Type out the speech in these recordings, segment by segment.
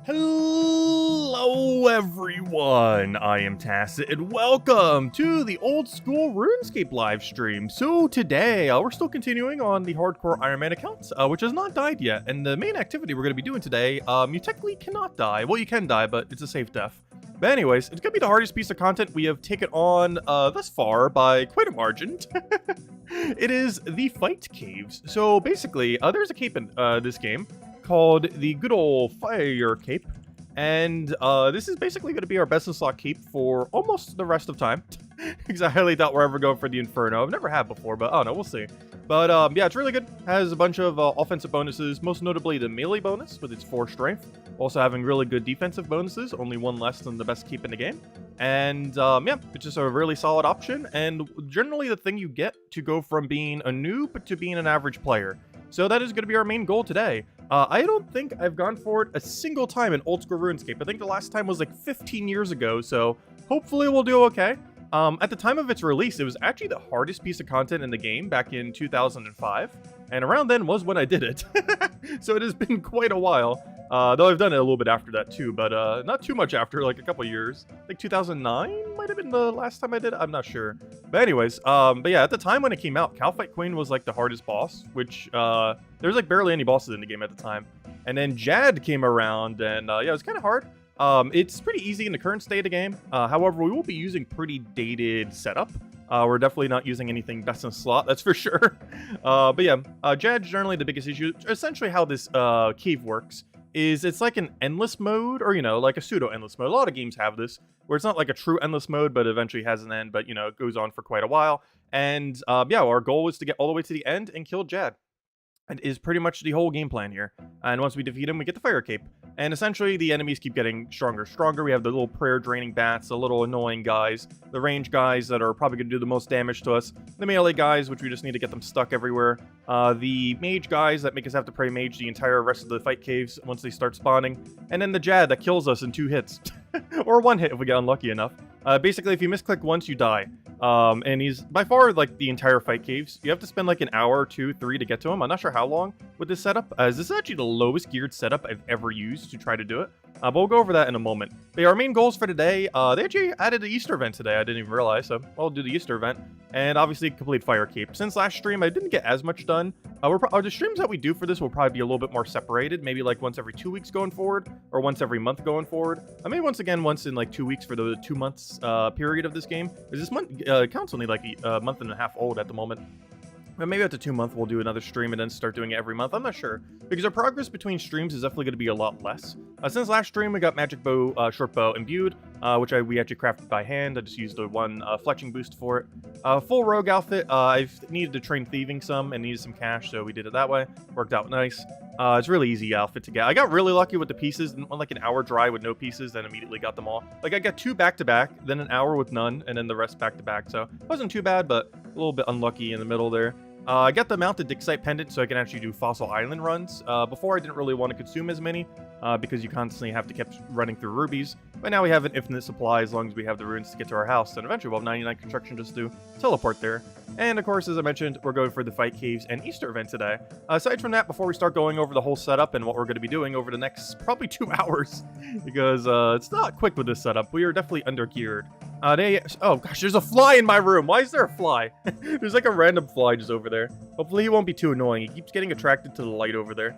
Hello everyone, I am Tacit and welcome to the Old School Runescape live stream. So today, we're still continuing on the Hardcore Iron Man account, which has not died yet. And the main activity we're going to be doing today, you technically cannot die. Well, you can die, but it's a safe death. But anyways, it's going to be the hardest piece of content we have taken on thus far by quite a margin. It is the Fight Caves. So basically, there's a cape in this game called the good old Fire Cape, and this is basically going to be our best in slot cape for almost the rest of time, because I highly doubt we're ever going for the Inferno. I've never had before, but I don't know, we'll see. But yeah, it's really good. Has a bunch of offensive bonuses, most notably the melee bonus with its 4 strength, also having really good defensive bonuses, only 1 less than the best cape in the game. And yeah, it's just a really solid option, and generally the thing you get to go from being a noob to being an average player. So that is going to be our main goal today. I don't think I've gone for it a single time in Old School Runescape. I think the last time was like 15 years ago, so hopefully we'll do okay. At the time of its release, it was actually the hardest piece of content in the game back in 2005, and around then was when I did it. So it has been quite a while, though I've done it a little bit after that too, but not too much after, like a couple years. I think 2009 might have been the last time I did it, I'm not sure. But anyways, but yeah, at the time when it came out, Calfight Queen was like the hardest boss, which there was like barely any bosses in the game at the time. And then Jad came around, and yeah, it was kind of hard. It's pretty easy in the current state of the game. However, we will be using pretty dated setup. We're definitely not using anything best in slot, that's for sure. But yeah, Jad's generally the biggest issue. Essentially how this cave works is it's like an endless mode, or, you know, like a pseudo-endless mode. A lot of games have this, where it's not like a true endless mode, but eventually has an end, but, you know, it goes on for quite a while. And yeah, our goal is to get all the way to the end and kill Jad. And is pretty much the whole game plan here. And once we defeat him, we get the Fire Cape. And essentially, the enemies keep getting stronger. We have the little prayer-draining bats, the little annoying guys, the range guys that are probably going to do the most damage to us, the melee guys, which we just need to get them stuck everywhere, the mage guys that make us have to pray mage the entire rest of the fight caves once they start spawning, and then the Jad that kills us in 2 hits. Or 1 hit if we get unlucky enough. Basically, if you misclick once, you die. And he's by far like the entire fight caves. You have to spend like an hour, 2, 3 to get to him. I'm not sure how long with this setup, as this is actually the lowest geared setup I've ever used to try to do it. But we'll go over that in a moment. But our main goals for today, they actually added the Easter event today. I didn't even realize, so I'll do the Easter event. And obviously complete Fire Cape. Since last stream, I didn't get as much done. The streams that we do for this will probably be a little bit more separated. Maybe like once every 2 weeks going forward, or once every month going forward. Maybe once in like 2 weeks for the 2 months period of this game. Because this month account's only like a month and a half old at the moment. But maybe after 2 months, we'll do another stream and then start doing it every month. I'm not sure, because our progress between streams is definitely going to be a lot less. Since last stream, we got Magic Bow, Short Bow imbued, which we actually crafted by hand. I just used the 1 fletching boost for it. Full rogue outfit. I've needed to train thieving some and needed some cash, so we did it that way. Worked out nice. It's a really easy outfit to get. I got really lucky with the pieces. Went like an hour dry with no pieces, then immediately got them all. Like I got 2 back-to-back, then an hour with none, and then the rest back-to-back. So it wasn't too bad, but a little bit unlucky in the middle there. I got the mounted Dixite pendant so I can actually do Fossil Island runs. Before I didn't really want to consume as many because you constantly have to keep running through rubies. But now we have an infinite supply as long as we have the runes to get to our house. And eventually we'll have 99 construction just to teleport there. And of course, as I mentioned, we're going for the Fight Caves and Easter event today. Aside from that, before we start going over the whole setup and what we're going to be doing over the next probably 2 hours, because it's not quick with this setup. We are definitely under-geared. Oh gosh, there's a fly in my room. Why is there a fly? There's like a random fly just over there. Hopefully he won't be too annoying. He keeps getting attracted to the light over there.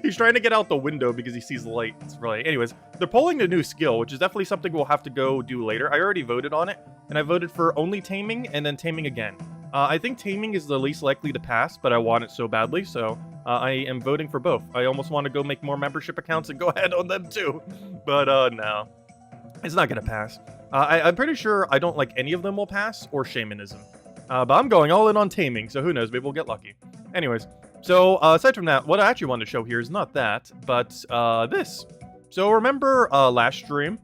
He's trying to get out the window because he sees the light. It's really... Anyways, they're pulling the new skill, which is definitely something we'll have to go do later. I already voted on it, and I voted for only Taming and then Taming again. I think Taming is the least likely to pass, but I want it so badly, so I am voting for both. I almost want to go make more membership accounts and go ahead on them too. But no. It's not going to pass. I'm pretty sure I don't like any of them will pass, or Shamanism. But I'm going all in on Taming, so who knows, maybe we'll get lucky. Anyways, so aside from that, what I actually want to show here is not that, but this. So remember last stream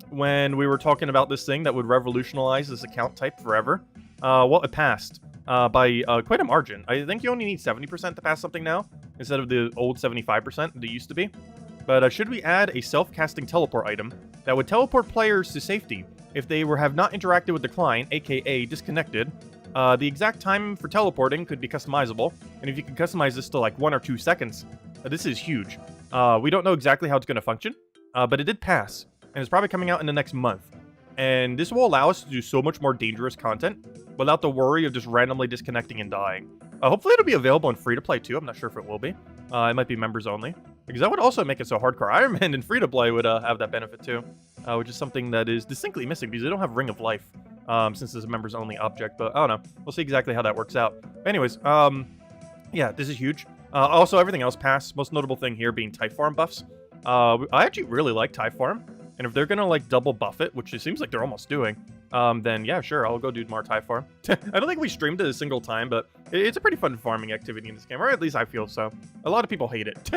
when we were talking about this thing that would revolutionize this account type forever? Well, it passed by quite a margin. I think you only need 70% to pass something now, instead of the old 75% that used to be. But should we add a self-casting teleport item that would teleport players to safety if they have not interacted with the client, aka disconnected? The exact time for teleporting could be customizable, and if you can customize this to like 1 or 2 seconds, this is huge. We don't know exactly how it's going to function, but it did pass, and it's probably coming out in the next month. And this will allow us to do so much more dangerous content without the worry of just randomly disconnecting and dying. Hopefully it'll be available in free-to-play too. I'm not sure if it will be. It might be members only, because that would also make it so hardcore Iron Man in free-to-play would have that benefit too, which is something that is distinctly missing because they don't have Ring of Life, since it's a members-only object. But I don't know. We'll see exactly how that works out. Anyways, yeah, this is huge. Also, everything else passed. Most notable thing here being Type Farm buffs. I actually really like Type Farm. And if they're gonna like double buff it, which it seems like they're almost doing, then yeah, sure, I'll go do more Type Farm. I don't think we streamed it a single time, but it's a pretty fun farming activity in this game, or at least I feel so. A lot of people hate it.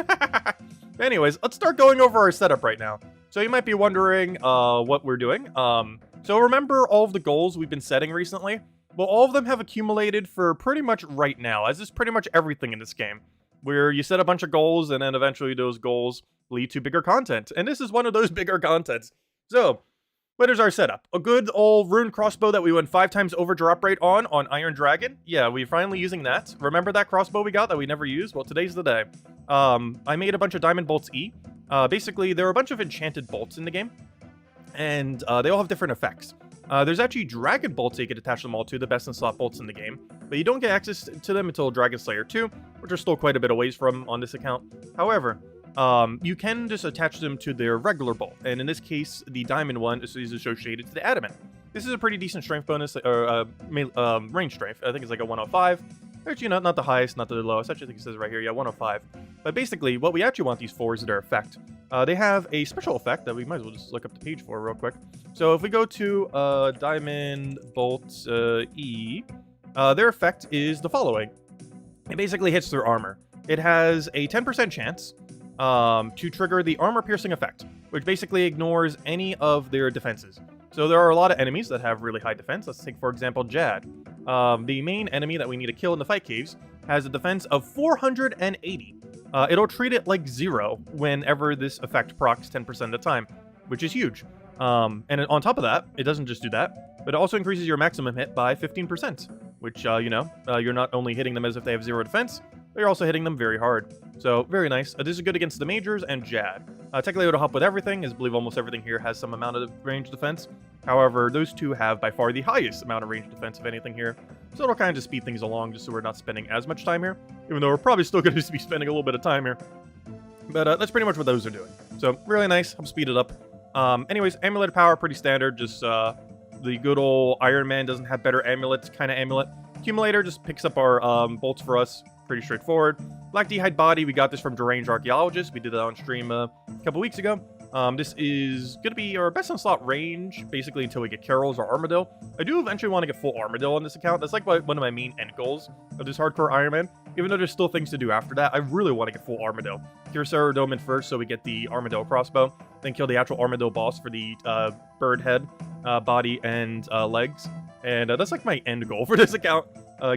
Anyways, let's start going over our setup right now. So you might be wondering what we're doing. So remember all of the goals we've been setting recently? Well, all of them have accumulated for pretty much right now, as is pretty much everything in this game, where you set a bunch of goals and then eventually those goals lead to bigger content. And this is one of those bigger contents. So, what is our setup? A good old rune crossbow that we went 5 times over drop rate on Iron Dragon. Yeah, we're finally using that. Remember that crossbow we got that we never used? Well, today's the day. I made a bunch of Diamond Bolts E. Basically, there are a bunch of enchanted bolts in the game, and they all have different effects. There's actually Dragon Bolts that you can attach them all to, the best in slot bolts in the game, but you don't get access to them until Dragon Slayer 2, which are still quite a bit of ways from on this account. However, you can just attach them to their regular bolt, and in this case, the diamond one is associated to the adamant. This is a pretty decent strength bonus, or range strength. I think it's like a 105. Actually, not the highest, not the lowest. Actually, I think it says right here, yeah, 105. But basically, what we actually want these for is their effect. They have a special effect that we might as well just look up the page for real quick. So if we go to Diamond Bolt E, their effect is the following. It basically hits their armor. It has a 10% chance to trigger the armor-piercing effect, which basically ignores any of their defenses. So there are a lot of enemies that have really high defense. Let's take, for example, Jad. The main enemy that we need to kill in the fight caves has a defense of 480. It'll treat it like 0 whenever this effect procs 10% of the time, which is huge. And on top of that, it doesn't just do that, but it also increases your maximum hit by 15%, which, you're not only hitting them as if they have 0 defense, but you're also hitting them very hard. So, very nice. This is good against the Majors and Jad. Technically, it'll help with everything, as I believe almost everything here has some amount of range defense. However, those two have by far the highest amount of range defense of anything here. So it'll kind of just speed things along, just so we're not spending as much time here, even though we're probably still going to be spending a little bit of time here. But that's pretty much what those are doing. So, really nice. Help speed it up. Anyways, amulet power, pretty standard. Just the good old Iron Man doesn't have better amulets kind of amulet. Accumulator just picks up our bolts for us. Pretty straightforward. Black D'hide Body, we got this from Deranged Archaeologist. We did that on stream a couple weeks ago. This is going to be our best in slot range, basically until we get Carol's or Armadillo. I do eventually want to get full Armadillo on this account. That's like one of my main end goals of this hardcore Iron Man. Even though there's still things to do after that, I really want to get full Armadillo. Cure Ceredomin first, so we get the Armadillo crossbow. Then kill the actual Armadillo boss for the bird head, body, and legs. And that's like my end goal for this account.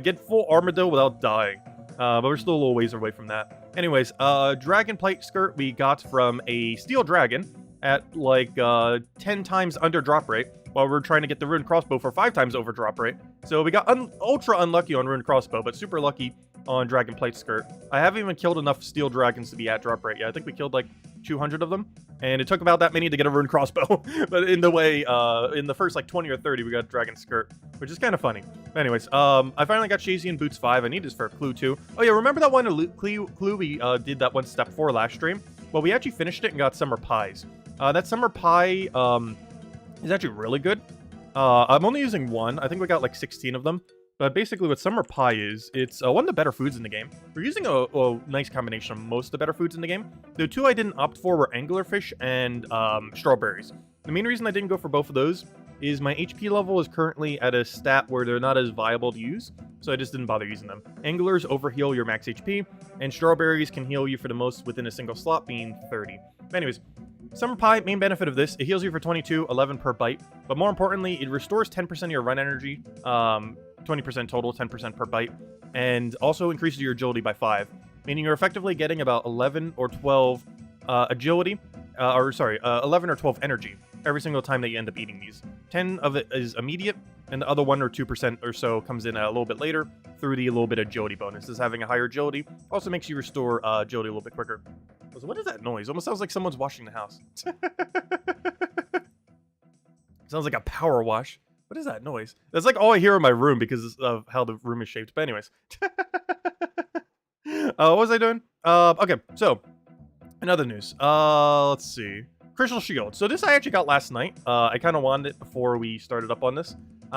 Get full Armadillo without dying. But we're still a little ways away from that. Anyways, Dragon Plate Skirt we got from a Steel Dragon at like 10 times under drop rate, while we're trying to get the Rune Crossbow for 5 times over drop rate. So we got ultra unlucky on Rune Crossbow, but super lucky on Dragon Plate Skirt. I haven't even killed enough Steel Dragons to be at drop rate yet. I think we killed like 200 of them, and it took about that many to get a Rune Crossbow. But in the first like 20 or 30, we got Dragon Skirt, which is kind of funny. Anyways, I finally got Shazian Boots 5. I need this for a clue too. Oh yeah, remember that one clue we did that one step 4 last stream? Well, we actually finished it and got Summer Pies. That Summer Pie is actually really good. I'm only using one. I think we got like 16 of them. But basically what Summer Pie is, it's one of the better foods in the game. We're using a nice combination of most of the better foods in the game. The 2 I didn't opt for were anglerfish and strawberries. The main reason I didn't go for both of those is my HP level is currently at a stat where they're not as viable to use, so I just didn't bother using them. Anglers overheal your max HP, and strawberries can heal you for the most within a single slot, being 30. Anyways, Summer Pie, main benefit of this, it heals you for 22, 11 per bite, but more importantly, it restores 10% of your run energy, 20% total, 10% per bite, and also increases your agility by 5, meaning you're effectively getting about 11 or 12 agility, 11 or 12 energy every single time that you end up eating these. 10 of it is immediate, and the other 1 or 2% or so comes in a little bit later through the little bit of agility bonus. As having a higher agility also makes you restore agility a little bit quicker. So what is that noise? Almost sounds like someone's washing the house. Sounds like a power wash. What is that noise? That's like all I hear in my room because of how the room is shaped. But anyways. What was I doing? Okay, so another news. Let's see. Crystal Shield. So this I actually got last night. I kind of wanted it before we started up on this.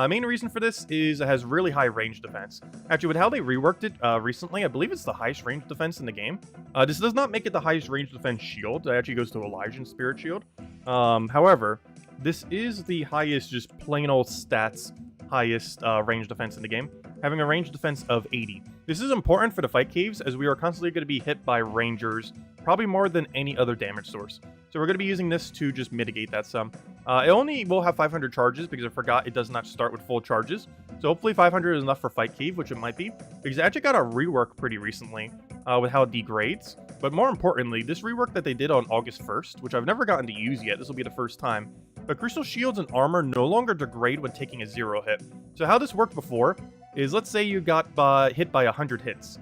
Main reason for this is it has really high range defense. Actually, with how they reworked it recently, I believe it's the highest range defense in the game. This does not make it the highest range defense shield. It actually goes to Elijah's Spirit Shield. However, this is the highest, just plain old stats, highest range defense in the game, having a range defense of 80. This is important for the fight caves, as we are constantly going to be hit by rangers, probably more than any other damage source. So we're going to be using this to just mitigate that some. It only will have 500 charges, because I forgot it does not start with full charges. So hopefully 500 is enough for fight cave, which it might be, because it actually got a rework pretty recently with how it degrades. But more importantly, this rework that they did on August 1st, which I've never gotten to use yet, this will be the first time, but crystal shields and armor no longer degrade when taking a 0 hit. So how this worked before is, let's say you got hit by 100 hits,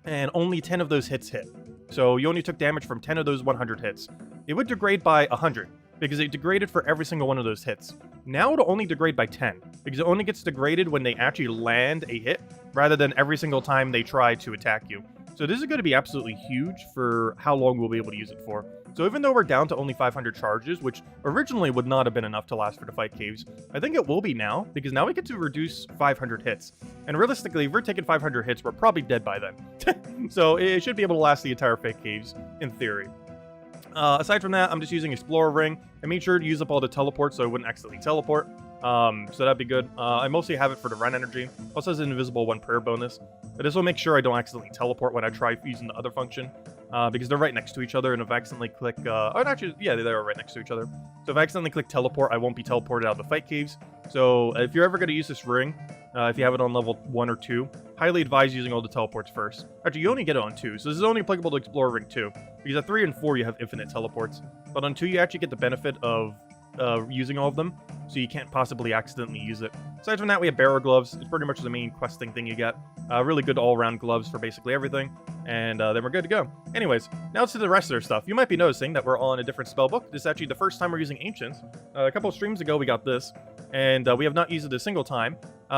and only 10 of those hits hit. So you only took damage from 10 of those 100 hits. It would degrade by 100, because it degraded for every single one of those hits. Now it'll only degrade by 10, because it only gets degraded when they actually land a hit, rather than every single time they try to attack you. So this is going to be absolutely huge for how long we'll be able to use it for. So even though we're down to only 500 charges, which originally would not have been enough to last for the fight caves, I think it will be now, because now we get to reduce 500 hits. And realistically, if we're taking 500 hits, we're probably dead by then. So it should be able to last the entire fight caves, in theory. Aside from that, I'm just using Explorer Ring. I made sure to use up all the teleports so I wouldn't accidentally teleport. So that'd be good. I mostly have it for the run energy. Also has an invisible 1 prayer bonus. But this will make sure I don't accidentally teleport when I try using the other function. Because they're right next to each other, and if I accidentally click... oh, actually, yeah, they're right next to each other. So if I accidentally click teleport, I won't be teleported out of the fight caves. So if you're ever going to use this ring, if you have it on level 1 or 2, highly advise using all the teleports first. Actually, you only get it on 2, so this is only applicable to Explorer Ring 2. Because at 3 and 4, you have infinite teleports. But on 2, you actually get the benefit of using all of them, so you can't possibly accidentally use it. Aside from that, we have Barrow Gloves. It's pretty much the main questing thing you get. Really good all-around gloves for basically everything, and then we're good to go. Anyways, now to the rest of their stuff. You might be noticing that we're on a different spellbook. This is actually the first time we're using Ancients. A couple of streams ago, we got this, and we have not used it a single time.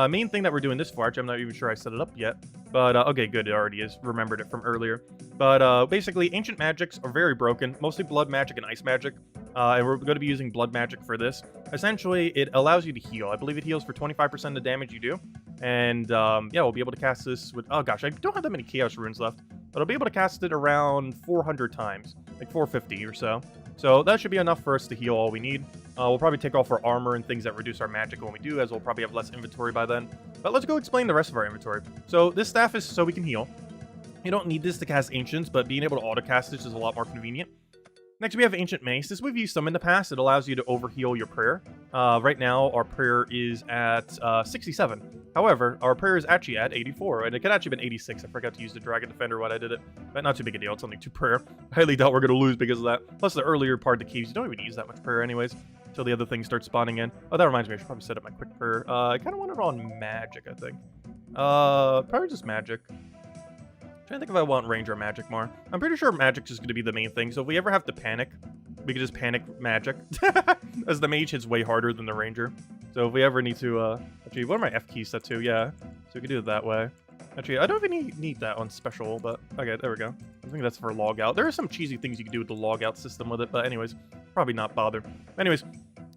Main thing that we're doing this for, actually, I'm not even sure I set it up yet, but okay, good, it already is. Remembered it from earlier. But basically, Ancient Magics are very broken, mostly Blood Magic and Ice Magic. And we're going to be using Blood Magic for this. Essentially, it allows you to heal. I believe it heals for 25% of the damage you do. And, yeah, we'll be able to cast this with... Oh, gosh, I don't have that many Chaos Runes left. But I'll be able to cast it around 400 times. Like 450 or so. So that should be enough for us to heal all we need. We'll probably take off our armor and things that reduce our magic when we do, as we'll probably have less inventory by then. But let's go explain the rest of our inventory. So this staff is so we can heal. You don't need this to cast Ancients, but being able to auto-cast this is a lot more convenient. Next, we have Ancient Mace. This we've used some in the past. It allows you to overheal your prayer. Right now, our prayer is at 67. However, our prayer is actually at 84, and it could actually have been 86. I forgot to use the Dragon Defender when I did it, but not too big a deal. It's only 2 prayer. I highly doubt we're going to lose because of that. Plus, the earlier part of the caves, you don't even use that much prayer anyways, until the other things start spawning in. Oh, that reminds me, I should probably set up my quick prayer. I kind of want it on magic, I think. Probably just magic. Trying to think if I want range or magic more. I'm pretty sure magic is going to be the main thing, so if we ever have to panic, we can just panic magic. As the mage hits way harder than the ranger. So if we ever need to, actually, what are my F keys set to? Yeah, so we can do it that way. Actually, I don't even need that on special, but okay, there we go. I think that's for log out. There are some cheesy things you can do with the log out system with it, but anyways, probably not bother. Anyways,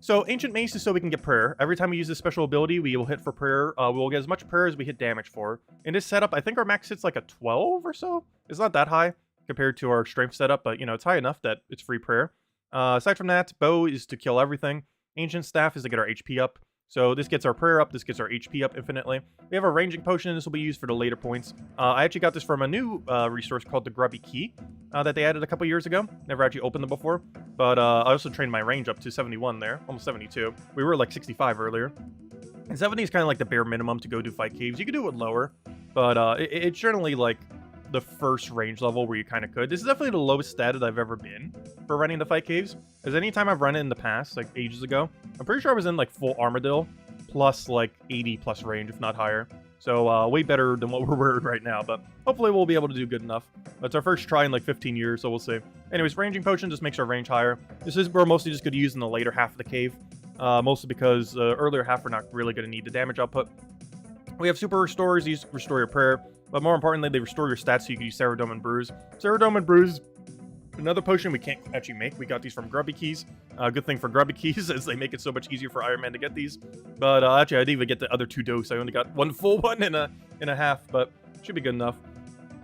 so Ancient Mace is so we can get prayer. Every time we use this special ability, we will hit for prayer. We will get as much prayer as we hit damage for. In this setup, I think our max hits like a 12 or so. It's not that high compared to our strength setup, but you know, it's high enough that it's free prayer. Aside from that, bow is to kill everything. Ancient staff is to get our HP up. So this gets our prayer up, this gets our HP up infinitely. We have a ranging potion, this will be used for the later points. I actually got this from a new resource called the Grubby Key that they added a couple years ago. Never actually opened them before, but I also trained my range up to 71 there, almost 72. We were like 65 earlier. And 70 is kind of like the bare minimum to go do fight caves. You can do it lower, but it's generally like the first range level where you kind of could. This is definitely the lowest statted I've ever been for running the fight caves. As anytime I've run it in the past, like ages ago, I'm pretty sure I was in like full Armadillo plus like 80 plus range, if not higher. So way better than what we're right now, but hopefully we'll be able to do good enough. It's our first try in like 15 years, so we'll see. Anyways, ranging potion just makes our range higher. This is we're mostly just going to use in the later half of the cave, mostly because the earlier half we're not really going to need the damage output. We have super restores. These restore your prayer, but more importantly, they restore your stats so you can use Ceradome and Bruise. Ceradome and Bruise, another potion we can't actually make. We got these from Grubby Keys. Good thing for Grubby Keys as they make it so much easier for Iron Man to get these. But actually, I didn't even get the other 2 dose. I only got 1 full one and a half, but should be good enough.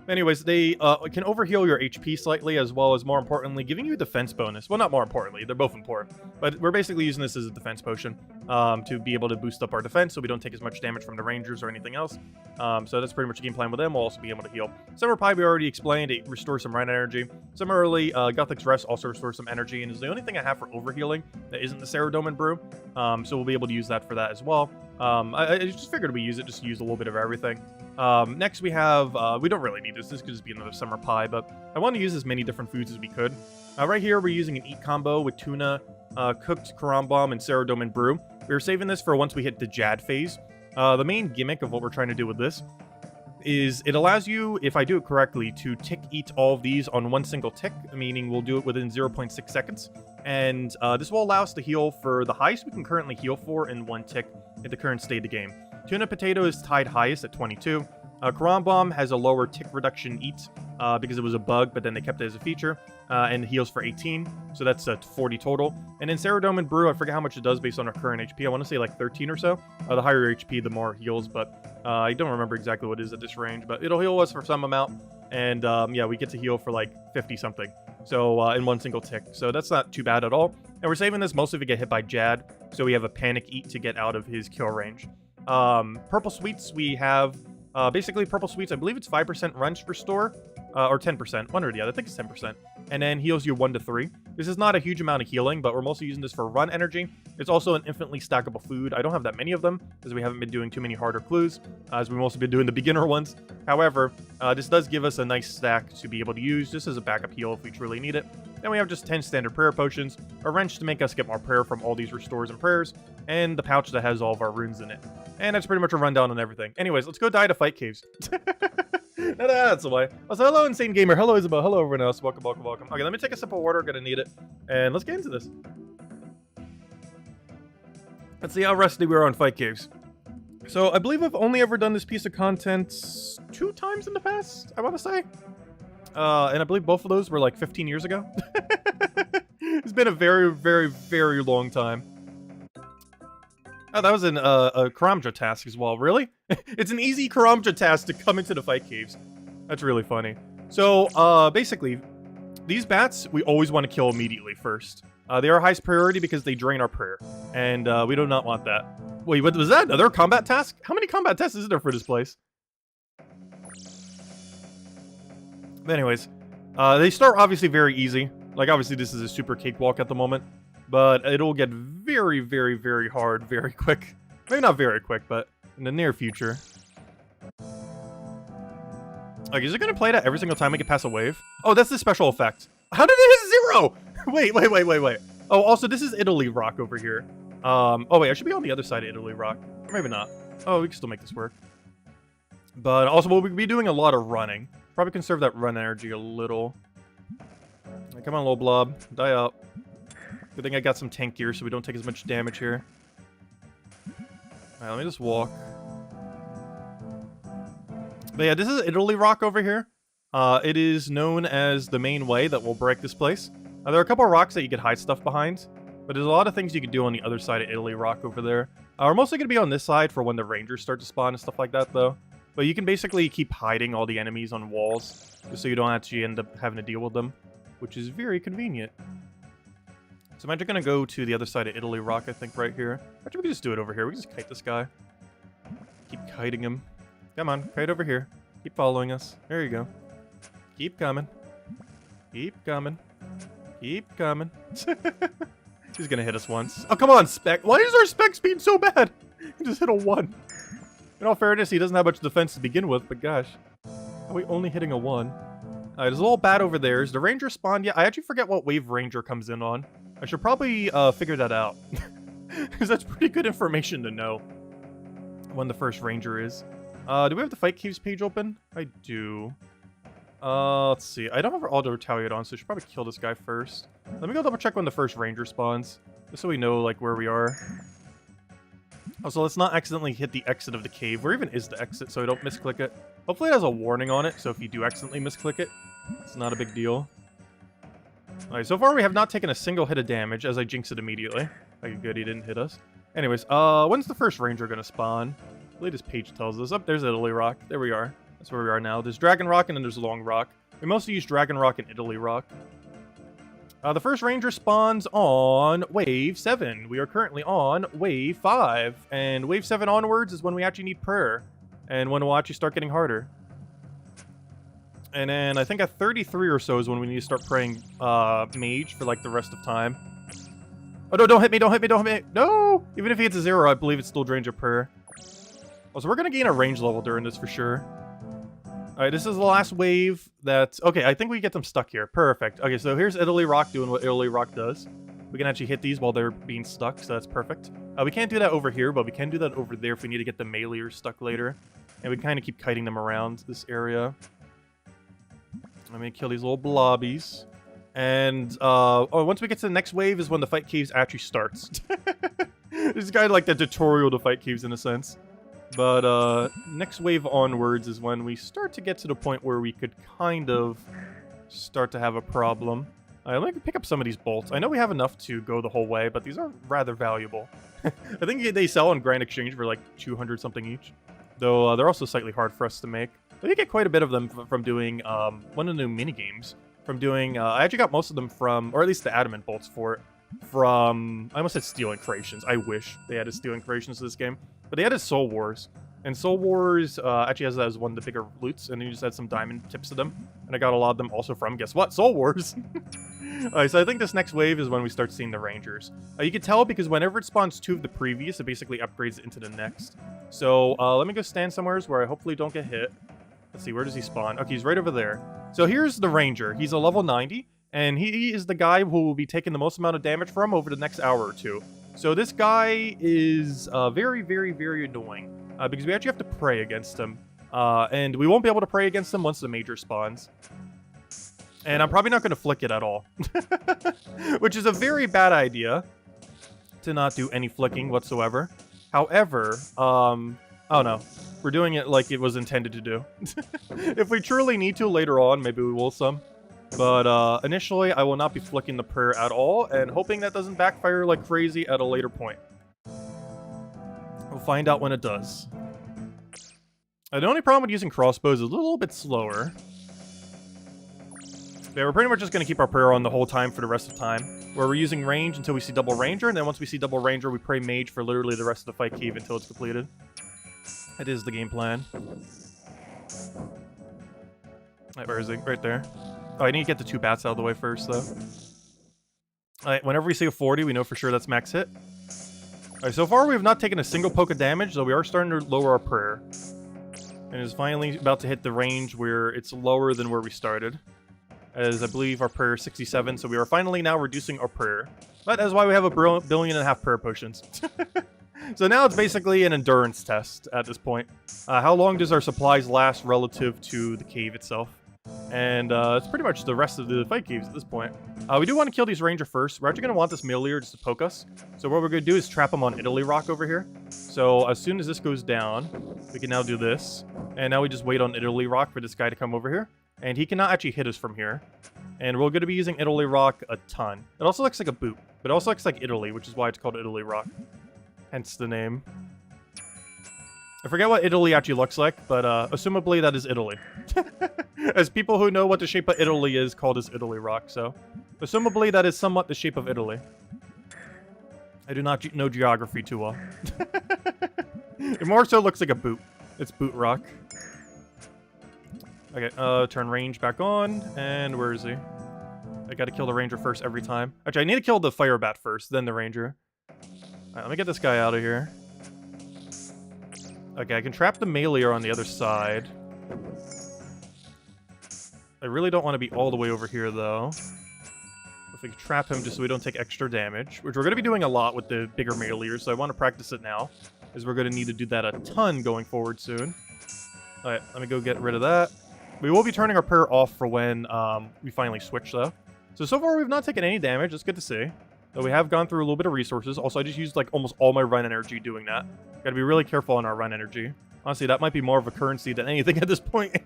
Anyways, they can overheal your HP slightly, as well as, more importantly, giving you a defense bonus. Well, not more importantly, they're both important. But we're basically using this as a defense potion to be able to boost up our defense so we don't take as much damage from the Rangers or anything else. So that's pretty much the game plan with them. We'll also be able to heal. Summer Pie, we already explained. It restores some run energy. Similarly, Gothic's Rest also restores some energy, and is the only thing I have for overhealing that isn't the Ceradome and Brew. So we'll be able to use that for that as well. I just figured we use it just to use a little bit of everything. Next we have, we don't really need this could just be another summer pie, but I want to use as many different foods as we could. Right here we're using an eat combo with tuna, cooked Karambam, and Ceradome and Brew. We're saving this for once we hit the Jad phase. The main gimmick of what we're trying to do with this is it allows you, if I do it correctly, to eat all of these on one single tick, meaning we'll do it within 0.6 seconds. And this will allow us to heal for the highest we can currently heal for in 1 tick at the current state of the game. Tuna Potato is tied highest at 22. Karambam has a lower tick reduction eat because it was a bug, but then they kept it as a feature, and heals for 18, so that's 40 total. And then Ceradome and Brew, I forget how much it does based on our current HP. I want to say like 13 or so. The higher HP, the more it heals, but I don't remember exactly what it is at this range, but it'll heal us for some amount, and yeah, we get to heal for like 50 something. So in 1 single tick, so that's not too bad at all. And we're saving this mostly if we get hit by Jad, so we have a panic eat to get out of his kill range. Purple Sweets, we have basically Purple Sweets, I believe it's 5% Wrench Restore, or 10%, one or the other, I think it's 10%, and then heals you 1 to 3. This is not a huge amount of healing, but we're mostly using this for run energy. It's also an infinitely stackable food. I don't have that many of them, because we haven't been doing too many harder clues, as we've mostly been doing the beginner ones. However, this does give us a nice stack to be able to use, just as a backup heal if we truly need it. Then we have just 10 standard prayer potions, a wrench to make us get more prayer from all these restores and prayers, and the pouch that has all of our runes in it. And that's pretty much a rundown on everything. Anyways, let's go die to fight caves. No, that's the way. Also, hello, Insane Gamer. Hello, Isabel. Hello, everyone else. Welcome, welcome, welcome. Okay, let me take a sip of water. Gonna need it. And let's get into this. Let's see how rusty we are on fight caves. So, I believe I've only ever done this piece of content 2 times in the past, I want to say. And I believe both of those were like 15 years ago. It's been a very, very, very long time. Oh, that was a Karamja task as well. Really? It's an easy Karamja task to come into the fight caves. That's really funny. So, basically, these bats, we always want to kill immediately first. They are highest priority because they drain our prayer. And we do not want that. Wait, what was that? Another combat task? How many combat tasks is there for this place? But anyways, they start obviously very easy. Like, obviously, this is a super cakewalk at the moment. But it'll get very, very, very hard very quick. Maybe not very quick, but in the near future. Like, is it going to play that every single time we get past a wave? Oh, that's the special effect. How did it hit 0? Wait. Oh, also, this is Italy Rock over here. Oh, wait, I should be on the other side of Italy Rock. Or maybe not. Oh, we can still make this work. But also, we'll be doing a lot of running. Probably conserve that run energy a little. Come on, little blob. Die out. Good thing I got some tank gear so we don't take as much damage here. Alright, let me just walk. But yeah, this is Italy Rock over here. It is known as the main way that will break this place. There are a couple of rocks that you could hide stuff behind, but there's a lot of things you can do on the other side of Italy Rock over there. We're mostly going to be on this side for when the Rangers start to spawn and stuff like that, though. But you can basically keep hiding all the enemies on walls, just so you don't actually end up having to deal with them, which is very convenient. So I'm actually going to go to the other side of Italy Rock, I think, right here. Actually, we can just do it over here. We can just kite this guy. Keep kiting him. Come on, kite over here. Keep following us. There you go. Keep coming. Keep coming. Keep coming. He's going to hit us once. Oh, come on, Spec. Why is our Spec speed so bad? He just hit a 1. In all fairness, he doesn't have much defense to begin with, but gosh. Are we only hitting a 1? There's a little bat over there. Is the Ranger spawned yet? I actually forget what wave Ranger comes in on. I should probably figure that out. Because that's pretty good information to know when the first Ranger is. Do we have the Fight Caves page open? I do. Let's see. I don't have auto retaliate on, so I should probably kill this guy first. Let me go double check when the first ranger spawns, just so we know like where we are. Also, let's not accidentally hit the exit of the cave. Where even is the exit, so I don't misclick it? Hopefully it has a warning on it, so if you do accidentally misclick it, it's not a big deal. Alright, so far we have not taken a single hit of damage, as I jinx it immediately. Okay, good, he didn't hit us. Anyways, when's the first ranger gonna spawn? The latest page tells us. Oh, there's Italy Rock. There we are. That's where we are now. There's Dragon Rock and then there's Long Rock. We mostly use Dragon Rock and Italy Rock. The first ranger spawns on Wave 7. We are currently on Wave 5. And Wave 7 onwards is when we actually need prayer. And when we'll actually start getting harder. And then I think at 33 or so is when we need to start praying Mage for like the rest of time. Oh no, don't hit me, don't hit me, don't hit me. No! Even if he hits a 0, I believe it still drains your prayer. Oh, so we're going to gain a range level during this for sure. Alright, this is the last wave that's... Okay, I think we get them stuck here. Perfect. Okay, so here's Italy Rock doing what Italy Rock does. We can actually hit these while they're being stuck, so that's perfect. We can't do that over here, but we can do that over there if we need to get the meleeers stuck later. And we kind of keep kiting them around this area. Let me kill these little blobbies. And, once we get to the next wave is when the Fight Caves actually starts. This is kind of like the tutorial to Fight Caves in a sense. But, next wave onwards is when we start to get to the point where we could kind of start to have a problem. Let me pick up some of these bolts. I know we have enough to go the whole way, but these are rather valuable. I think they sell on Grand Exchange for like 200 something each. Though, they're also slightly hard for us to make. But you get quite a bit of them from doing, one of the new mini-games. From doing, I actually got most of them from, or at least the adamant bolts for it, from, I almost said Steel Creations. I wish they added Steel Creations to this game. But they added Soul Wars. And Soul Wars actually has that as one of the bigger loots, and then you just add some diamond tips to them. And I got a lot of them also from, guess what? Soul Wars! Alright, so I think this next wave is when we start seeing the Rangers. You can tell because whenever it spawns 2 of the previous, it basically upgrades it into the next. So, let me go stand somewhere where I hopefully don't get hit. Let's see, where does he spawn? Okay, he's right over there. So here's the Ranger. He's a level 90, and he is the guy who will be taking the most amount of damage from over the next hour or two. So this guy is very, very, very annoying, because we actually have to pray against him. And we won't be able to pray against him once the Major spawns. And I'm probably not going to flick it at all. Which is a very bad idea, to not do any flicking whatsoever. However, oh no. We're doing it like it was intended to do. If we truly need to later on, maybe we will some. But initially, I will not be flicking the prayer at all, and hoping that doesn't backfire like crazy at a later point. We'll find out when it does. The only problem with using crossbows is a little bit slower. Yeah, we're pretty much just going to keep our prayer on the whole time for the rest of time. Where we're using range until we see double ranger, and then once we see double ranger, we pray mage for literally the rest of the fight cave until it's completed. It is the game plan. Right, where is he? Right there. Oh, I need to get the 2 bats out of the way first, though. Alright, whenever we see a 40, we know for sure that's max hit. Alright, so far we have not taken a single poke of damage, though we are starting to lower our prayer. And it's finally about to hit the range where it's lower than where we started. As I believe our prayer is 67, so we are finally now reducing our prayer. But that's why we have a billion and a half prayer potions. So now it's basically an endurance test at this point. How long does our supplies last relative to the cave itself? And it's pretty much the rest of the fight caves at this point. We do want to kill these ranger first. We're actually going to want this meleeer just to poke us. So what we're going to do is trap him on Italy Rock over here. So as soon as this goes down, we can now do this. And now we just wait on Italy Rock for this guy to come over here. And he cannot actually hit us from here. And we're going to be using Italy Rock a ton. It also looks like a boot, but it also looks like Italy, which is why it's called Italy Rock. Hence the name. I forget what Italy actually looks like, but assumably that is Italy. As people who know what the shape of Italy is called as Italy Rock, so assumably that is somewhat the shape of Italy. I do not know geography too well. It more so looks like a boot. It's Boot Rock. Okay, turn range back on, and where is he? I gotta kill the ranger first every time. Actually, I need to kill the fire bat first, then the ranger. Alright, let me get this guy out of here. Okay, I can trap the meleeer on the other side. I really don't want to be all the way over here, though. If we can trap him just so we don't take extra damage, which we're going to be doing a lot with the bigger meleeers, so I want to practice it now. as we're going to need to do that a ton going forward soon. Alright, let me go get rid of that. We will be turning our prayer off for when we finally switch, though. So far we've not taken any damage. It's good to see. Though we have gone through a little bit of resources. Also, I just used like almost all my run energy doing that. Gotta be really careful on our run energy. Honestly, that might be more of a currency than anything at this point.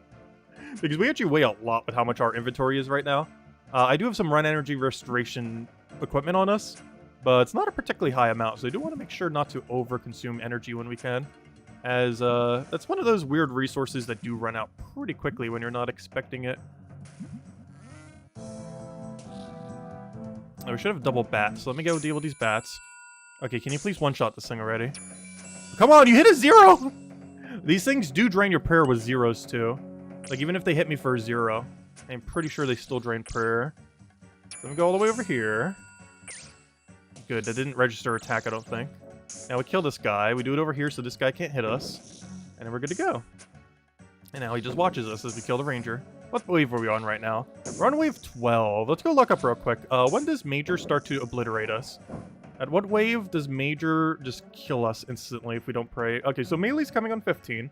Because we actually weigh a lot with how much our inventory is right now. I do have some run energy restoration equipment on us, but it's not a particularly high amount, so I do want to make sure not to over-consume energy when we can. As that's one of those weird resources that do run out pretty quickly when you're not expecting it. Oh, we should have double bats, so let me go deal with these bats. Okay, can you please one-shot this thing already? Come on, you hit a 0! These things do drain your prayer with zeros, too. Like, even if they hit me for a 0, I'm pretty sure they still drain prayer. Let me go all the way over here. Good, that didn't register attack, I don't think. Now we kill this guy. We do it over here so this guy can't hit us. And then we're good to go. And now he just watches us as we kill the ranger. What wave are we on right now? We're on wave 12. Let's go look up real quick. When does Major start to obliterate us? At what wave does Major just kill us instantly if we don't pray? Okay, so Melee's coming on 15.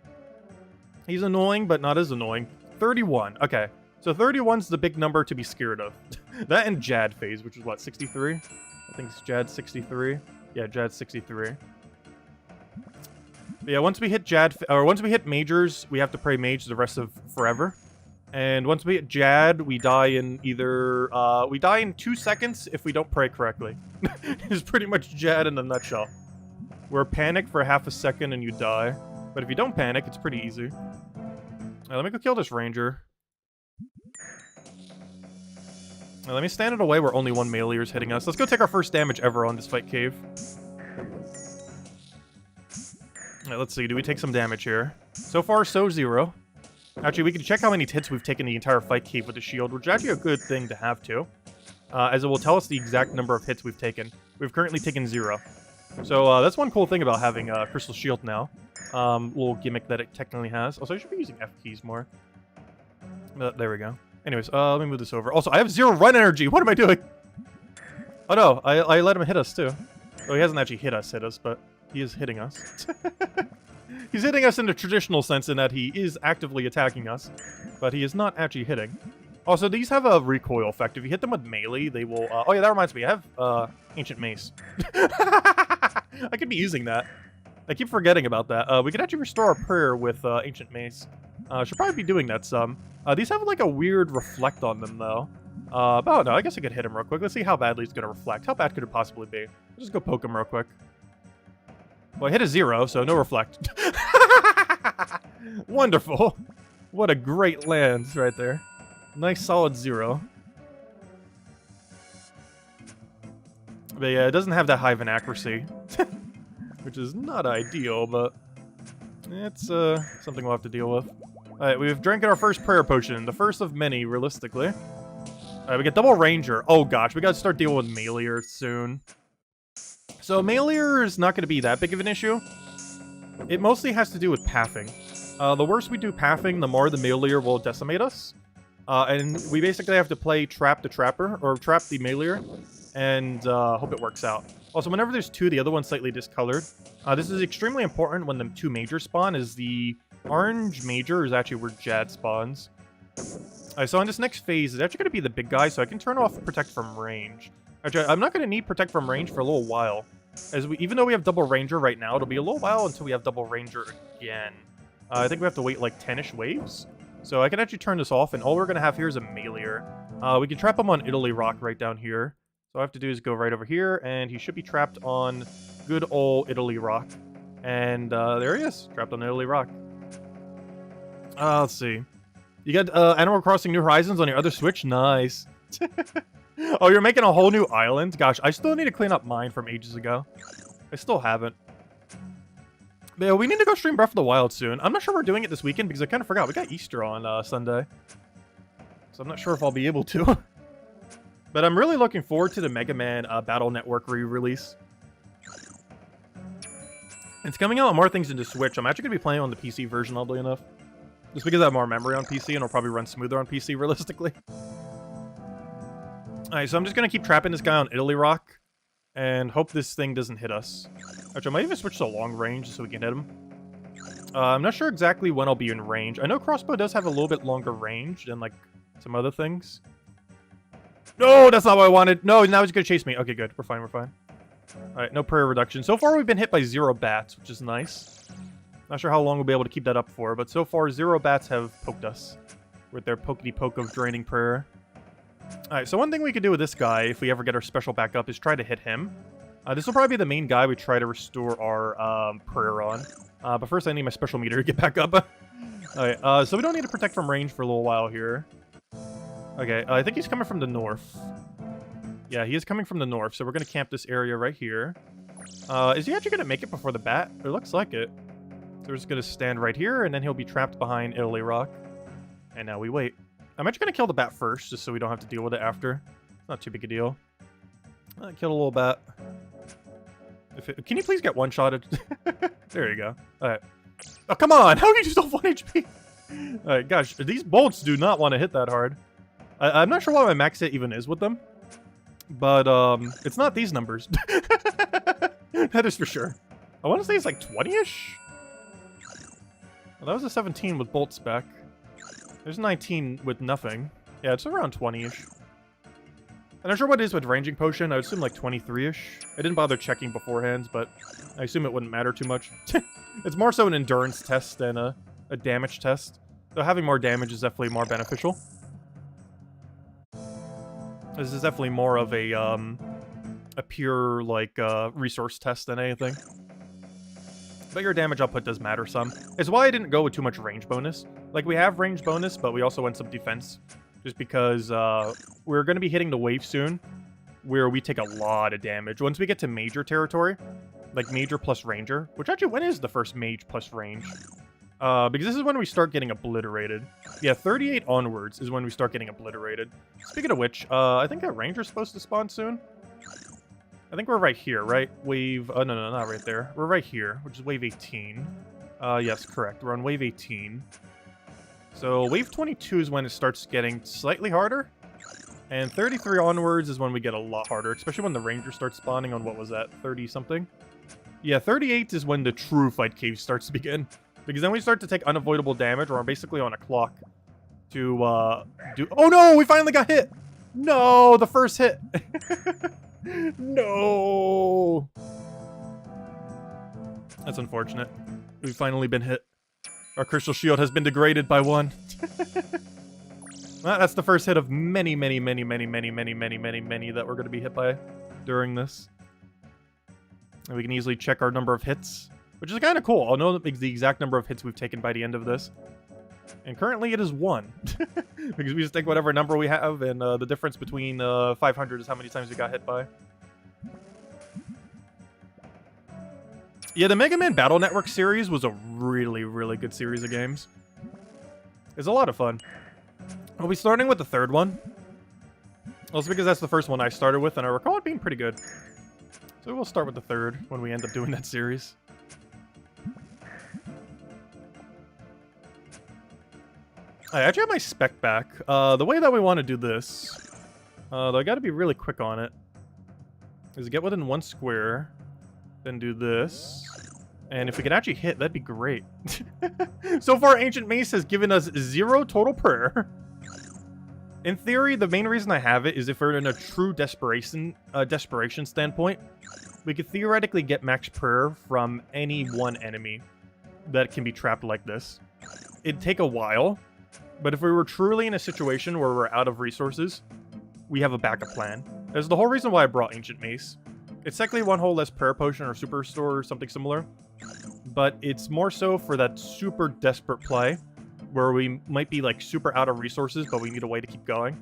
He's annoying, but not as annoying. 31. Okay, so 31's the big number to be scared of. That and Jad phase, which is what, 63? I think it's Jad 63. Yeah, Jad 63. But yeah, once we hit once we hit Majors, we have to pray Mage the rest of forever. And once we hit Jad, we die in either, we die in 2 seconds if we don't pray correctly. It's pretty much Jad in a nutshell. We're panicked for half a second and you die. But if you don't panic, it's pretty easy. Alright, let me go kill this ranger. Now, let me stand it away where only one melee is hitting us. Let's go take our first damage ever on this fight cave. Alright, let's see. Do we take some damage here? So far, so 0. Actually, we can check how many hits we've taken the entire fight cave with the shield, which is actually a good thing to have, too. As it will tell us the exact number of hits we've taken. We've currently taken 0. So, that's one cool thing about having Crystal Shield now. Little gimmick that it technically has. Also, I should be using F keys more. There we go. Anyways, let me move this over. Also, I have 0 run energy! What am I doing? Oh no, I let him hit us, too. Oh, he hasn't actually hit us, but he is hitting us. He's hitting us in the traditional sense in that he is actively attacking us, but he is not actually hitting. Also, these have a recoil effect. If you hit them with melee, they will... oh yeah, that reminds me. I have Ancient Mace. I could be using that. I keep forgetting about that. We could actually restore our prayer with Ancient Mace. Should probably be doing that some. These have like a weird reflect on them, though. But oh, no, I guess I could hit him real quick. Let's see how badly it's going to reflect. How bad could it possibly be? I'll just go poke him real quick. Well, I hit a 0, so no reflect. Wonderful. What a great land right there. Nice solid 0. But yeah, it doesn't have that high of an accuracy. Which is not ideal, but it's something we'll have to deal with. Alright, we've drank our first prayer potion. The first of many, realistically. Alright, we get double ranger. Oh gosh, we gotta start dealing with meleeer soon. So meleeer is not going to be that big of an issue. It mostly has to do with pathing. The worse we do pathing, the more the meleeer will decimate us. And we basically have to play Trap the Trapper, or Trap the Meleeer, and hope it works out. Also, whenever there's 2, the other one's slightly discolored. This is extremely important when the 2 majors spawn, as the orange major is actually where Jad spawns. Alright, so on this next phase, it's actually going to be the big guy, so I can turn off Protect from Range. Actually, I'm not going to need Protect from Range for a little while. As even though we have double Ranger right now, it'll be a little while until we have double Ranger again. I think we have to wait like 10-ish waves. So I can actually turn this off, and all we're going to have here is a meleeer. We can trap him on Italy Rock right down here. So all I have to do is go right over here, and he should be trapped on good old Italy Rock. And there he is, trapped on Italy Rock. Let's see. You got Animal Crossing New Horizons on your other Switch? Nice. Oh, you're making a whole new island? Gosh, I still need to clean up mine from ages ago. I still haven't. But yeah, we need to go stream Breath of the Wild soon. I'm not sure we're doing it this weekend because I kind of forgot. We got Easter on Sunday. So I'm not sure if I'll be able to. But I'm really looking forward to the Mega Man Battle Network re-release. It's coming out with more things into Switch. I'm actually going to be playing on the PC version, oddly enough. Just because I have more memory on PC and it'll probably run smoother on PC, realistically. Alright, so I'm just going to keep trapping this guy on Italy Rock. And hope this thing doesn't hit us. Actually, I might even switch to long range so we can hit him. I'm not sure exactly when I'll be in range. I know crossbow does have a little bit longer range than, like, some other things. No, that's not what I wanted. No, now he's gonna chase me. Okay, good. We're fine, we're fine. Alright, no prayer reduction. So far, we've been hit by 0 bats, which is nice. Not sure how long we'll be able to keep that up for, but so far, 0 bats have poked us with their pokety-poke of draining prayer. Alright, so one thing we could do with this guy, if we ever get our special back up, is try to hit him. This will probably be the main guy we try to restore our prayer on. But first, I need my special meter to get back up. Alright, so we don't need to protect from range for a little while here. Okay, I think he's coming from the north. Yeah, he is coming from the north, so we're going to camp this area right here. Is he actually going to make it before the bat? It looks like it. So we're just going to stand right here, and then he'll be trapped behind Italy Rock. And now we wait. I'm actually going to kill the bat first, just so we don't have to deal with it after. Not too big a deal. Kill a little bat. Can you please get one-shotted? There you go. Alright. Oh, come on! How did you still 1 HP? Alright, gosh, these bolts do not want to hit that hard. I'm not sure what my max hit even is with them. But, it's not these numbers. That is for sure. I want to say it's like 20-ish? Well, that was a 17 with bolts back. There's 19 with nothing. Yeah, it's around 20-ish. I'm not sure what it is with ranging potion. I would assume like 23-ish. I didn't bother checking beforehand, but I assume it wouldn't matter too much. It's more so an endurance test than a damage test. So having more damage is definitely more beneficial. This is definitely more of a pure, like, resource test than anything. But your damage output does matter some. It's why I didn't go with too much range bonus. Like, we have range bonus, but we also went some defense. Just because we're going to be hitting the wave soon, where we take a lot of damage. Once we get to major territory, like major plus ranger, which actually, when is the first mage plus range? Because this is when we start getting obliterated. Yeah, 38 onwards is when we start getting obliterated. Speaking of which, I think that ranger's supposed to spawn soon. I think we're right here, right? Wave... Oh, no, not right there. We're right here, which is wave 18. Yes, correct. We're on wave 18. So wave 22 is when it starts getting slightly harder. And 33 onwards is when we get a lot harder, especially when the ranger starts spawning on, what was that, 30-something? Yeah, 38 is when the true fight cave starts to begin. Because then we start to take unavoidable damage, or I'm basically on a clock to do... Oh no, we finally got hit! No, the first hit! No! That's unfortunate. We've finally been hit. Our crystal shield has been degraded by 1. Well, that's the first hit of many that we're going to be hit by during this. And we can easily check our number of hits, which is kind of cool. I'll know the exact number of hits we've taken by the end of this. And currently it is 1. Because we just take whatever number we have, and the difference between 500 is how many times we got hit by. Yeah, the Mega Man Battle Network series was a really good series of games. It's a lot of fun. We'll be starting with the 3rd one. Also because that's the first one I started with, and I recall it being pretty good. So we'll start with the 3rd when we end up doing that series. I actually have my spec back. The way that we want to do this, though I gotta be really quick on it, is get within 1 square, then do this. And if we can actually hit, that'd be great. So far, Ancient Mace has given us 0 total prayer. In theory, the main reason I have it is if we're in a true desperation standpoint, we could theoretically get max prayer from any one enemy that can be trapped like this. It'd take a while, but if we were truly in a situation where we're out of resources, we have a backup plan. That's the whole reason why I brought Ancient Mace. It's technically 1 whole less prayer potion or super restore or something similar, but it's more so for that super desperate play where we might be like super out of resources, but we need a way to keep going,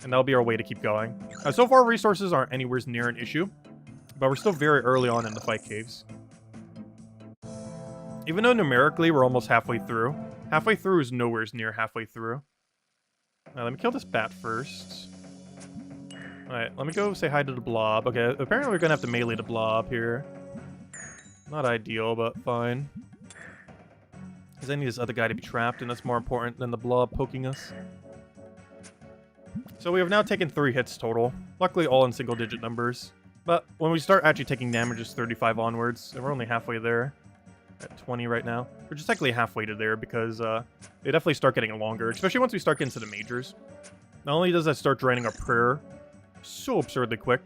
and that'll be our way to keep going. So far, resources aren't anywhere near an issue, but we're still very early on in the fight caves. Even though numerically we're almost halfway through. Halfway through is nowhere near halfway through. Now, let me kill this bat first. Alright, let me go say hi to the blob. Okay, apparently we're gonna have to melee the blob here. Not ideal, but fine. Because I need this other guy to be trapped, and that's more important than the blob poking us. So we have now taken 3 hits total. Luckily all in single-digit numbers. But when we start actually taking damage, it's 35 onwards, and we're only halfway there. At 20 right now. We're just technically halfway to there because they definitely start getting longer, especially once we start getting to the majors. Not only does that start draining our prayer so absurdly quick,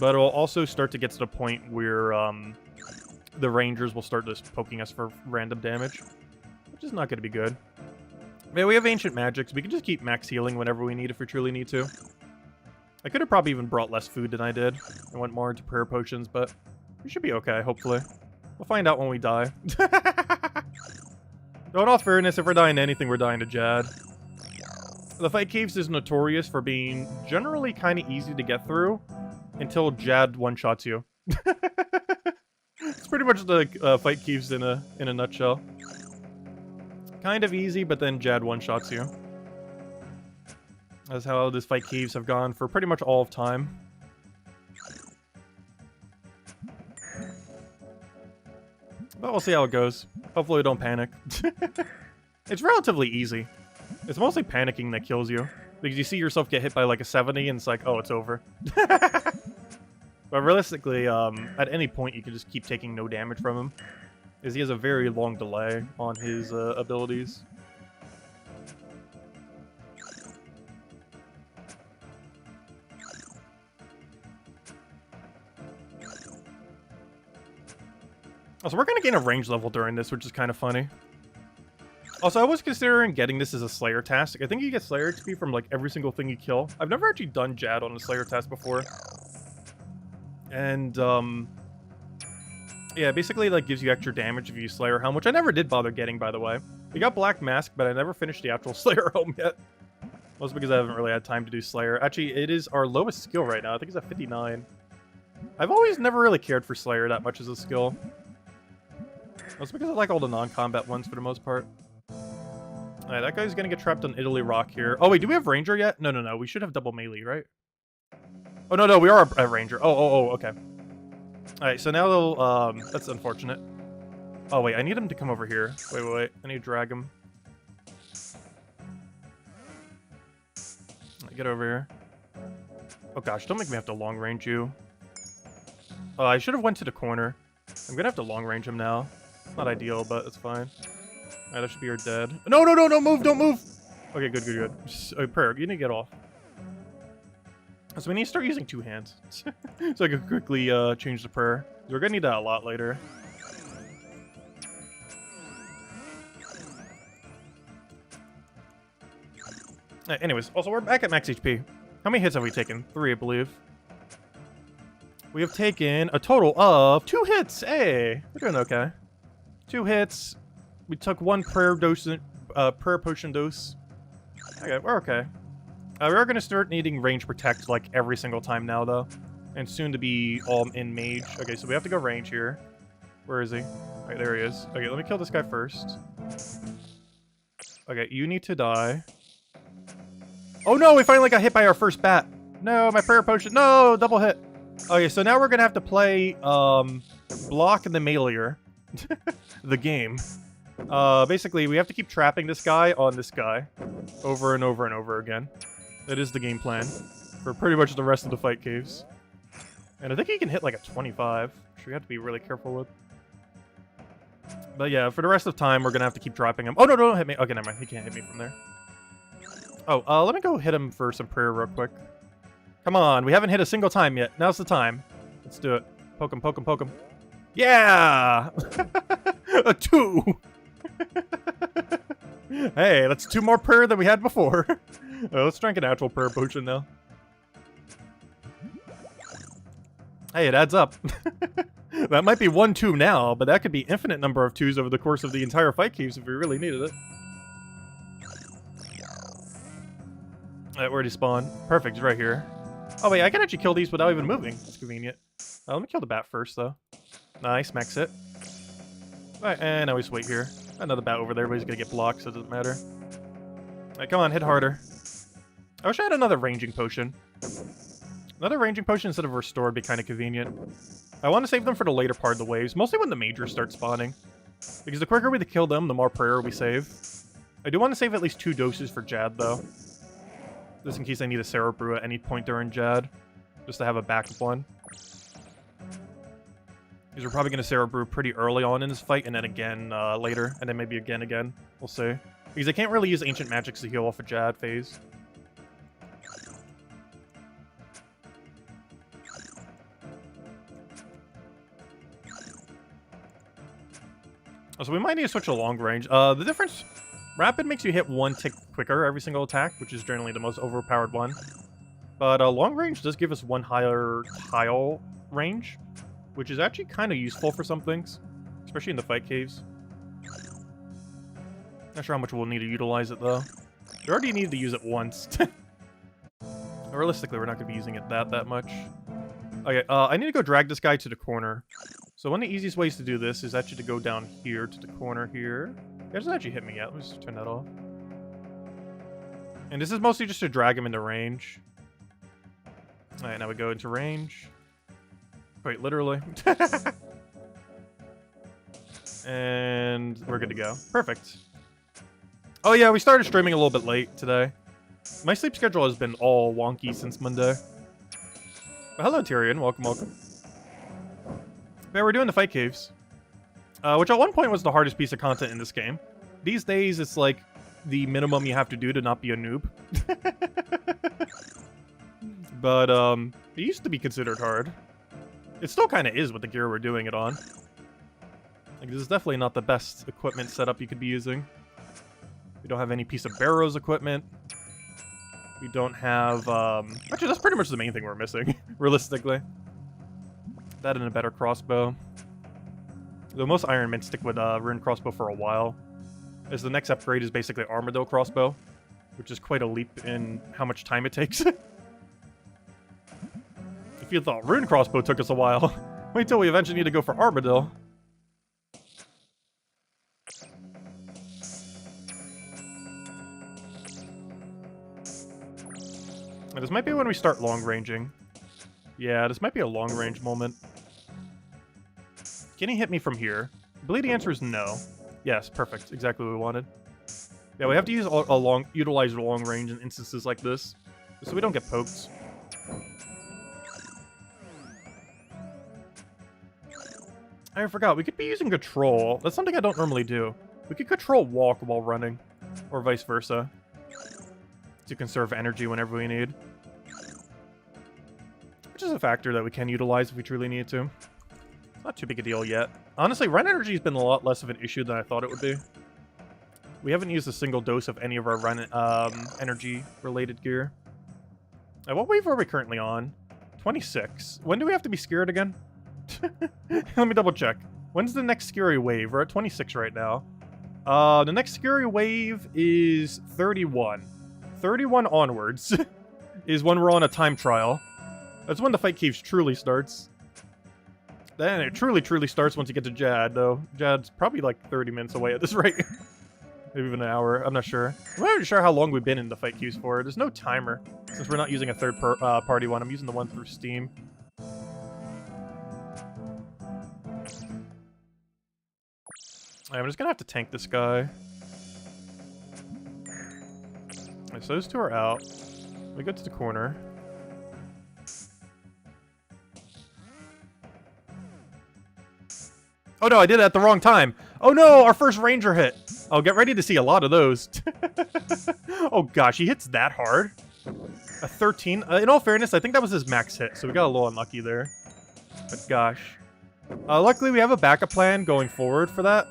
but it'll also start to get to the point where the rangers will start just poking us for random damage, which is not going to be good. Man, we have ancient magics. We can just keep max healing whenever we need if we truly need to. I could have probably even brought less food than I did. I went more into prayer potions, but we should be okay, hopefully. We'll find out when we die. Though in all fairness, if we're dying to anything, we're dying to Jad. The Fight Caves is notorious for being generally kind of easy to get through until Jad one-shots you. It's pretty much the Fight Caves in a nutshell. Kind of easy, but then Jad one-shots you. That's how these Fight Caves have gone for pretty much all of time. But we'll see how it goes. Hopefully we don't panic. It's relatively easy. It's mostly panicking that kills you. Because you see yourself get hit by like a 70 and it's like, oh, it's over. But realistically, at any point you can just keep taking no damage from him. Because he has a very long delay on his abilities. Also, we're going to gain a range level during this, which is kind of funny. Also, I was considering getting this as a Slayer task. I think you get Slayer XP from, like, every single thing you kill. I've never actually done Jad on a Slayer task before. And, yeah, basically, like, gives you extra damage if you Slayer Helm, which I never did bother getting, by the way. We got Black Mask, but I never finished the actual Slayer Helm yet. Mostly because I haven't really had time to do Slayer. Actually, it is our lowest skill right now. I think it's at 59. I've always never really cared for Slayer that much as a skill. That's because I like all the non-combat ones for the most part. Alright, that guy's gonna get trapped on Italy Rock here. Oh, wait, do we have Ranger yet? No, no, no. We should have double melee, right? Oh, no, no, we are a Ranger. Oh, okay. Alright, so now they'll, that's unfortunate. Oh, wait, I need him to come over here. Wait. I need to drag him. Get over here. Oh, gosh, don't make me have to long range you. Oh, I should have went to the corner. I'm gonna have to long range him now. Not ideal, but it's fine. Alright, that should be your dead. No, don't move, don't move! Okay, good. Prayer, you need to get off. So we need to start using two hands. So I can quickly change the prayer. We're gonna need that a lot later. Anyways, also we're back at max HP. How many hits have we taken? 3, I believe. We have taken a total of 2 hits. Hey, we're doing okay. 2 hits. We took 1 prayer potion dose. Okay, we're okay. We are going to start needing range protect like every single time now, though. And soon to be all in mage. Okay, so we have to go range here. Where is he? Alright, there he is. Okay, let me kill this guy first. Okay, you need to die. Oh no, we finally got hit by our first bat. No, my prayer potion. No, double hit. Okay, so now we're going to have to play block the meleeer. The game. Basically, we have to keep trapping this guy on this guy over and over and over again. That is the game plan for pretty much the rest of the fight caves. And I think he can hit like a 25, which we have to be really careful with. But yeah, for the rest of the time, we're going to have to keep dropping him. Oh, no, don't hit me. Okay, never mind. He can't hit me from there. Oh, let me go hit him for some prayer real quick. Come on, we haven't hit a single time yet. Now's the time. Let's do it. Poke him, poke him, poke him. Yeah! A 2! Hey, that's 2 more prayer than we had before. Let's drink an actual prayer potion now. Hey, it adds up. That might be 1 2 now, but that could be infinite number of 2s over the course of the entire fight caves if we really needed it. Alright, where'd he spawn? Perfect, he's right here. Oh wait, I can actually kill these without even moving. That's convenient. Let me kill the bat first, though. Nice, max hit. Alright, and now we just wait here. Another bat over there, but he's gonna get blocked, so it doesn't matter. Alright, come on, hit harder. I wish I had another ranging potion. Another ranging potion instead of restore would be kind of convenient. I want to save them for the later part of the waves, mostly when the majors start spawning. Because the quicker we kill them, the more prayer we save. I do want to save at least 2 doses for Jad, though. Just in case I need a Sarah Brew at any point during Jad. Just to have a backup one. Because we're probably going to Sarah Brew pretty early on in this fight, and then again later, and then maybe again. We'll see. Because I can't really use Ancient Magics to heal off a Jad phase. So we might need to switch to long range. The difference... Rapid makes you hit one tick quicker every single attack, which is generally the most overpowered one. But long range does give us one higher tile range, which is actually kind of useful for some things, especially in the fight caves. Not sure how much we'll need to utilize it, though. We already needed to use it once. Realistically, we're not going to be using it that much. Okay, I need to go drag this guy to the corner. So one of the easiest ways to do this is actually to go down here to the corner here. It doesn't actually hit me yet. Let me just turn that off. And this is mostly just to drag him into range. Alright, now we go into range. Quite literally. And we're good to go. Perfect. Oh yeah, we started streaming a little bit late today. My sleep schedule has been all wonky since Monday. But hello, Tyrion. Welcome, welcome. Yeah, we're doing the fight caves. Which at one point was the hardest piece of content in this game. These days, it's like the minimum you have to do to not be a noob. But, it used to be considered hard. It still kind of is with the gear we're doing it on. Like, this is definitely not the best equipment setup you could be using. We don't have any piece of Barrow's equipment. We don't have, actually, that's pretty much the main thing we're missing, realistically. That and a better crossbow. Though most Iron Men stick with Rune Crossbow for a while, as the next upgrade is basically Armadillo Crossbow, which is quite a leap in how much time it takes. If you thought Rune Crossbow took us a while, wait till we eventually need to go for Armadillo. And this might be when we start long-ranging. Yeah, this might be a long-range moment. Can he hit me from here? I believe the answer is no. Yes, perfect. Exactly what we wanted. Yeah, we have to use utilize long range in instances like this, so we don't get poked. I forgot, we could be using control. That's something I don't normally do. We could control walk while running, or vice versa, to conserve energy whenever we need. Which is a factor that we can utilize if we truly need to. Not too big a deal yet. Honestly, run energy has been a lot less of an issue than I thought it would be. We haven't used a single dose of any of our run energy-related gear. What wave are we currently on? 26. When do we have to be scared again? Let me double check. When's the next scary wave? We're at 26 right now. The next scary wave is 31. 31 onwards is when we're on a time trial. That's when the fight caves truly starts. Then it truly starts once you get to Jad, though. Jad's probably like 30 minutes away at this rate. Maybe even an hour, I'm not sure. I'm not even sure how long we've been in the fight queues for. There's no timer, since we're not using a third-party one. I'm using the one through Steam. I'm just gonna have to tank this guy. Alright, so those two are out. We go to the corner. Oh no, I did it at the wrong time. Oh no, our first ranger hit. Oh, get ready to see a lot of those. Oh gosh, he hits that hard. A 13. In all fairness, I think that was his max hit, so we got a little unlucky there. But gosh. Luckily, we have a backup plan going forward for that.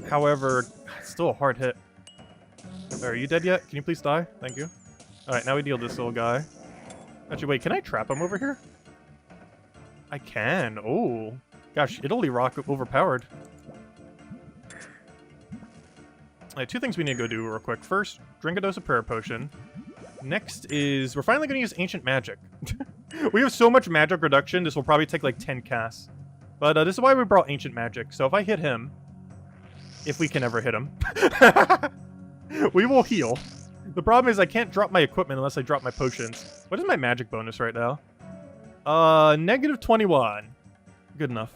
However, it's still a hard hit. Are you dead yet? Can you please die? Thank you. Alright, now we deal this little guy. Actually, wait, can I trap him over here? I can. Oh. Gosh, Italy Rock overpowered. Alright, two things we need to go do real quick. First, drink a dose of Prayer Potion. Next is, we're finally going to use Ancient Magic. We have so much magic reduction, this will probably take like 10 casts. But this is why we brought Ancient Magic. So if I hit him, if we can ever hit him, we will heal. The problem is I can't drop my equipment unless I drop my potions. What is my magic bonus right now? Negative 21. Good enough.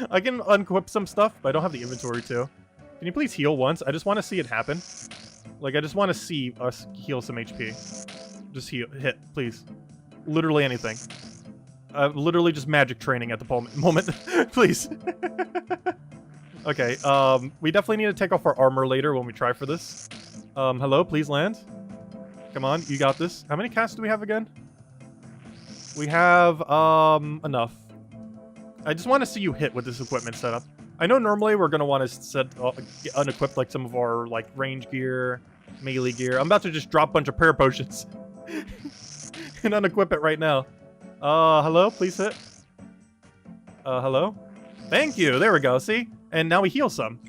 I can unequip some stuff, but I don't have the inventory to. Can you please heal once? I just want to see it happen. Like, I just want to see us heal some HP. Just heal. Hit, please. Literally anything. Literally just magic training at the moment. Please. Okay, we definitely need to take off our armor later when we try for this. Hello, please land. Come on, you got this. How many casts do we have again? We have, enough. I just want to see you hit with this equipment setup. I know normally we're going to want to unequip, like, some of our, like, range gear, melee gear. I'm about to just drop a bunch of prayer potions. And unequip it right now. Hello? Please hit. Hello? Thank you! There we go, see? And now we heal some.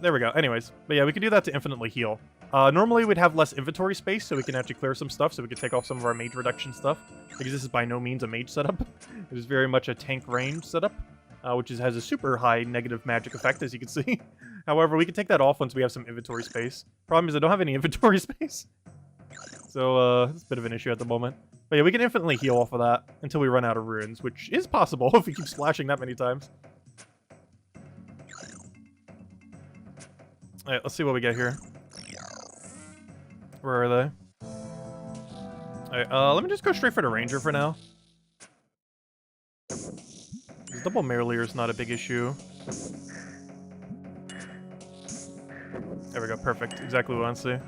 There we go. Anyways. But yeah, we can do that to infinitely heal. Normally we'd have less inventory space, so we can actually clear some stuff, so we can take off some of our mage reduction stuff. Because this is by no means a mage setup. It is very much a tank range setup, which has a super high negative magic effect, as you can see. However, we can take that off once we have some inventory space. Problem is I don't have any inventory space. So, it's a bit of an issue at the moment. But yeah, we can infinitely heal off of that until we run out of runes, which is possible if we keep splashing that many times. Alright, let's see what we get here. Where are they? Alright, let me just go straight for the ranger for now. This double Merlier is not a big issue. There we go, perfect. Exactly what I want to see.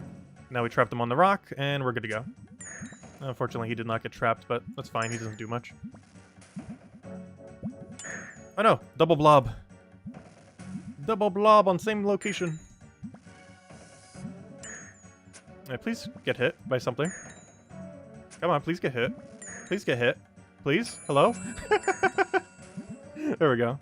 Now we trapped him on the rock, and we're good to go. Unfortunately, he did not get trapped, but that's fine. He doesn't do much. Oh no, double blob. Double blob on same location. Right, please get hit by something. Come on, please get hit. Please get hit. Please? Hello? There we go.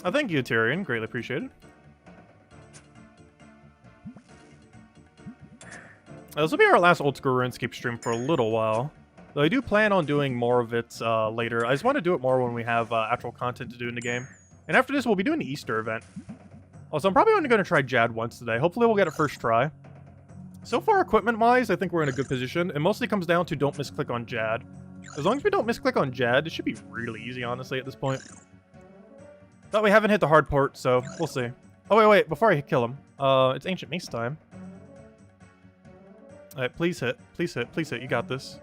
Oh, thank you, Tyrion. Greatly appreciated. This will be our last Old School Runescape stream for a little while. Though I do plan on doing more of it later. I just want to do it more when we have actual content to do in the game. And after this, we'll be doing the Easter event. Also, I'm probably only going to try Jad once today. Hopefully we'll get it first try. So far, equipment-wise, I think we're in a good position. It mostly comes down to don't misclick on Jad. As long as we don't misclick on Jad, it should be really easy, honestly, at this point. But we haven't hit the hard port, so we'll see. Oh, wait, before I kill him. It's Ancient Mace time. Alright, please hit. Please hit. Please hit. You got this.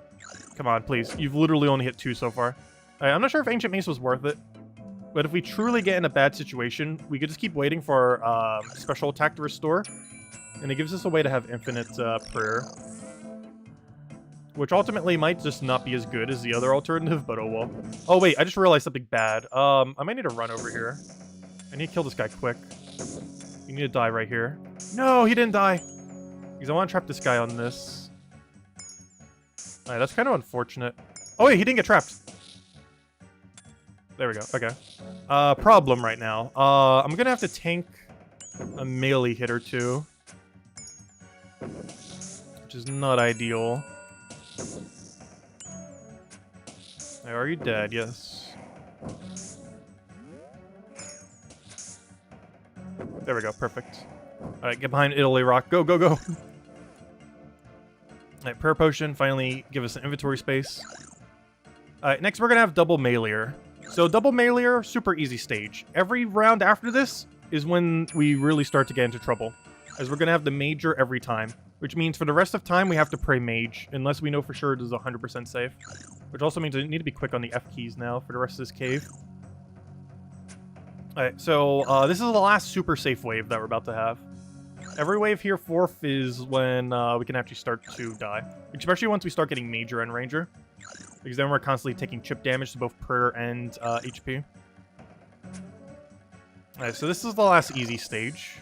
Come on, please. You've literally only hit 2 so far. Alright, I'm not sure if Ancient Mace was worth it. But if we truly get in a bad situation, we could just keep waiting for special attack to restore. And it gives us a way to have infinite prayer. Which ultimately might just not be as good as the other alternative, but oh well. Oh wait, I just realized something bad. I might need to run over here. I need to kill this guy quick. You need to die right here. No, he didn't die! Because I want to trap this guy on this. Alright, that's kind of unfortunate. Oh wait, he didn't get trapped! There we go, okay. Problem right now. I'm gonna have to tank a melee hit or two. Which is not ideal. Are you dead? Yes. There we go, perfect. Alright, get behind Italy Rock. Go, go, go! Alright, prayer potion, finally give us an inventory space. Alright, next we're gonna have double Meleer. So double Meleer, super easy stage. Every round after this is when we really start to get into trouble. As we're gonna have the Major every time. Which means for the rest of time, we have to pray Mage, unless we know for sure it is 100% safe. Which also means we need to be quick on the F keys now for the rest of this cave. Alright, so this is the last super safe wave that we're about to have. Every wave here, 4th, is when we can actually start to die. Especially once we start getting Major and Ranger. Because then we're constantly taking chip damage to both prayer and HP. Alright, so this is the last easy stage.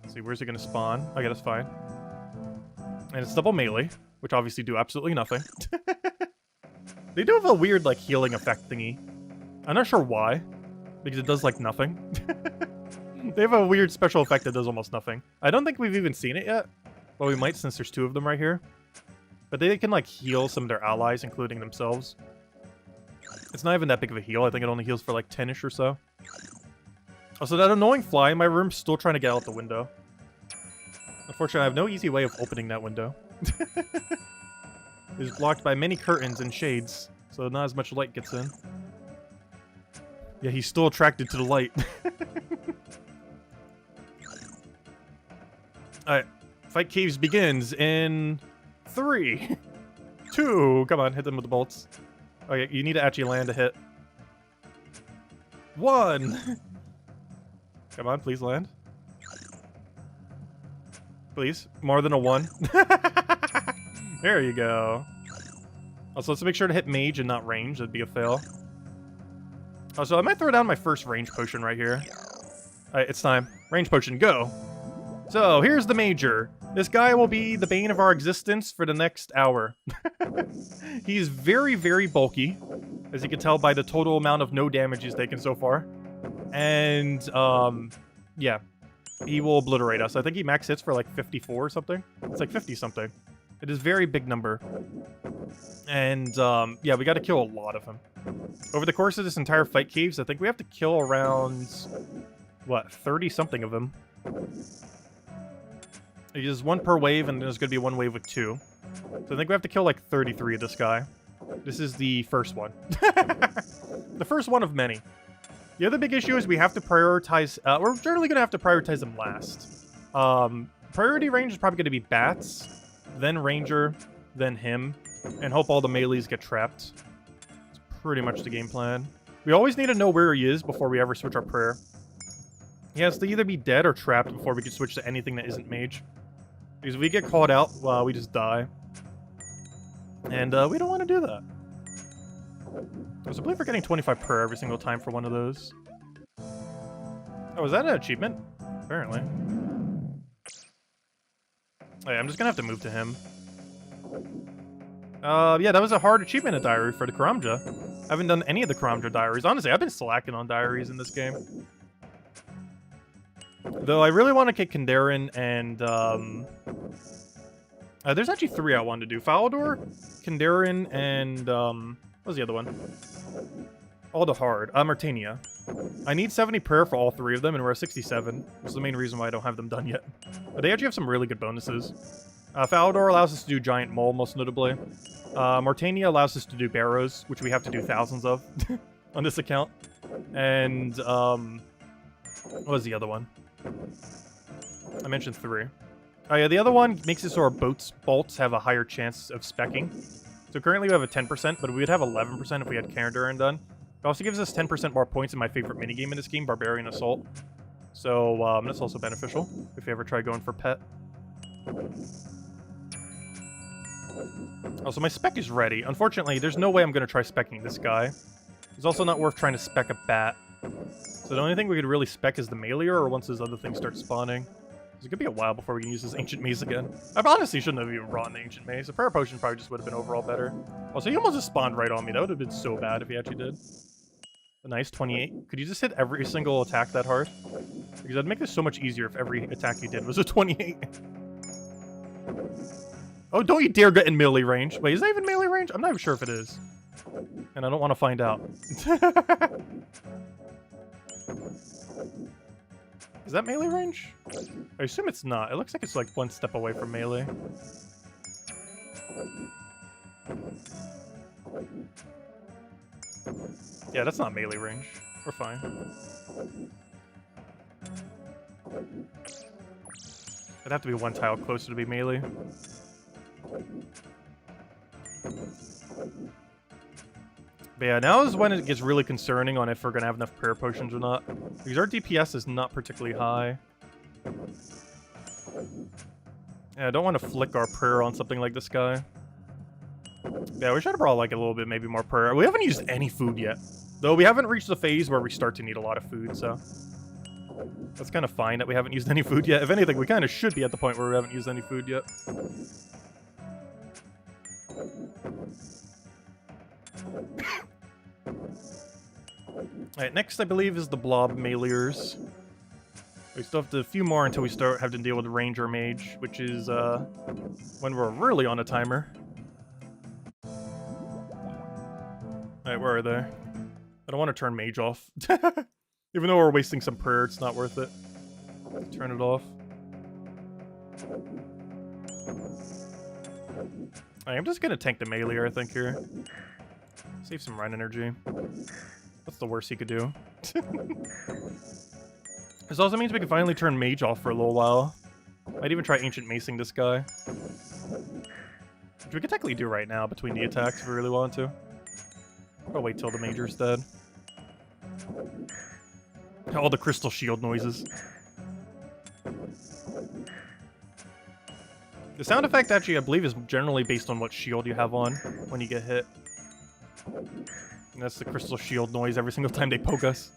Let's see, where's it going to spawn? Okay, that's fine. And it's double melee, which obviously do absolutely nothing. They do have a weird, like, healing effect thingy. I'm not sure why, because it does, like, nothing. They have a weird special effect that does almost nothing. I don't think we've even seen it yet. Well, we might since there's 2 of them right here. But they can, like, heal some of their allies, including themselves. It's not even that big of a heal. I think it only heals for, like, 10-ish or so. Also, that annoying fly in my room still trying to get out the window. Unfortunately, I have no easy way of opening that window. It is blocked by many curtains and shades, so not as much light gets in. Yeah, he's still attracted to the light. Alright, Fight Caves begins in 3, 2. Come on, hit them with the bolts. Okay, you need to actually land a hit. 1. Come on, please land. Please, more than a 1. There you go. Also, let's make sure to hit mage and not range. That'd be a fail. Also, I might throw down my first range potion right here. Alright, it's time. Range potion, go. So, here's the major. This guy will be the bane of our existence for the next hour. He's very, very bulky, as you can tell by the total amount of no damage he's taken so far. And, yeah. He will obliterate us. I think he max hits for like 54 or something. It's like 50 something. It is a very big number. And, yeah, we gotta kill a lot of him. Over the course of this entire fight caves, I think we have to kill around, what, 30 something of them. There's 1 per wave, and there's gonna be 1 wave with 2. So I think we have to kill like 33 of this guy. This is the first one. The first one of many. The other big issue is we have to prioritize, we're generally gonna have to prioritize them last. Priority range is probably gonna be bats, then ranger, then him, and hope all the melees get trapped. It's pretty much the game plan. We always need to know where he is before we ever switch our prayer. He has to either be dead or trapped before we can switch to anything that isn't mage. Because if we get caught out, well, we just die. And we don't want to do that. I believe we're getting 25 prayer every single time for one of those. Oh, is that an achievement? Apparently. Oh, yeah, I'm just gonna have to move to him. Yeah, that was a hard achievement at diary for the Karamja. I haven't done any of the Karamja diaries. Honestly, I've been slacking on diaries in this game. Though I really want to get Kandarin and, there's actually 3 I wanted to do. Falador, Kandarin, and, what was the other one? All the hard. Martania. I need 70 prayer for all 3 of them, and we're at 67. Which is the main reason why I don't have them done yet. But they actually have some really good bonuses. Falador allows us to do Giant Mole, most notably. Martania allows us to do Barrows, which we have to do thousands of on this account. And, what was the other one? I mentioned 3. Oh yeah, the other one makes it so our bolts have a higher chance of speccing. So currently we have a 10%, but we would have 11% if we had Kandarin done. It also gives us 10% more points in my favorite minigame in this game, Barbarian Assault. So that's also beneficial if you ever try going for pet. Also, my spec is ready. Unfortunately, there's no way I'm going to try specking this guy. It's also not worth trying to spec a bat. So the only thing we could really spec is the Meleer, or once those other things start spawning. It could be a while before we can use this Ancient Maze again. I honestly shouldn't have even brought an Ancient Maze. A Prayer Potion probably just would have been overall better. Also, he almost just spawned right on me. That would have been so bad if he actually did. A nice 28. Could you just hit every single attack that hard? Because that'd make this so much easier if every attack you did was a 28. Oh, don't you dare get in melee range. Wait, is that even melee range? I'm not even sure if it is. And I don't want to find out. Is that melee range? I assume it's not. It looks like it's like 1 step away from melee. Yeah, that's not melee range. We're fine. It'd have to be 1 tile closer to be melee. But yeah, now is when it gets really concerning on if we're going to have enough prayer potions or not. Because our DPS is not particularly high. Yeah, I don't want to flick our prayer on something like this guy. Yeah, we should have brought like a little bit maybe more prayer. We haven't used any food yet. Though we haven't reached the phase where we start to need a lot of food, so... That's kind of fine that we haven't used any food yet. If anything, we kind of should be at the point where we haven't used any food yet. Alright, next I believe is the blob meleers. We still have a few more until we start having to deal with the ranger mage, which is when we're really on a timer. Alright, where are they? I don't want to turn mage off. Even though we're wasting some prayer, it's not worth it. Turn it off. I'm just gonna tank the melee, I think, here. Save some run energy. That's the worst he could do. This also means we can finally turn mage off for a little while. Might even try Ancient Macing this guy. Which we could technically do right now between the attacks if we really want to. I'll wait till the Major's dead. All the crystal shield noises. The sound effect actually, I believe, is generally based on what shield you have on when you get hit. And that's the crystal shield noise every single time they poke us.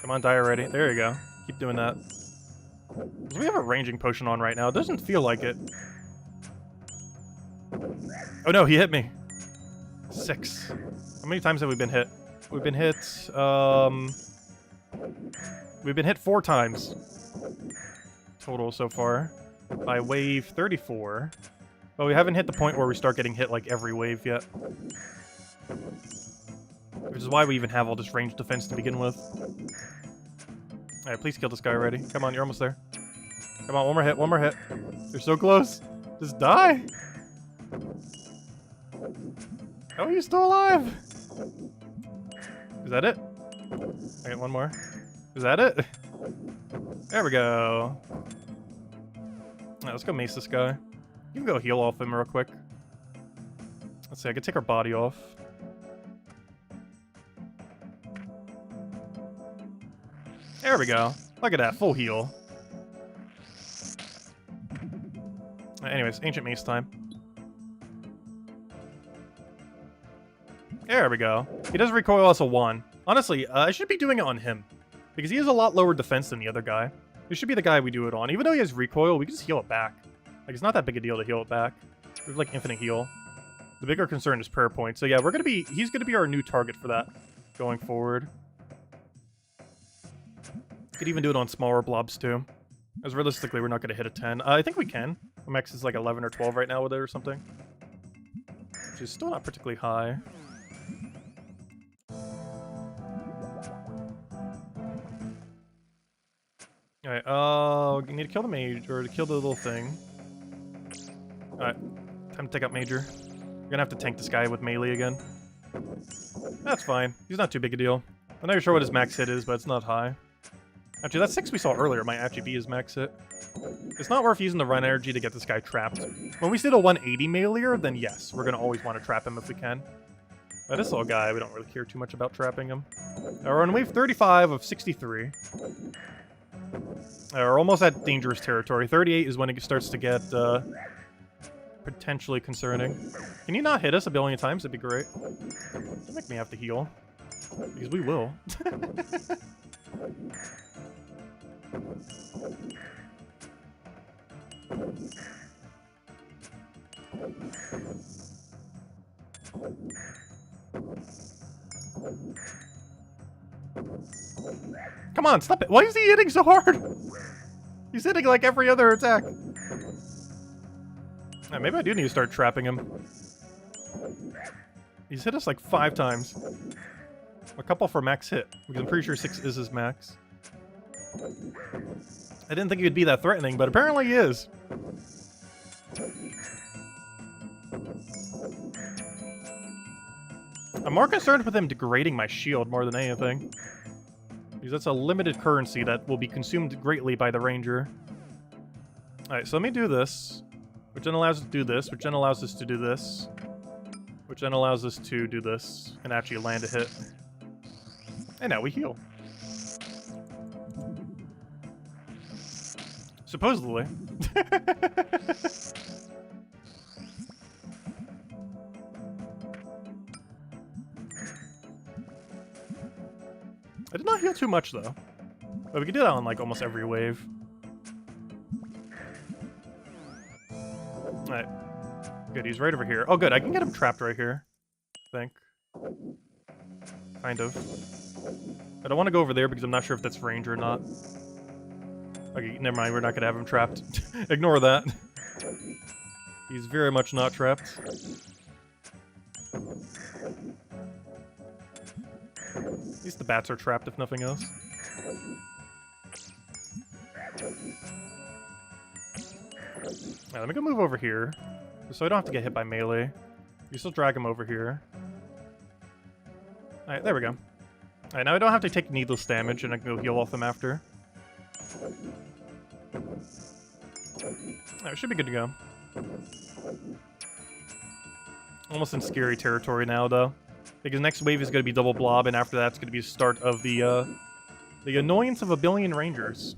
Come on, die already. There you go. Keep doing that. We have a ranging potion on right now. It doesn't feel like it. Oh no, he hit me. 6. How many times have we been hit? We've been hit, we've been hit 4 times. Total so far. By wave 34. But we haven't hit the point where we start getting hit like every wave yet. Which is why we even have all this ranged defense to begin with. Alright, please kill this guy already. Come on, you're almost there. Come on, one more hit, one more hit. You're so close. Just die! How are you still alive? Is that it? I got one more. Is that it? There we go. Alright, let's go mace this guy. You can go heal off him real quick. Let's see, I can take our body off. There we go. Look at that, full heal. Anyways, Ancient Mace time. There we go. He does recoil us a 1. Honestly, I should be doing it on him. Because he has a lot lower defense than the other guy. This should be the guy we do it on. Even though he has recoil, we can just heal it back. Like, it's not that big a deal to heal it back. We have, like, infinite heal. The bigger concern is prayer points. So yeah, he's gonna be our new target for that going forward. Could even do it on smaller blobs too. As realistically, we're not gonna hit a 10. I think we can. MX is like 11 or 12 right now with it or something. Which is still not particularly high. Alright, you need to kill the mage, or to kill the little thing. Alright, time to take out Major. We're gonna have to tank this guy with melee again. That's fine. He's not too big a deal. I'm not even sure what his max hit is, but it's not high. Actually, that 6 we saw earlier might actually be his max hit. It's not worth using the run energy to get this guy trapped. When we see the 180 meleeer, then yes, we're gonna always want to trap him if we can. But this little guy, we don't really care too much about trapping him. We're on wave 35 of 63. We're almost at dangerous territory. 38 is when it starts to get potentially concerning. Can you not hit us a billion times? That'd be great. Don't make me have to heal. Because we will. Come on, stop it. Why is he hitting so hard? He's hitting like every other attack. Yeah, maybe I do need to start trapping him. He's hit us like 5 times. A couple for max hit, because I'm pretty sure 6 is his max. I didn't think he would be that threatening, but apparently he is. I'm more concerned with him degrading my shield more than anything. Because that's a limited currency that will be consumed greatly by the ranger. Alright, so let me do this. Which then allows us to do this, which then allows us to do this. Which then allows us to do this, and actually land a hit. And now we heal. Supposedly. I did not heal too much, though. But we can do that on, like, almost every wave. Alright. Good, he's right over here. Oh, good, I can get him trapped right here. I think. Kind of. I don't want to go over there because I'm not sure if that's range or not. Okay, never mind, we're not going to have him trapped. Ignore that. He's very much not trapped. At least the bats are trapped, if nothing else. Alright, let me go move over here. So I don't have to get hit by melee. You still drag him over here. Alright, there we go. Alright, now I don't have to take needless damage, and I can go heal off them after. Alright, should be good to go. Almost in scary territory now, though. Because next wave is going to be double blob, and after that's going to be the start of the annoyance of a billion rangers.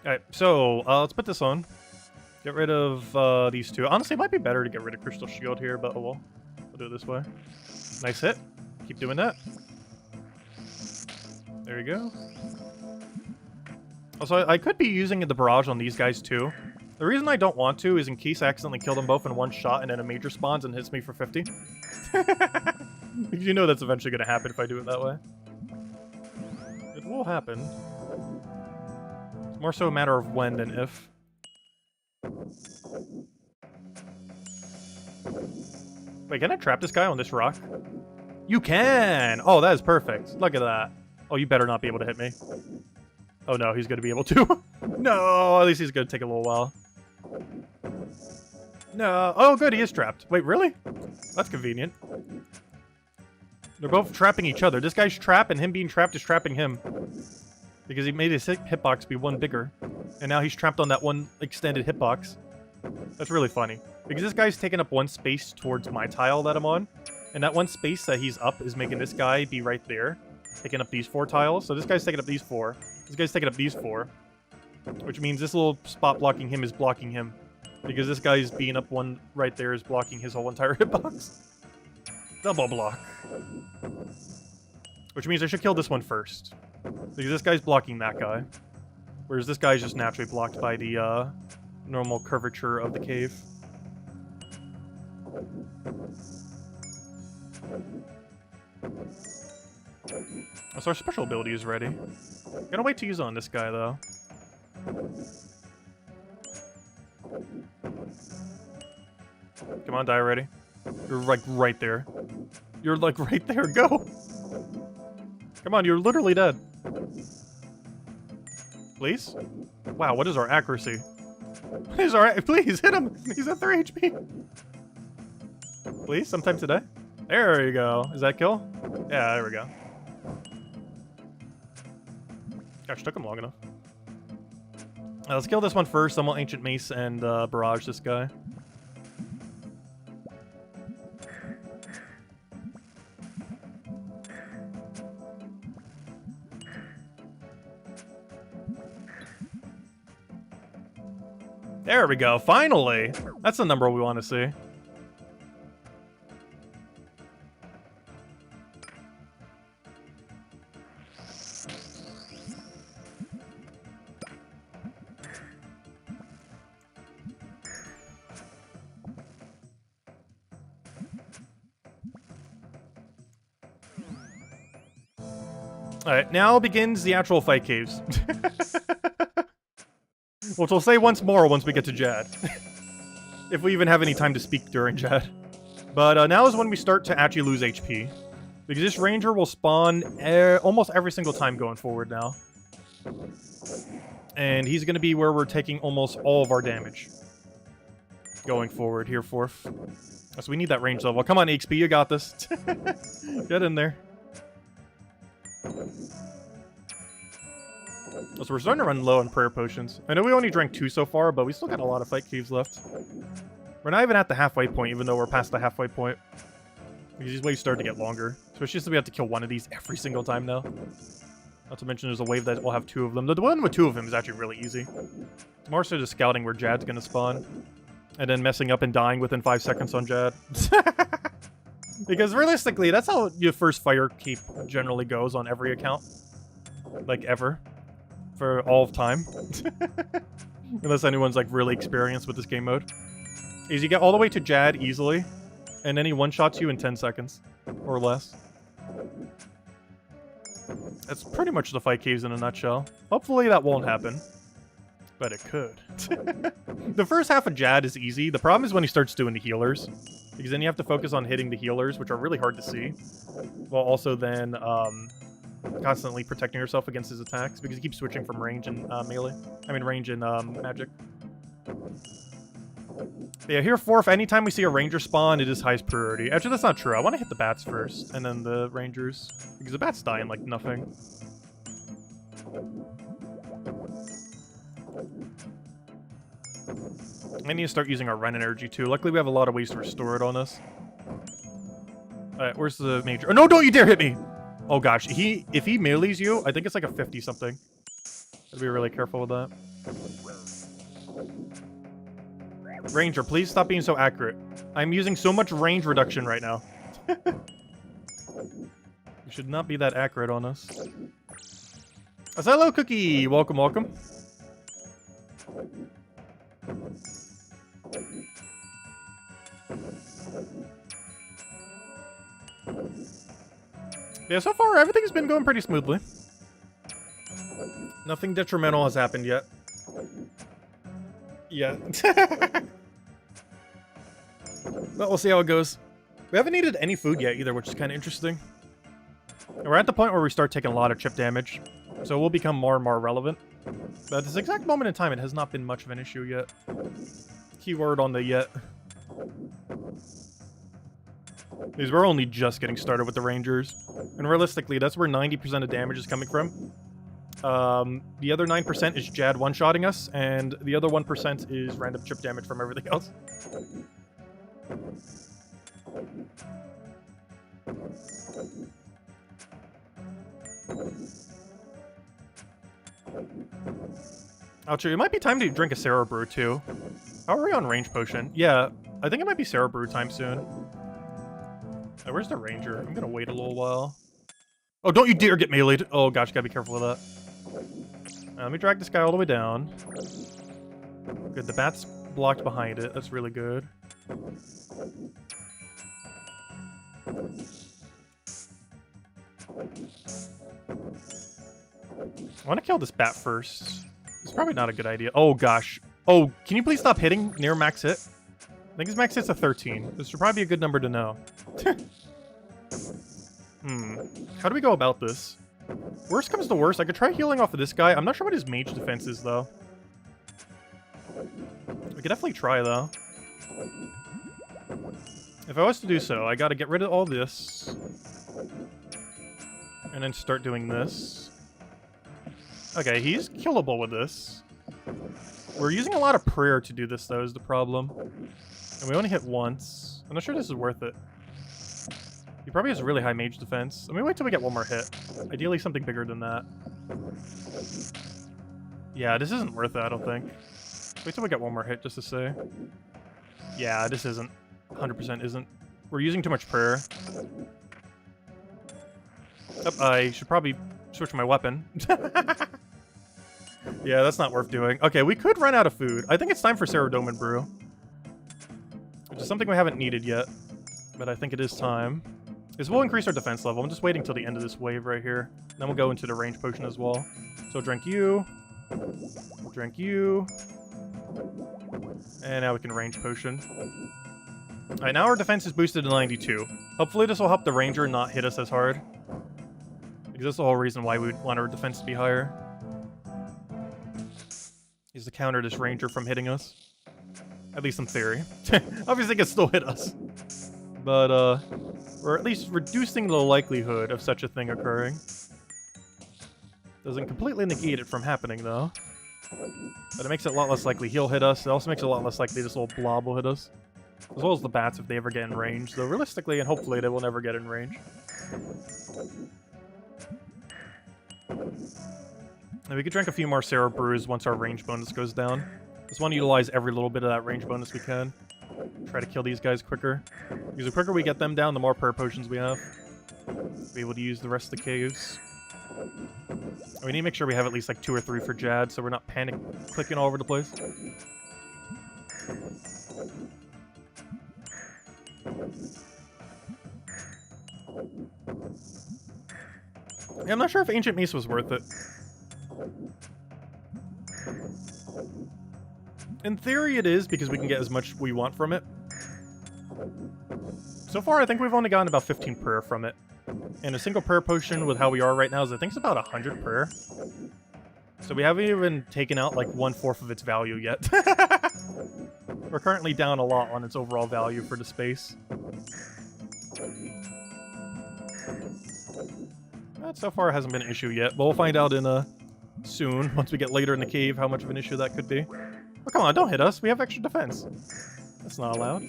Alright, so let's put this on. Get rid of these two. Honestly, it might be better to get rid of Crystal Shield here, but oh well. We'll do it this way. Nice hit. Keep doing that. There you go. Also, I could be using the barrage on these guys too. The reason I don't want to is in case I accidentally kill them both in one shot and then a major spawns and hits me for 50. You know that's eventually going to happen if I do it that way. It will happen. It's more so a matter of when than if. Wait, can I trap this guy on this rock? You can! Oh, that is perfect. Look at that. Oh, you better not be able to hit me. Oh no, he's going to be able to. No, at least he's going to take a little while. No. Oh, good, he is trapped. Wait, really? That's convenient. They're both trapping each other. This guy's trapped, and him being trapped is trapping him. Because he made his hitbox be one bigger. And now he's trapped on that one extended hitbox. That's really funny. Because this guy's taking up one space towards my tile that I'm on. And that one space that he's up is making this guy be right there. Taking up these 4 tiles. So this guy's taking up these 4. This guy's taking up these 4. Which means this little spot blocking him is blocking him. Because this guy's being up one right there is blocking his whole entire hitbox. Double block. Which means I should kill this one first. Because this guy's blocking that guy. Whereas this guy's just naturally blocked by the normal curvature of the cave. So our special ability is ready. Gonna wait to use on this guy though. Come on, die already. You're like right there. You're like right there. Go! Come on, you're literally dead. Please? Wow, what is our accuracy? What is our... Please, hit him! He's at 3 HP! Please, sometime today? There you go. Is that kill? Yeah, there we go. Gosh, took him long enough. Let's kill this one first, then we'll Ancient Mace and barrage this guy. There we go, finally! That's the number we want to see. Alright, now begins the actual fight caves. Which we'll say once more once we get to Jad. If we even have any time to speak during Jad. But now is when we start to actually lose HP. Because this ranger will spawn almost every single time going forward now. And he's going to be where we're taking almost all of our damage. Going forward here forth. So we need that range level. Come on, XP, you got this. Get in there. So we're starting to run low on prayer potions. I know we only drank 2 so far, but we still got a lot of fight caves left. We're not even at the halfway point, even though we're past the halfway point. Because these waves start to get longer. So it's just that we have to kill one of these every single time now. Not to mention there's a wave that will have 2 of them. The one with 2 of them is actually really easy. It's more so just scouting where Jad's going to spawn. And then messing up and dying within 5 seconds on Jad. Because realistically, that's how your first fire keep generally goes on every account. Like, ever. For all of time. Unless anyone's, like, really experienced with this game mode. Is you get all the way to Jad easily, and then he one-shots you in 10 seconds. Or less. That's pretty much the fight caves in a nutshell. Hopefully that won't happen. But it could. The first half of Jad is easy. The problem is when he starts doing the healers. Because then you have to focus on hitting the healers, which are really hard to see. While also then constantly protecting yourself against his attacks. Because he keeps switching from range and melee. I mean range and magic. But yeah, here Forth, anytime we see a ranger spawn, it is highest priority. Actually, that's not true. I want to hit the bats first, and then the rangers. Because the bats die in like nothing. I need to start using our Ren energy too. Luckily, we have a lot of ways to restore it on us. Alright, where's the major? Oh, no, don't you dare hit me! Oh gosh, if he melees you, I think it's like a 50 something. Gotta be really careful with that. Ranger, please stop being so accurate. I'm using so much range reduction right now. You should not be that accurate on us. Hello, Cookie! Welcome, welcome. Yeah, so far everything's been going pretty smoothly. Nothing detrimental has happened yet. Yeah. But we'll see how it goes. We haven't needed any food yet either, which is kind of interesting. And we're at the point where we start taking a lot of chip damage, so we'll become more and more relevant. But at this exact moment in time, it has not been much of an issue yet. Keyword on the yet. Because we're only just getting started with the Rangers. And realistically, that's where 90% of damage is coming from. The other 9% is Jad one-shotting us, and the other 1% is random chip damage from everything else. Actually, it might be time to drink a Sarah Brew too. How are we on range potion? Yeah, I think it might be Sarah Brew time soon. Where's the ranger? I'm gonna wait a little while. Oh, don't you dare get meleeed! Oh gosh, gotta be careful with that. Let me drag this guy all the way down. Good, the bat's blocked behind it. That's really good. I want to kill this bat first. It's probably not a good idea. Oh gosh. Oh, can you please stop hitting near max hit? I think his max hit's a 13. This should probably be a good number to know. How do we go about this? Worst comes to worst, I could try healing off of this guy. I'm not sure what his mage defense is, though. We could definitely try, though. If I was to do so, I gotta get rid of all this. And then start doing this. Okay, he's killable with this. We're using a lot of prayer to do this, though, is the problem. And we only hit once. I'm not sure this is worth it. He probably has really high mage defense. Let me wait till we get one more hit. Ideally something bigger than that. Yeah, this isn't worth it, I don't think. Wait till we get one more hit just to say. Yeah, this isn't. 100% isn't. We're using too much prayer. Oh, I should probably switch my weapon. Yeah, that's not worth doing. Okay, we could run out of food. I think it's time for Cerudomin Brew. Which is something we haven't needed yet. But I think it is time. This will increase our defense level. I'm just waiting till the end of this wave right here. Then we'll go into the range potion as well. So drink you. We'll drink you. And now we can range potion. Alright, now our defense is boosted to 92. Hopefully this will help the ranger not hit us as hard. Because that's the whole reason why we want our defense to be higher. Is to counter this ranger from hitting us. At least in theory. Obviously it can still hit us. But, we're at least reducing the likelihood of such a thing occurring. Doesn't completely negate it from happening, though. But it makes it a lot less likely he'll hit us. It also makes it a lot less likely this little blob will hit us. As well as the bats if they ever get in range. Though realistically and hopefully they will never get in range. And we could drink a few more Sarah Brews once our range bonus goes down. Just want to utilize every little bit of that range bonus we can. Try to kill these guys quicker. Because the quicker we get them down, the more prayer potions we have. Be able to use the rest of the caves. We need to make sure we have at least like 2 or 3 for Jad, so we're not panic clicking all over the place. Yeah, I'm not sure if Ancient Mace was worth it. In theory it is, because we can get as much we want from it. So far, I think we've only gotten about 15 prayer from it. And a single prayer potion with how we are right now is, I think it's about 100 prayer. So we haven't even taken out like 1/4 of its value yet. We're currently down a lot on its overall value for the space. That so far hasn't been an issue yet, but we'll find out in soon, once we get later in the cave, how much of an issue that could be. Oh, come on, don't hit us. We have extra defense. That's not allowed.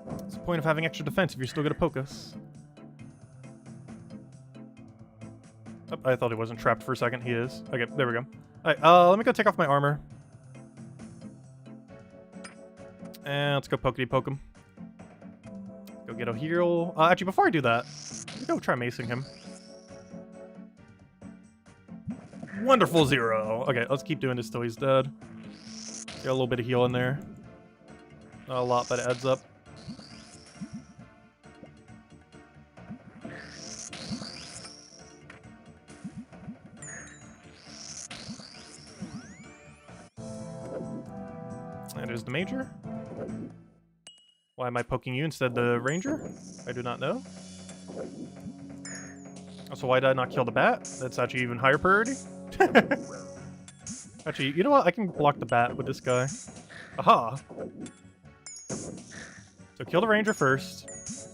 What's the point of having extra defense if you're still gonna poke us? Oh, I thought he wasn't trapped for a second. He is. Okay, there we go. Alright, let me go take off my armor. And let's go pokety-poke him. Go get a heal. Actually, before I do that, let's go try macing him. Wonderful 0. Okay, let's keep doing this till he's dead. Get a little bit of heal in there. Not a lot, but it adds up. And there's the major. Why am I poking you instead of the ranger? I do not know. Also, why did I not kill the bat? That's actually even higher priority. Actually, you know what? I can block the bat with this guy. Aha! So kill the ranger first,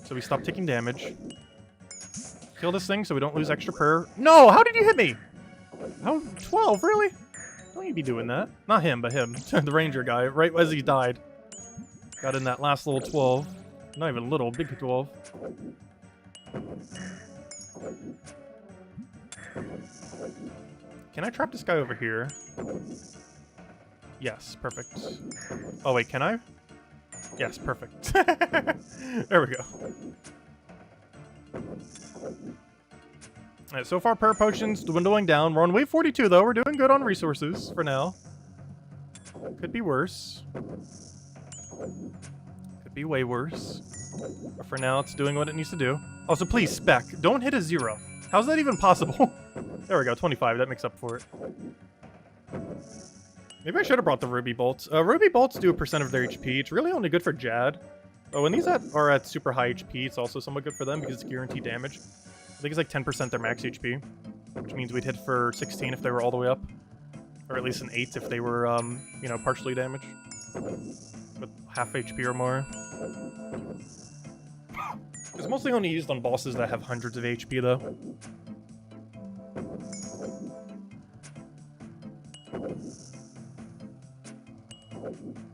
so we stop taking damage. Kill this thing so we don't lose extra prayer. No! How did you hit me? How? 12? Really? Don't you be doing that. Not him, but him. The ranger guy, right as he died. Got in that last little 12. Not even little, big 12. Can I trap this guy over here? Yes, perfect. Oh wait, can I? Yes, perfect. There we go. Alright, so far prayer potions dwindling down. We're on wave 42 though. We're doing good on resources for now. Could be worse. Could be way worse. But for now, it's doing what it needs to do. Also, please, spec, don't hit a 0. How's that even possible? There we go, 25. That makes up for it. Maybe I should have brought the Ruby Bolts. Ruby Bolts do a % of their HP. It's really only good for Jad. Oh, when these are at super high HP, it's also somewhat good for them because it's guaranteed damage. I think it's like 10% their max HP, which means we'd hit for 16 if they were all the way up. Or at least an 8 if they were, you know, partially damaged. With half HP or more. It's mostly only used on bosses that have hundreds of HP, though.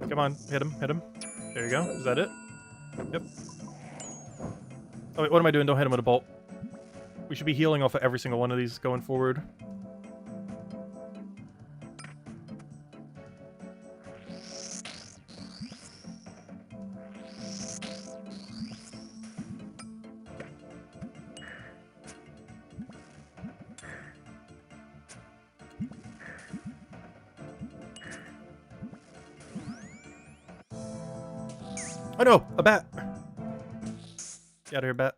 Come on, hit him, hit him. There you go. Is that it? Yep. Oh wait, what am I doing? Don't hit him with a bolt. We should be healing off of every single one of these going forward. Oh no! A bat! Get out of here, bat.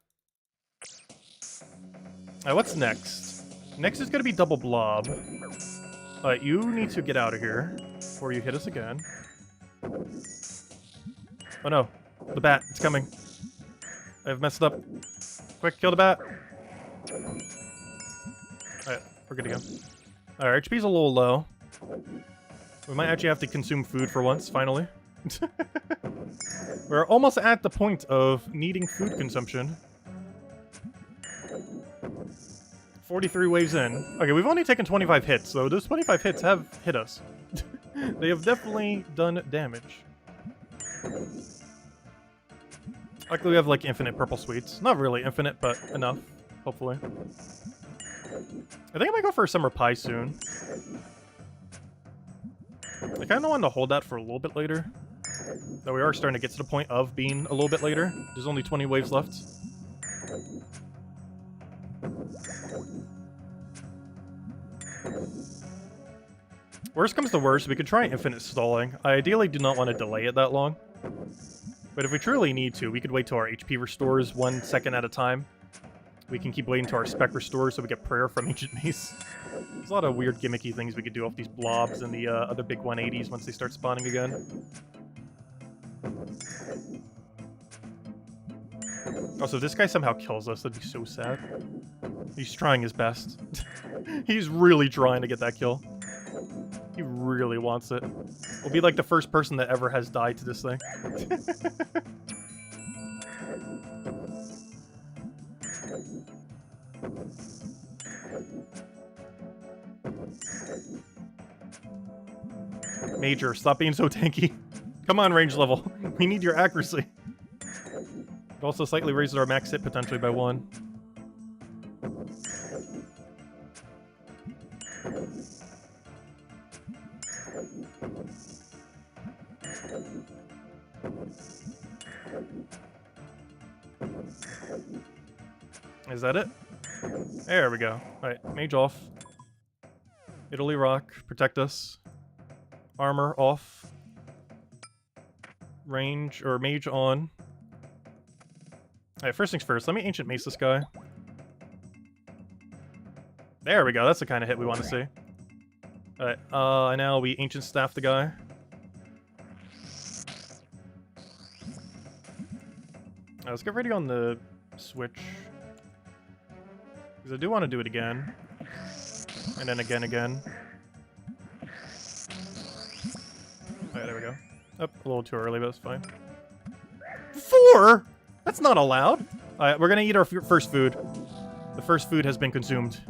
Alright, what's next? Next is gonna be double blob. You need to get out of here before you hit us again. Oh no. The bat. It's coming. I've messed up. Quick, kill the bat. Alright, we're good to go. Alright, HP's a little low. We might actually have to consume food for once, finally. We're almost at the point of needing food consumption. 43 waves in. Okay, we've only taken 25 hits, so those 25 hits have hit us. They have definitely done damage. Luckily we have like infinite purple sweets. Not really infinite, but enough, hopefully. I think I might go for a summer pie soon. I kind of wanted to hold that for a little bit later. Though we are starting to get to the point of being a little bit later. There's only 20 waves left. Worst comes to worst, we could try infinite stalling. I ideally do not want to delay it that long. But if we truly need to, we could wait till our HP restores 1 second at a time. We can keep waiting till our spec restores so we get prayer from Ancient Mace. There's a lot of weird gimmicky things we could do off these blobs and the other big 180s once they start spawning again. Also, if this guy somehow kills us, that'd be so sad. He's trying his best. He's really trying to get that kill. He really wants it. We'll be like the first person that ever has died to this thing. Major, stop being so tanky. Come on, range level. We need your accuracy. It also slightly raises our max hit potentially by 1. Is that it? There we go. Alright, mage off. Italy rock, protect us. Armor off. Range, or mage on. Alright, first things first, let me Ancient Mace this guy. There we go, that's the kind of hit we want to see. Alright, now we Ancient Staff the guy. Let's get ready on the switch. Because I do want to do it again. And then again. Alright, there we go. Oh, a little too early, but that's fine. 4?! That's not allowed! Alright, we're gonna eat our first food. The first food has been consumed.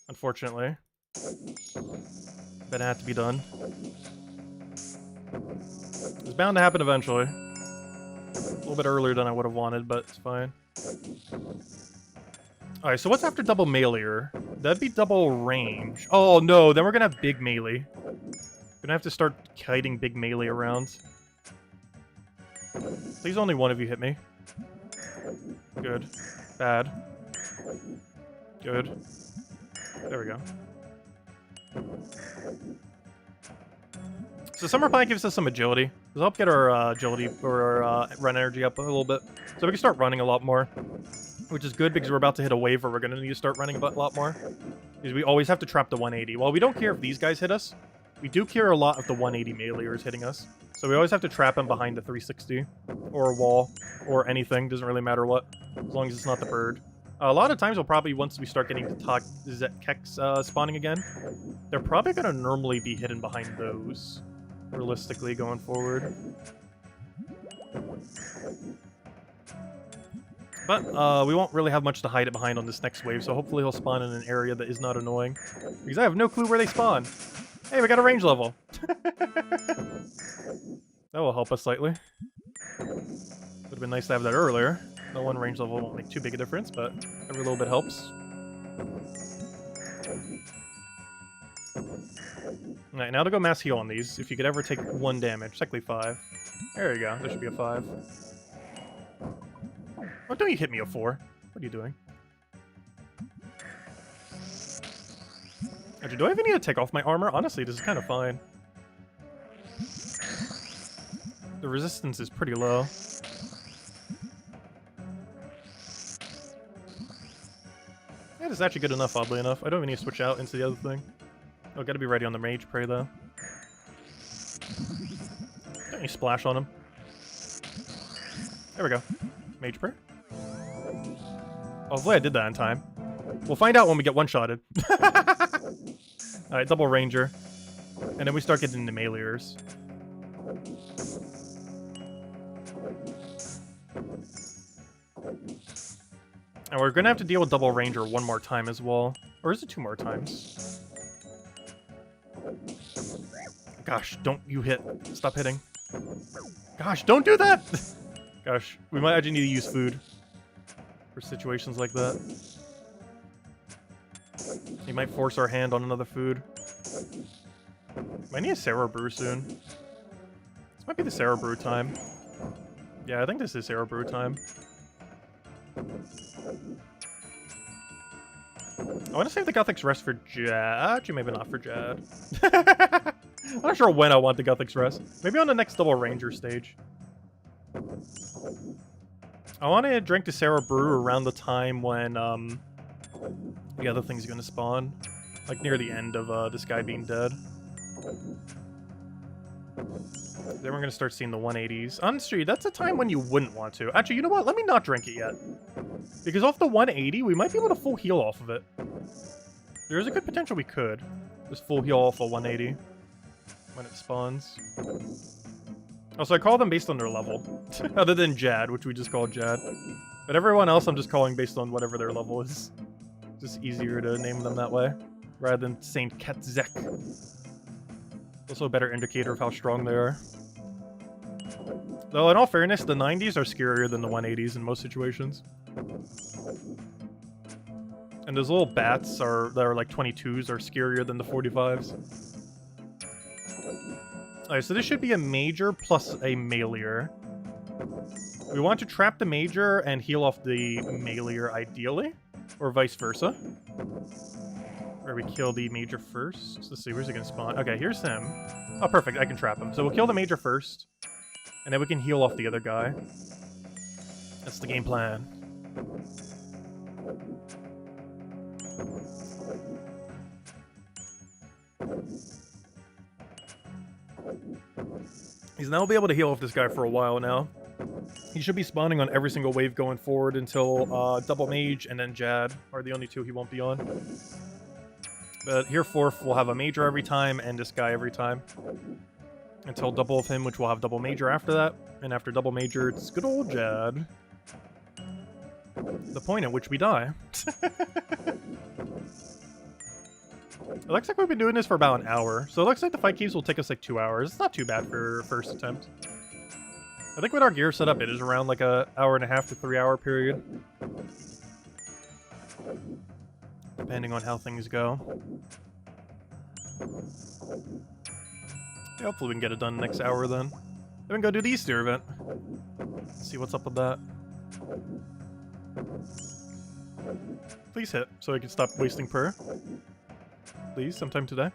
Unfortunately. But it had to be done. It's bound to happen eventually. A little bit earlier than I would have wanted, but it's fine. Alright, so what's after double melee? That'd be double range. Oh no, then we're gonna have big melee. Gonna have to start kiting big melee around. Please only one of you hit me. Good. Bad. Good. There we go. So Summer Pie gives us some agility. It'll help get our agility or our run energy up a little bit. So we can start running a lot more. Which is good because we're about to hit a wave where we're going to need to start running a lot more. Because we always have to trap the 180. Well, we don't care if these guys hit us. We do care a lot if the 180 meleeers hitting us. So we always have to trap them behind the 360. Or a wall. Or anything. Doesn't really matter what. As long as it's not the bird. A lot of times we'll probably, once we start getting the Kex spawning again, they're probably going to normally be hidden behind those. Realistically going forward. But we won't really have much to hide it behind on this next wave, so hopefully he'll spawn in an area that is not annoying. Because I have no clue where they spawn. Hey, we got a range level. That will help us slightly. Would have been nice to have that earlier. The one range level won't make too big a difference, but every little bit helps. Alright, now to go mass heal on these. If you could ever take 1 damage, technically 5. There you go, there should be a 5. Oh, don't you hit me a 4. What are you doing? Actually, do I even need to take off my armor? Honestly, this is kind of fine. The resistance is pretty low. Yeah, it's actually good enough, oddly enough. I don't even need to switch out into the other thing. Oh, gotta be ready on the Mage Prey, though. Don't you splash on him. There we go. Mage Prey. Hopefully I did that in time. We'll find out when we get one-shotted. Alright, double Ranger. And then we start getting the meleeers. And we're gonna have to deal with double Ranger 1 more time as well. Or is it 2 more times? Gosh, don't you hit. Stop hitting. Gosh, don't do that! Gosh, we might actually need to use food for situations like that. He might force our hand on another food. Might need a Sarah Brew soon. This might be the Sarah Brew time. Yeah, I think this is Sarah Brew time. I want to save the Guthix Rest for Jad. Actually, maybe not for Jad. I'm not sure when I want the Guthix Rest. Maybe on the next double Ranger stage. I want to drink the Sarah Brew around the time when the other thing's going to spawn. Like near the end of this guy being dead. Then we're gonna start seeing the 180s. Honestly, that's a time when you wouldn't want to. Actually, you know what? Let me not drink it yet. Because off the 180, we might be able to full heal off of it. There's a good potential we could. Just full heal off a 180 when it spawns. Also, I call them based on their level. Other than Jad, which we just call Jad. But everyone else I'm just calling based on whatever their level is. Just easier to name them that way. Rather than Saint Ketzek. Also a better indicator of how strong they are. Though, in all fairness, the 90s are scarier than the 180s in most situations. And those little bats that are like 22s are scarier than the 45s. Alright, so this should be a major plus a meleeer. We want to trap the major and heal off the meleeer ideally. Or vice versa. Or we kill the major first. Let's see, where's he gonna spawn? Okay, here's him. Oh, perfect, I can trap him. So we'll kill the major first. And then we can heal off the other guy. That's the game plan. He's now be able to heal off this guy for a while now. He should be spawning on every single wave going forward until Double Mage and then Jad are the only two he won't be on. But here fourth, we'll have a major every time and this guy every time. Until double of him, which will have double major after that. And after double major, it's good old Jad. The point at which we die. It looks like we've been doing this for about an hour. So it looks like the fight keys will take us like 2 hours. It's not too bad for first attempt. I think with our gear set up, it is around like a 1.5 to 3 hour period. Depending on how things go. Yeah, hopefully we can get it done next hour then. Then we can go do the Easter event. See what's up with that. Please hit, so I can stop wasting prayer. Please, sometime today.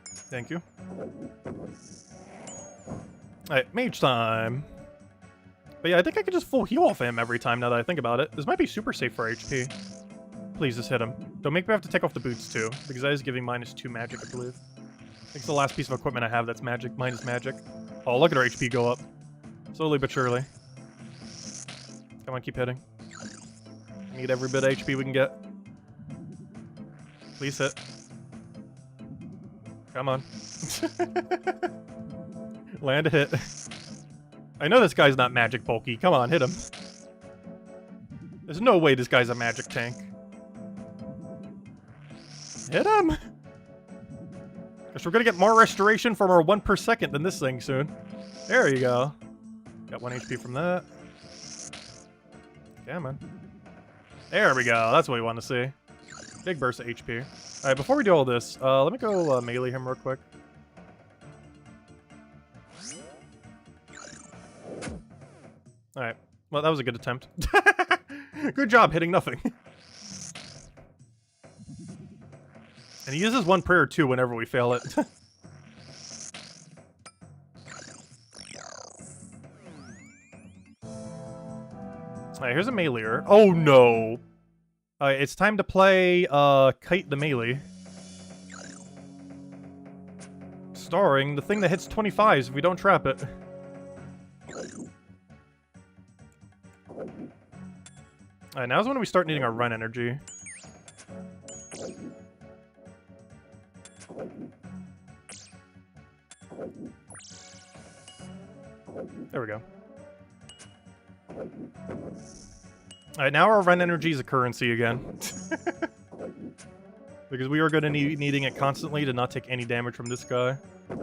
Thank you. Alright, mage time. But yeah, I think I could just full heal off him every time now that I think about it. This might be super safe for HP. Please just hit him. Don't make me have to take off the boots too, because that is giving -2 magic, I believe. I think it's the last piece of equipment I have that's magic, minus magic. Oh, look at our HP go up. Slowly but surely. Come on, keep hitting. Need every bit of HP we can get. Please hit. Come on. Land a hit. I know this guy's not magic bulky. Come on, hit him. There's no way this guy's a magic tank. Hit him! Guess we're gonna get more restoration from our 1 per second than this thing soon. There you go. Got 1 HP from that. Come on. There we go. That's what we want to see. Big burst of HP. Alright, before we do all this, let me go melee him real quick. Alright. Well, that was a good attempt. Good job hitting nothing. And he uses 1 prayer too whenever we fail it. Alright, here's a meleeer. Oh no! Alright, it's time to play Kite the Melee. Starring the thing that hits 25s if we don't trap it. Alright, now's when we start needing our run energy. There we go. Alright, now our run energy is a currency again. Because we are going to be needing it constantly to not take any damage from this guy. I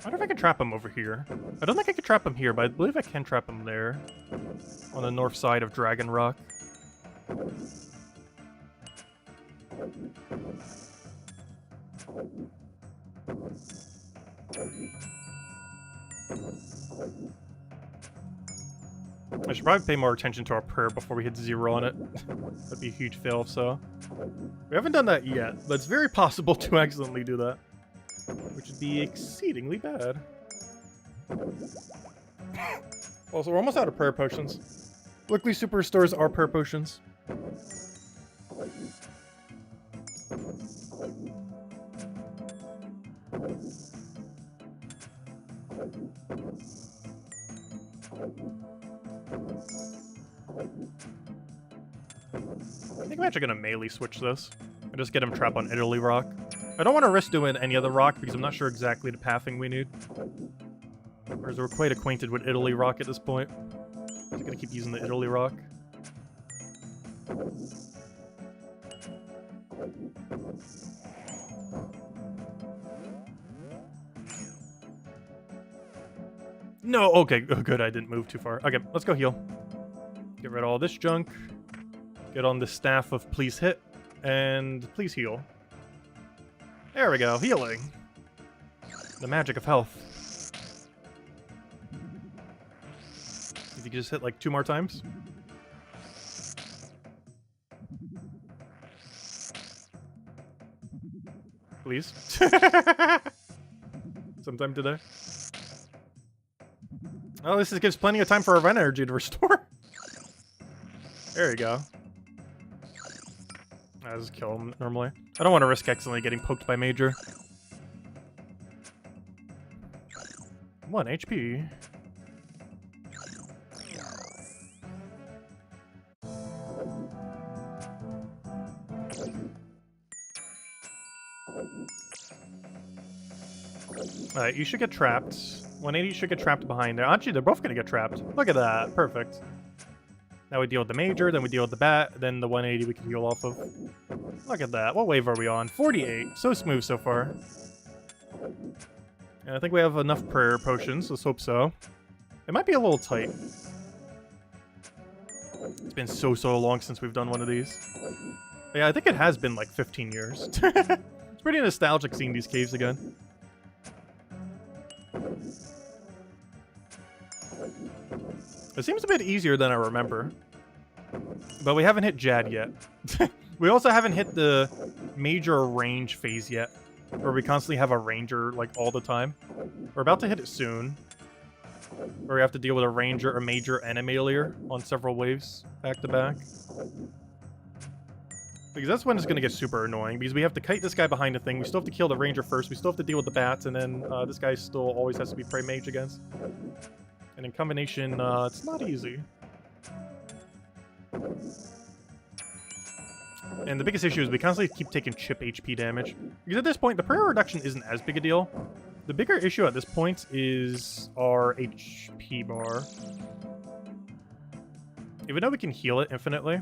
wonder if I can trap him over here. I don't think I can trap him here, but I believe I can trap him there. On the north side of Dragon Rock. I should probably pay more attention to our prayer before we hit 0 on it. That'd be a huge fail, so... We haven't done that yet, but it's very possible to accidentally do that. Which would be exceedingly bad. Also, we're almost out of prayer potions. Luckily, superstores are prayer potions. I think I'm actually gonna melee switch this and just get him trapped on Italy Rock. I don't want to risk doing any other rock because I'm not sure exactly the pathing we need. Whereas we're quite acquainted with Italy Rock at this point. I'm gonna keep using the Italy Rock. No, okay, oh, good, I didn't move too far. Okay, let's go heal. Get rid of all this junk. Get on the staff of please hit, and please heal. There we go, healing. The magic of health. If you could just hit like 2 more times. Please. Sometime today. Oh, this gives plenty of time for event energy to restore. There you go. I just kill him normally. I don't want to risk accidentally getting poked by Major. 1 HP. Alright, you should get trapped. 180 should get trapped behind there. Actually, they're both gonna get trapped. Look at that. Perfect. Now we deal with the Major, then we deal with the Bat, then the 180 we can heal off of. Look at that. What wave are we on? 48. So smooth so far. And I think we have enough prayer potions. Let's hope so. It might be a little tight. It's been so long since we've done one of these. But yeah, I think it has been like 15 years. It's pretty nostalgic seeing these caves again. It seems a bit easier than I remember. But we haven't hit Jad yet. We also haven't hit the major range phase yet, where we constantly have a ranger like all the time. We're about to hit it soon, where we have to deal with a ranger, a major, and a meleeer on several waves back to back. Because that's when it's going to get super annoying, because we have to kite this guy behind the thing, we still have to kill the ranger first, we still have to deal with the bats, and then this guy still always has to be prey mage against. And in combination, it's not easy. And the biggest issue is we constantly keep taking chip HP damage. Because at this point, the prayer reduction isn't as big a deal. The bigger issue at this point is our HP bar. Even though we can heal it infinitely,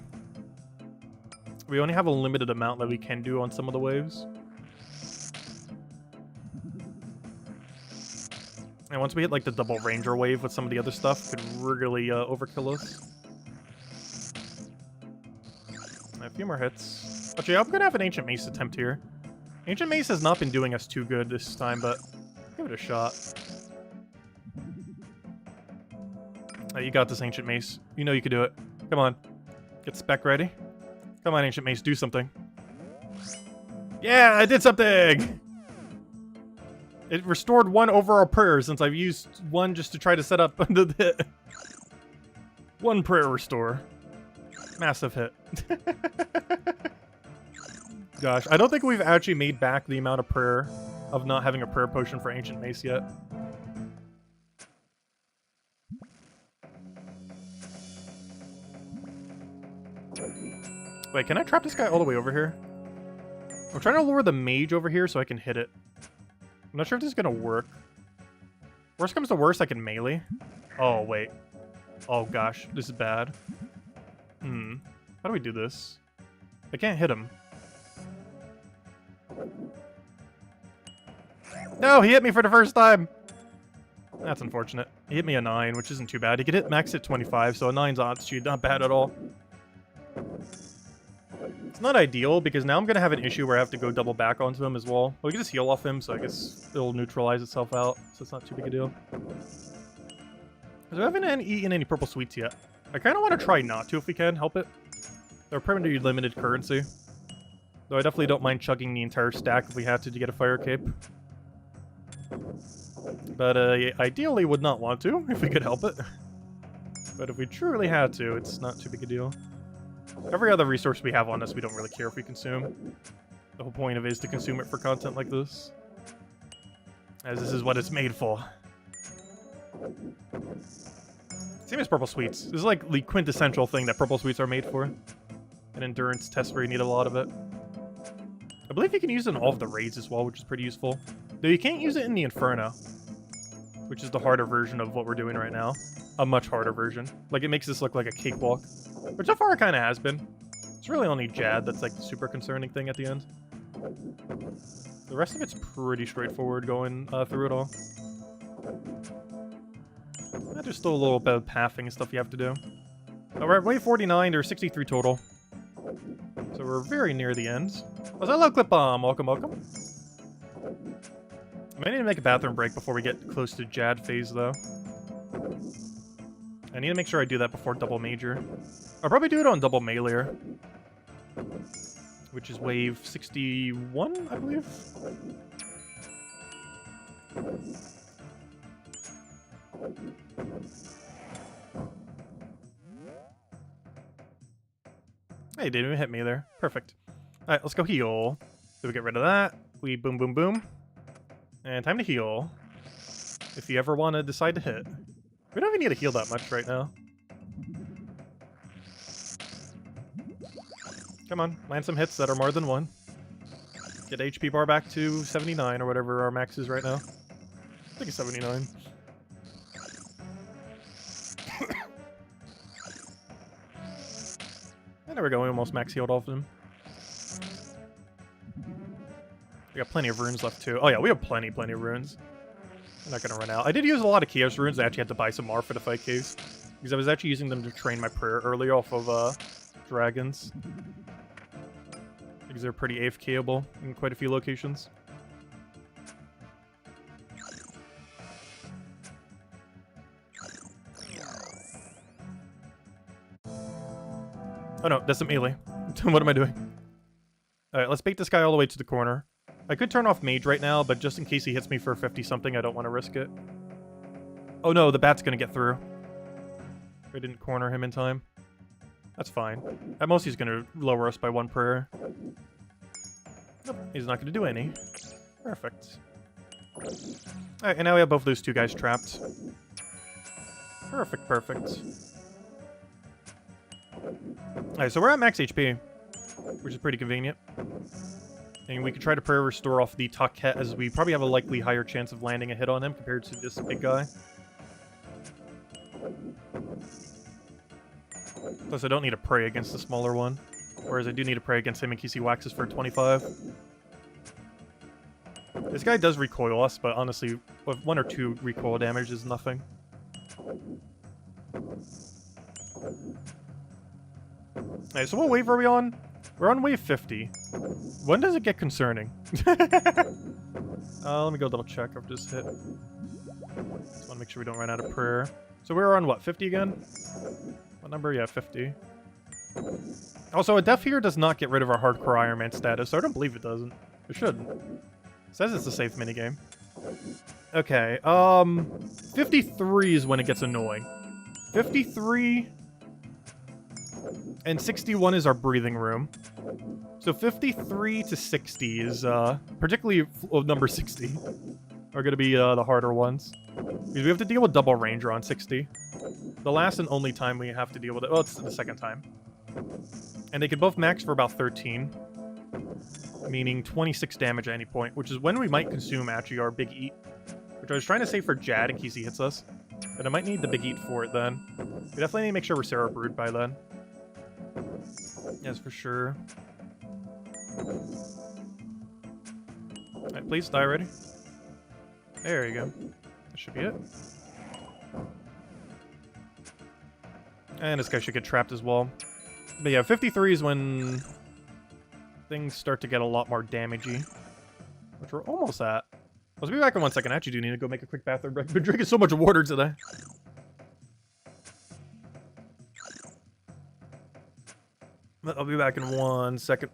we only have a limited amount that we can do on some of the waves. And once we hit like the double ranger wave with some of the other stuff, could really overkill us. A few more hits. Actually, I'm gonna have an Ancient Mace attempt here. Ancient Mace has not been doing us too good this time, but give it a shot. Oh, you got this, Ancient Mace. You know you can do it. Come on. Get spec ready. Come on, Ancient Mace, do something. Yeah, I did something! It restored 1 overall prayer since I've used 1 just to try to set up the 1 prayer restore. Massive hit. Gosh, I don't think we've actually made back the amount of prayer of not having a prayer potion for Ancient Mace yet. Wait, can I trap this guy all the way over here? I'm trying to lure the mage over here so I can hit it. I'm not sure if this is gonna work. Worst comes to worst, I can melee. Oh, wait. Oh, gosh. This is bad. How do we do this? I can't hit him. No, he hit me for the first time! That's unfortunate. He hit me a 9, which isn't too bad. He could hit max at 25, so a 9's odds sheet, not bad at all. It's not ideal, because now I'm going to have an issue where I have to go double back onto him as well. Well, we can just heal off him, so I guess it'll neutralize itself out, so it's not too big a deal. Because we haven't eaten any purple sweets yet. I kind of want to try not to if we can, help it. They're pretty limited currency. Though I definitely don't mind chugging the entire stack if we had to get a fire cape. But ideally would not want to, if we could help it. But if we truly had to, it's not too big a deal. Every other resource we have on us, we don't really care if we consume. The whole point of it is to consume it for content like this. As this is what it's made for. Same as purple sweets. This is like the quintessential thing that purple sweets are made for. An endurance test where you need a lot of it. I believe you can use it in all of the raids as well, which is pretty useful. Though you can't use it in the Inferno, which is the harder version of what we're doing right now. A much harder version. Like, it makes this look like a cakewalk. Which so far it kind of has been. It's really only Jad that's like the super concerning thing at the end. The rest of it's pretty straightforward going through it all. There's still a little bit of pathing and stuff you have to do. Oh, we're at wave 49, there's 63 total. So we're very near the end. Oh, hello, Clip Bomb. Welcome, welcome. I might need to make a bathroom break before we get close to Jad phase, though. I need to make sure I do that before double major. I'll probably do it on double mailer, which is wave 61, I believe. Hey, didn't even hit me there. Perfect. Alright, let's go heal. So we get rid of that. We boom, boom, boom. And time to heal. If you ever want to decide to hit. We don't even need to heal that much right now. Come on, land some hits that are more than one. Get HP bar back to 79 or whatever our max is right now. I think it's 79. And there we go, we almost max healed off them. We got plenty of runes left too. Oh yeah, we have plenty of runes. I'm not gonna run out. I did use a lot of Chaos runes. I actually had to buy some more for the fight case. Because I was actually using them to train my prayer earlier off of dragons. Because they're pretty AFKable in quite a few locations. Oh no, that's a melee. What am I doing? Alright, let's bait this guy all the way to the corner. I could turn off Mage right now, but just in case he hits me for 50-something, I don't want to risk it. Oh no, the bat's gonna get through. I didn't corner him in time. That's fine. At most, he's gonna lower us by one prayer. Nope, he's not gonna do any. Perfect. Alright, and now we have both those two guys trapped. Perfect, perfect. Alright, so we're at max HP, which is pretty convenient. And we could try to prayer restore off the Tuckhet, as we probably have a likely higher chance of landing a hit on him compared to this big guy. Plus, I don't need to pray against the smaller one. Whereas I do need to pray against him in case he waxes for 25. This guy does recoil us, but honestly, with 1 or 2 recoil damage is nothing. Alright, so what wave are we on? We're on wave 50. When does it get concerning? Let me go double check. I've just hit. Just want to make sure we don't run out of prayer. So we're on what, 50 again? What number? Yeah, 50. Also, a death here does not get rid of our hardcore Iron Man status, so I don't believe it doesn't. It shouldn't. It says it's a safe minigame. Okay, 53 is when it gets annoying. 53... and 61 is our breathing room. So 53 to 60 is, particularly number 60, are going to be the harder ones. Because we have to deal with double ranger on 60. The last and only time we have to deal with it. Well, it's the second time. And they can both max for about 13. Meaning 26 damage at any point, which is when we might consume actually our big eat. Which I was trying to save for Jad in case he hits us. But I might need the big eat for it then. We definitely need to make sure we're Sarah Brood by then. Yes, for sure. Alright, please die already. There you go. That should be it. And this guy should get trapped as well. But yeah, 53 is when things start to get a lot more damagey. Which we're almost at. Let's be back in 1 second. I actually do need to go make a quick bathroom break. I've been drinking so much water today. I'll be back in 1 second.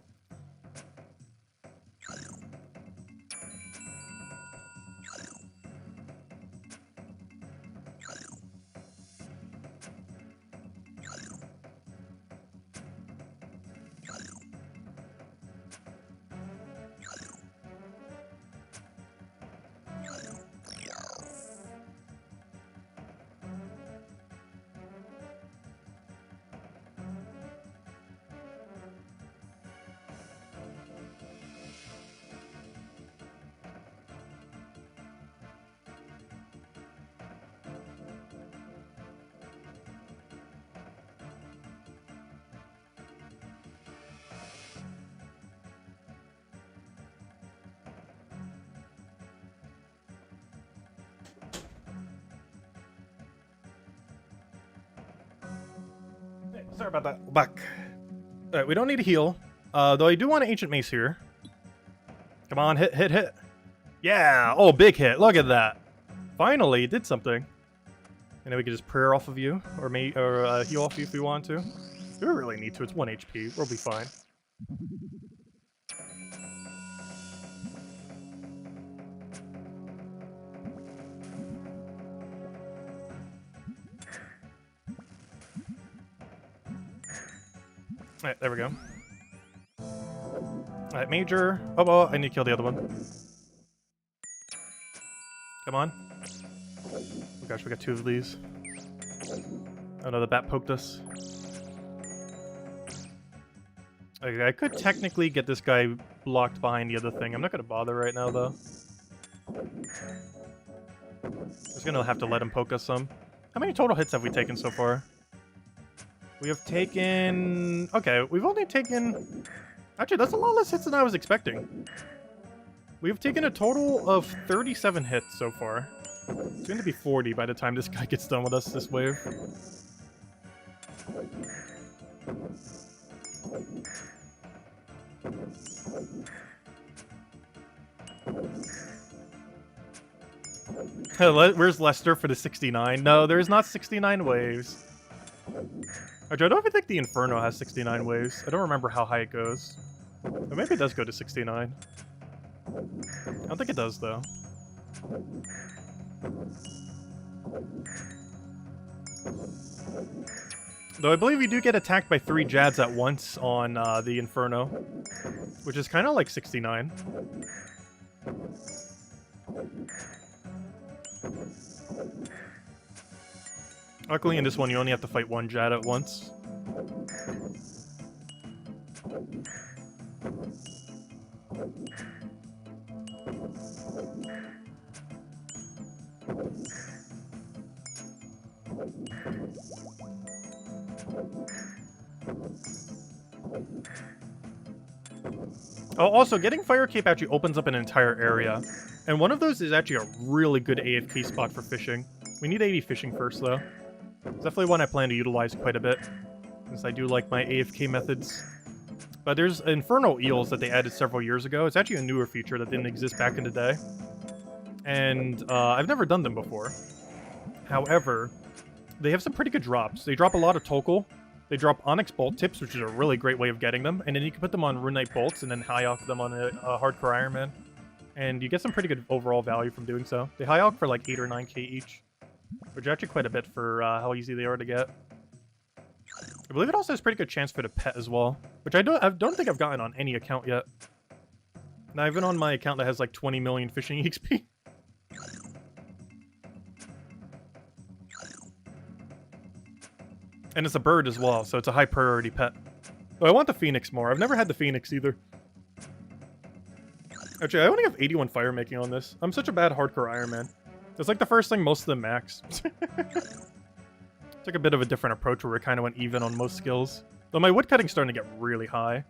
Sorry about that. Back. Alright, we don't need to heal. Though I do want an Ancient Mace here. Come on, hit, hit, hit. Yeah! Oh, big hit. Look at that. Finally, it did something. And then we can just prayer off of you. Or heal off you if we want to. We don't really need to. It's 1 HP. We'll be fine. Alright, there we go. Alright, Major. Oh, well, I need to kill the other one. Come on. Oh gosh, we got 2 of these. Oh no, the bat poked us. Okay, I could technically get this guy blocked behind the other thing. I'm not gonna bother right now, though. Just gonna have to let him poke us some. How many total hits have we taken so far? We have taken... Okay, we've only taken... Actually, that's a lot less hits than I was expecting. We've taken a total of 37 hits so far. It's going to be 40 by the time this guy gets done with us this wave. Where's Lester for the 69? No, there's not 69 waves. Actually, I don't even think the Inferno has 69 waves. I don't remember how high it goes. But maybe it does go to 69. I don't think it does, though. Though I believe you do get attacked by 3 Jads at once on the Inferno, which is kind of like 69. Luckily in this one you only have to fight 1 Jad at once. Oh, also, getting Fire Cape actually opens up an entire area. And one of those is actually a really good AFK spot for fishing. We need 80 fishing first, though. It's definitely one I plan to utilize quite a bit, since I do like my AFK methods. But there's Infernal Eels that they added several years ago. It's actually a newer feature that didn't exist back in the day. And I've never done them before. However, they have some pretty good drops. They drop a lot of Tokal. They drop Onyx Bolt Tips, which is a really great way of getting them. And then you can put them on Rune Knight Bolts and then high alch them on a Hardcore Iron Man. And you get some pretty good overall value from doing so. They high alch for like 8 or 9k each, which is actually quite a bit for how easy they are to get. I believe it also has pretty good chance for the pet as well, which I don't think I've gotten on any account yet. Not even on my account that has like 20 million fishing XP. And it's a bird as well, so it's a high priority pet. But I want the Phoenix more. I've never had the Phoenix either. Actually, I only have 81 fire making on this. I'm such a bad hardcore Iron Man. It's like the first thing most of them max. Took a bit of a different approach where we kind of went even on most skills. Though my woodcutting's starting to get really high.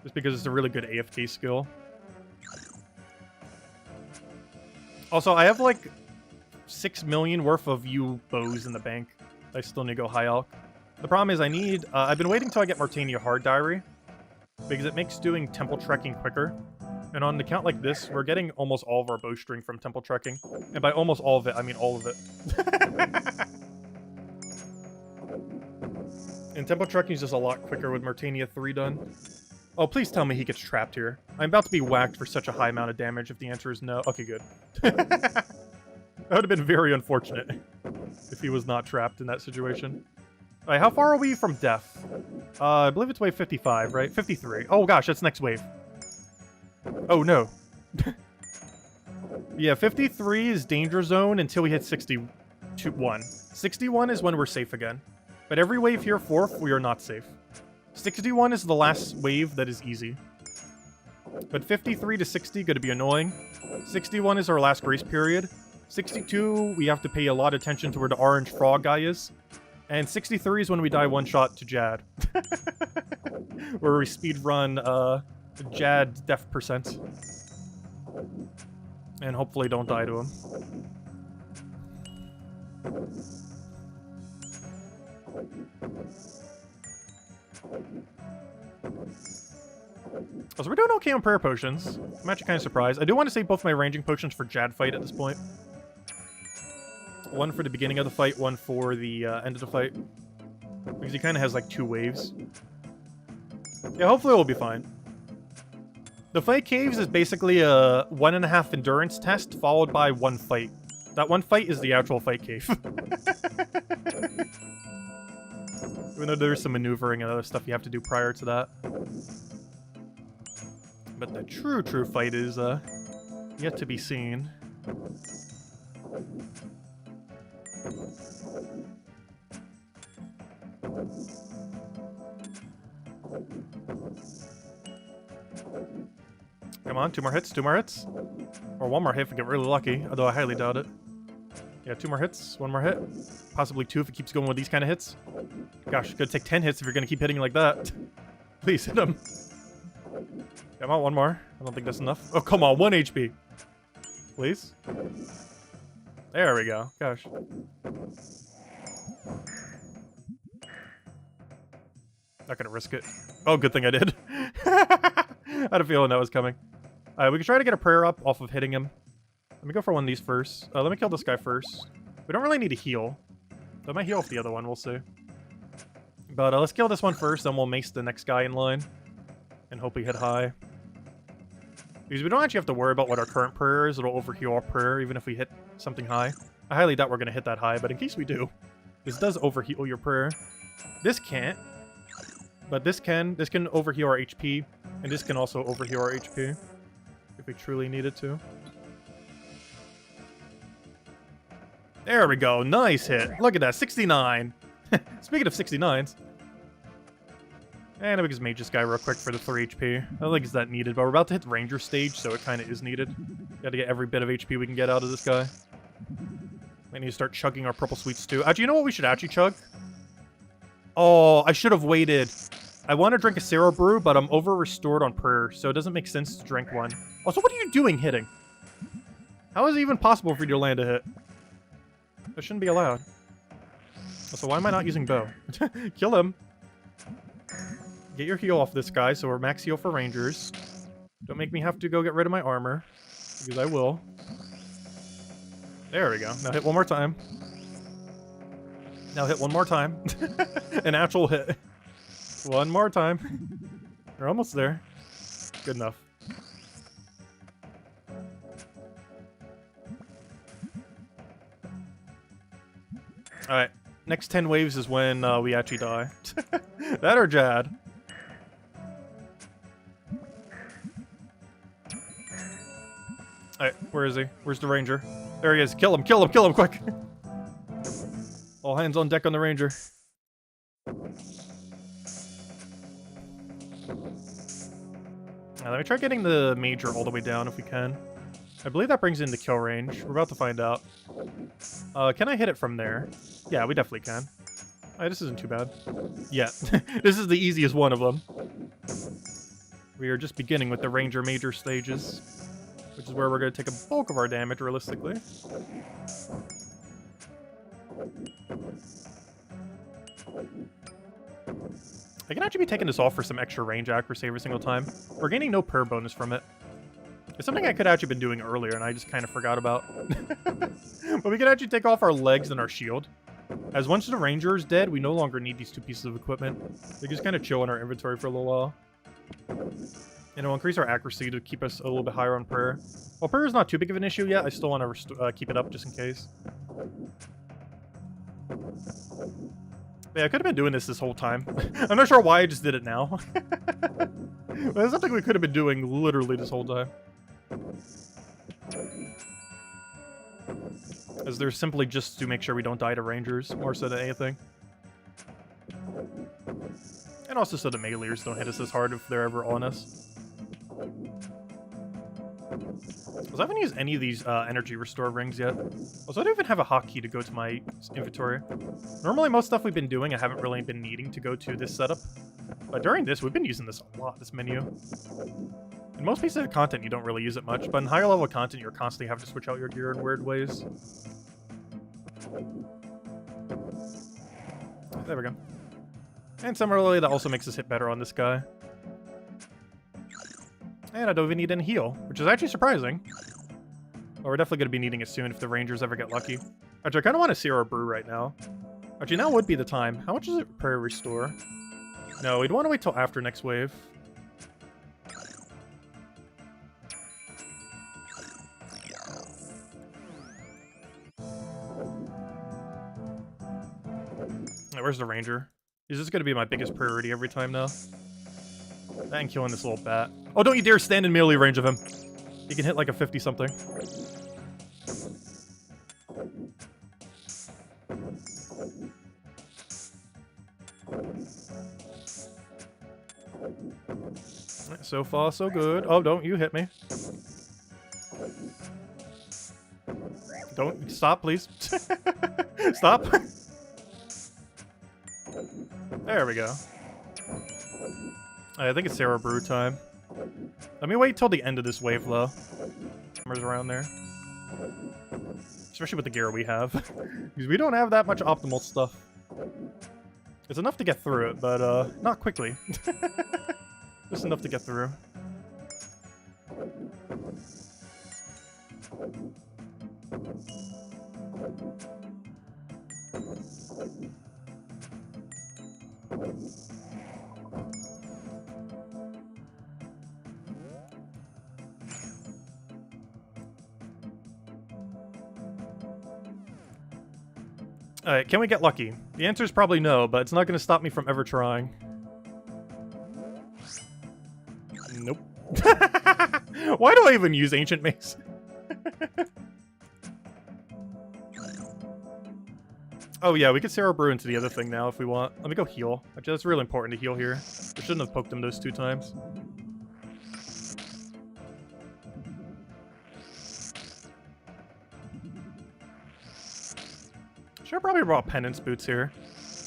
Just because it's a really good AFK skill. Also, I have like 6 million worth of U bows in the bank. I still need to go high alch. The problem is I need... I've been waiting till I get Martania Hard Diary. Because it makes doing temple trekking quicker. And on an account like this, we're getting almost all of our bowstring from temple trekking. And by almost all of it, I mean all of it. And temple trekking is just a lot quicker with Martania 3 done. Oh, please tell me he gets trapped here. I'm about to be whacked for such a high amount of damage if the answer is no. Okay, good. That would have been very unfortunate if he was not trapped in that situation. Alright, how far are we from death? I believe it's wave 55, right? 53. Oh gosh, that's next wave. Oh no. Yeah, 53 is danger zone until we hit 61. 61 is when we're safe again. But every wave here forth, we are not safe. 61 is the last wave that is easy. But 53 to 60 going to be annoying. 61 is our last grace period. 62, we have to pay a lot of attention to where the orange frog guy is. And 63 is when we die one shot to Jad. Where we speedrun Jad death percent. And hopefully don't die to him. So we're doing okay on prayer potions. I'm actually kind of surprised. I do want to save both my ranging potions for Jad fight at this point. One for the beginning of the fight, one for the end of the fight. Because he kind of has like 2 waves. Yeah, hopefully we'll be fine. The fight caves is basically a 1.5 endurance test followed by 1 fight. That 1 fight is the actual fight cave. Even though there's some maneuvering and other stuff you have to do prior to that. But the true fight is yet to be seen. Come on, 2 more hits, 2 more hits. Or 1 more hit if we get really lucky, although I highly doubt it. Yeah, 2 more hits, 1 more hit. Possibly 2 if it keeps going with these kind of hits. Gosh, it's gonna take 10 hits if you're gonna keep hitting like that. Please hit him. Come on, 1 more. I don't think that's enough. Oh, come on, 1 HP. Please. There we go. Gosh. Not gonna risk it. Oh, good thing I did. I had a feeling that was coming. We can try to get a prayer up off of hitting him. Let me go for one of these first. Let me kill this guy first. We don't really need to heal. I might heal off the other one, we'll see. But let's kill this one first, then we'll mace the next guy in line. And hope we hit high. Because we don't actually have to worry about what our current prayer is. It'll overheal our prayer even if we hit something high. I highly doubt we're going to hit that high, but in case we do. This does overheal your prayer. This can't. But this can. This can overheal our HP. And this can also overheal our HP. If we truly needed to. There we go. Nice hit. Look at that. 69. Speaking of 69s. And we just mage this guy real quick for the 3 HP. I don't think it's that needed, but we're about to hit the ranger stage, so it kind of is needed. Gotta get every bit of HP we can get out of this guy. We need to start chugging our purple sweets too. Actually, you know what we should actually chug? Oh, I should have waited. I want to drink a Cero Brew, but I'm over-restored on prayer, so it doesn't make sense to drink one. Also, what are you doing hitting? How is it even possible for you to land a hit? That shouldn't be allowed. Also, why am I not using bow? Kill him. Get your heal off this guy, so we're max heal for rangers. Don't make me have to go get rid of my armor, because I will. There we go. Now hit 1 more time. Now hit 1 more time. An actual hit. 1 more time. We're almost there. Good enough. Alright. Next 10 waves is when we actually die. That or Jad. Alright, where is he? Where's the ranger? There he is. Kill him, kill him, kill him, quick! All hands on deck on the ranger. Now, let me try getting the major all the way down if we can. I believe that brings in the kill range. We're about to find out. Can I hit it from there? Yeah, we definitely can. Alright, this isn't too bad. Yeah, this is the easiest one of them. We are just beginning with the ranger major stages. Which is where we're going to take a bulk of our damage, realistically. I can actually be taking this off for some extra range accuracy every single time. We're gaining no prayer bonus from it. It's something I could actually been doing earlier, and I just kind of forgot about. But we can actually take off our legs and our shield. As once the ranger is dead, we no longer need these 2 pieces of equipment. They just kind of chill in our inventory for a little while. And it'll increase our accuracy to keep us a little bit higher on prayer. While prayer is not too big of an issue yet, I still want to keep it up just in case. Yeah, I could have been doing this whole time. I'm not sure why I just did it now. But it's something we could have been doing literally this whole time. As they're simply just to make sure we don't die to rangers, more so than anything. And also so the meleers don't hit us as hard if they're ever on us. I haven't used any of these energy restore rings yet. Also, I don't even have a hotkey to go to my inventory. Normally, most stuff we've been doing, I haven't really been needing to go to this setup. But during this, we've been using this a lot, this menu. In most pieces of content, you don't really use it much, but in higher level content, you're constantly having to switch out your gear in weird ways. There we go. And similarly, that also makes us hit better on this guy. And I don't even need any heal, which is actually surprising. Well, we're definitely going to be needing it soon if the Rangers ever get lucky. Actually, I kind of want to see our brew right now. Actually, now would be the time. How much is it per restore? No, we'd want to wait till after next wave. Where's the Ranger? Is this going to be my biggest priority every time now? That and killing this little bat. Oh, don't you dare stand in melee range of him. He can hit like a 50-something. So far, so good. Oh, don't you hit me. Don't. Stop, please. Stop. There we go. I think it's Sarah Brew time. Let me wait till the end of this wave, though. Somewhere's around there. Especially with the gear we have. Because we don't have that much optimal stuff. It's enough to get through it, but not quickly. Just enough to get through. Alright, can we get lucky? The answer is probably no, but it's not going to stop me from ever trying. Nope. Why do I even use Ancient Mace? Oh yeah, we could Sarah Brew into the other thing now if we want. Let me go heal. Actually, that's really important to heal here. I shouldn't have poked him those 2 times. Should have probably brought Penance Boots here.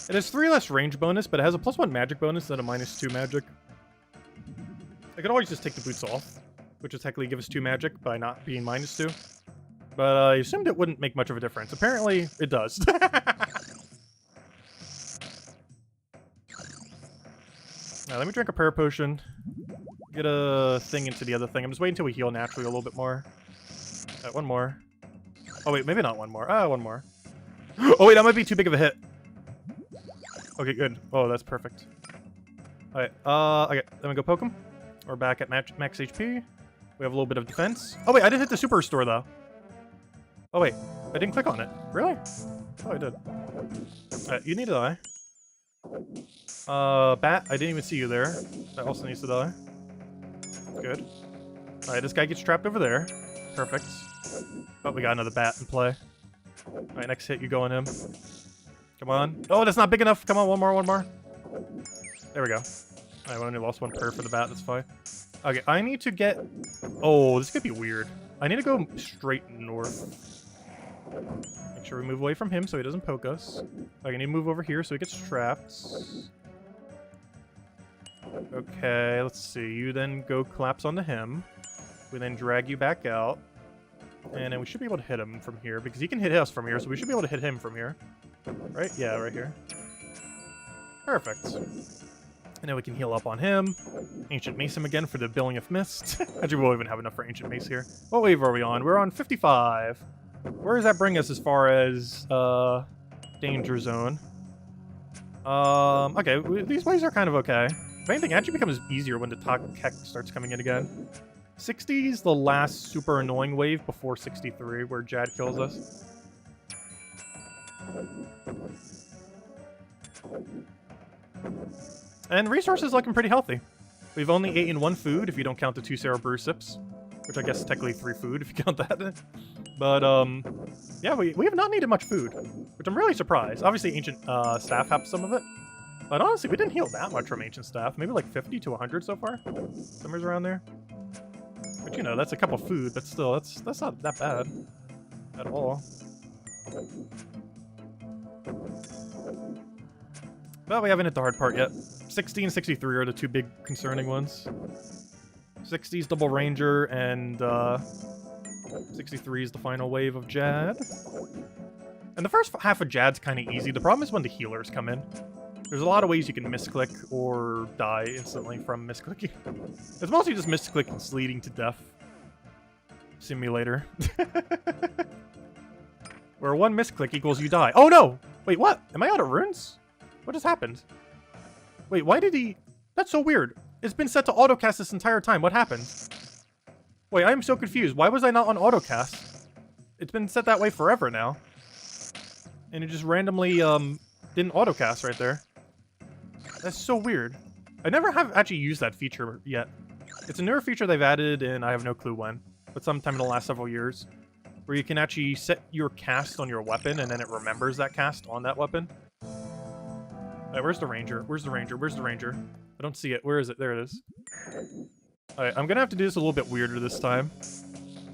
It has 3 less range bonus, but it has a +1 magic bonus instead of -2 magic. I could always just take the boots off, which would technically give us 2 magic by not being -2. But I assumed it wouldn't make much of a difference. Apparently, it does. Now, let me drink a prayer potion. Get a thing into the other thing. I'm just waiting until we heal naturally a little bit more. Alright, 1 more. Oh wait, maybe not 1 more. Ah, 1 more. Oh wait, that might be too big of a hit. Okay, good. Oh, that's perfect. Alright, okay, let me go poke him. We're back at max HP. We have a little bit of defense. Oh wait, I didn't hit the super restore though. Oh wait, I didn't click on it. Really? Oh, I did. Alright, you need to die. Bat, I didn't even see you there. That also needs to die. Good. Alright, this guy gets trapped over there. Perfect. Oh, we got another bat in play. Alright, next hit, you go on him. Come on. Oh, that's not big enough. Come on, 1 more, 1 more. There we go. Alright, we only lost 1 prayer for the bat. That's fine. Okay, I need to get... Oh, this could be weird. I need to go straight north. Make sure we move away from him so he doesn't poke us. I need to move over here so he gets trapped. Okay, let's see. You then go collapse onto him. We then drag you back out. And then we should be able to hit him from here, because he can hit us from here, so we should be able to hit him from here. Right? Yeah, right here. Perfect. And then we can heal up on him. Ancient Mace him again for the Billing of Mist. Actually, we'll even have enough for Ancient Mace here. What wave are we on? We're on 55. Where does that bring us as far as Danger Zone? Okay, these waves are kind of okay. If anything, it actually becomes easier when the Tech starts coming in again. 60 is the last super annoying wave before 63, where Jad kills us. And resources looking pretty healthy. We've only eaten 1 food if you don't count the 2 Sarah Brew sips, which I guess is technically 3 food if you count that. But yeah, we have not needed much food, which I'm really surprised. Obviously, Ancient Staff have some of it, but honestly, we didn't heal that much from Ancient Staff. Maybe like 50 to 100 so far, somewhere around there. But you know, that's a cup of food, but still, that's not that bad at all. But we haven't hit the hard part yet. 60 and 63 are the 2 big concerning ones. 60's Double Ranger, and 63 is the final wave of Jad. And the first half of Jad's kind of easy. The problem is when the healers come in. There's a lot of ways you can misclick or die instantly from misclicking. It's mostly just misclickings leading to death. Simulator. Where one misclick equals you die. Oh no! Wait, what? Am I out of runes? What just happened? Wait, why did he... That's so weird. It's been set to autocast this entire time. What happened? Wait, I am so confused. Why was I not on autocast? It's been set that way forever now. And it just randomly, didn't autocast right there. That's so weird. I never have actually used that feature yet. It's a newer feature they've added, and I have no clue when. But sometime in the last several years. Where you can actually set your cast on your weapon, and then it remembers that cast on that weapon. Alright, where's the ranger? Where's the ranger? Where's the ranger? I don't see it. Where is it? There it is. Alright, I'm gonna have to do this a little bit weirder this time.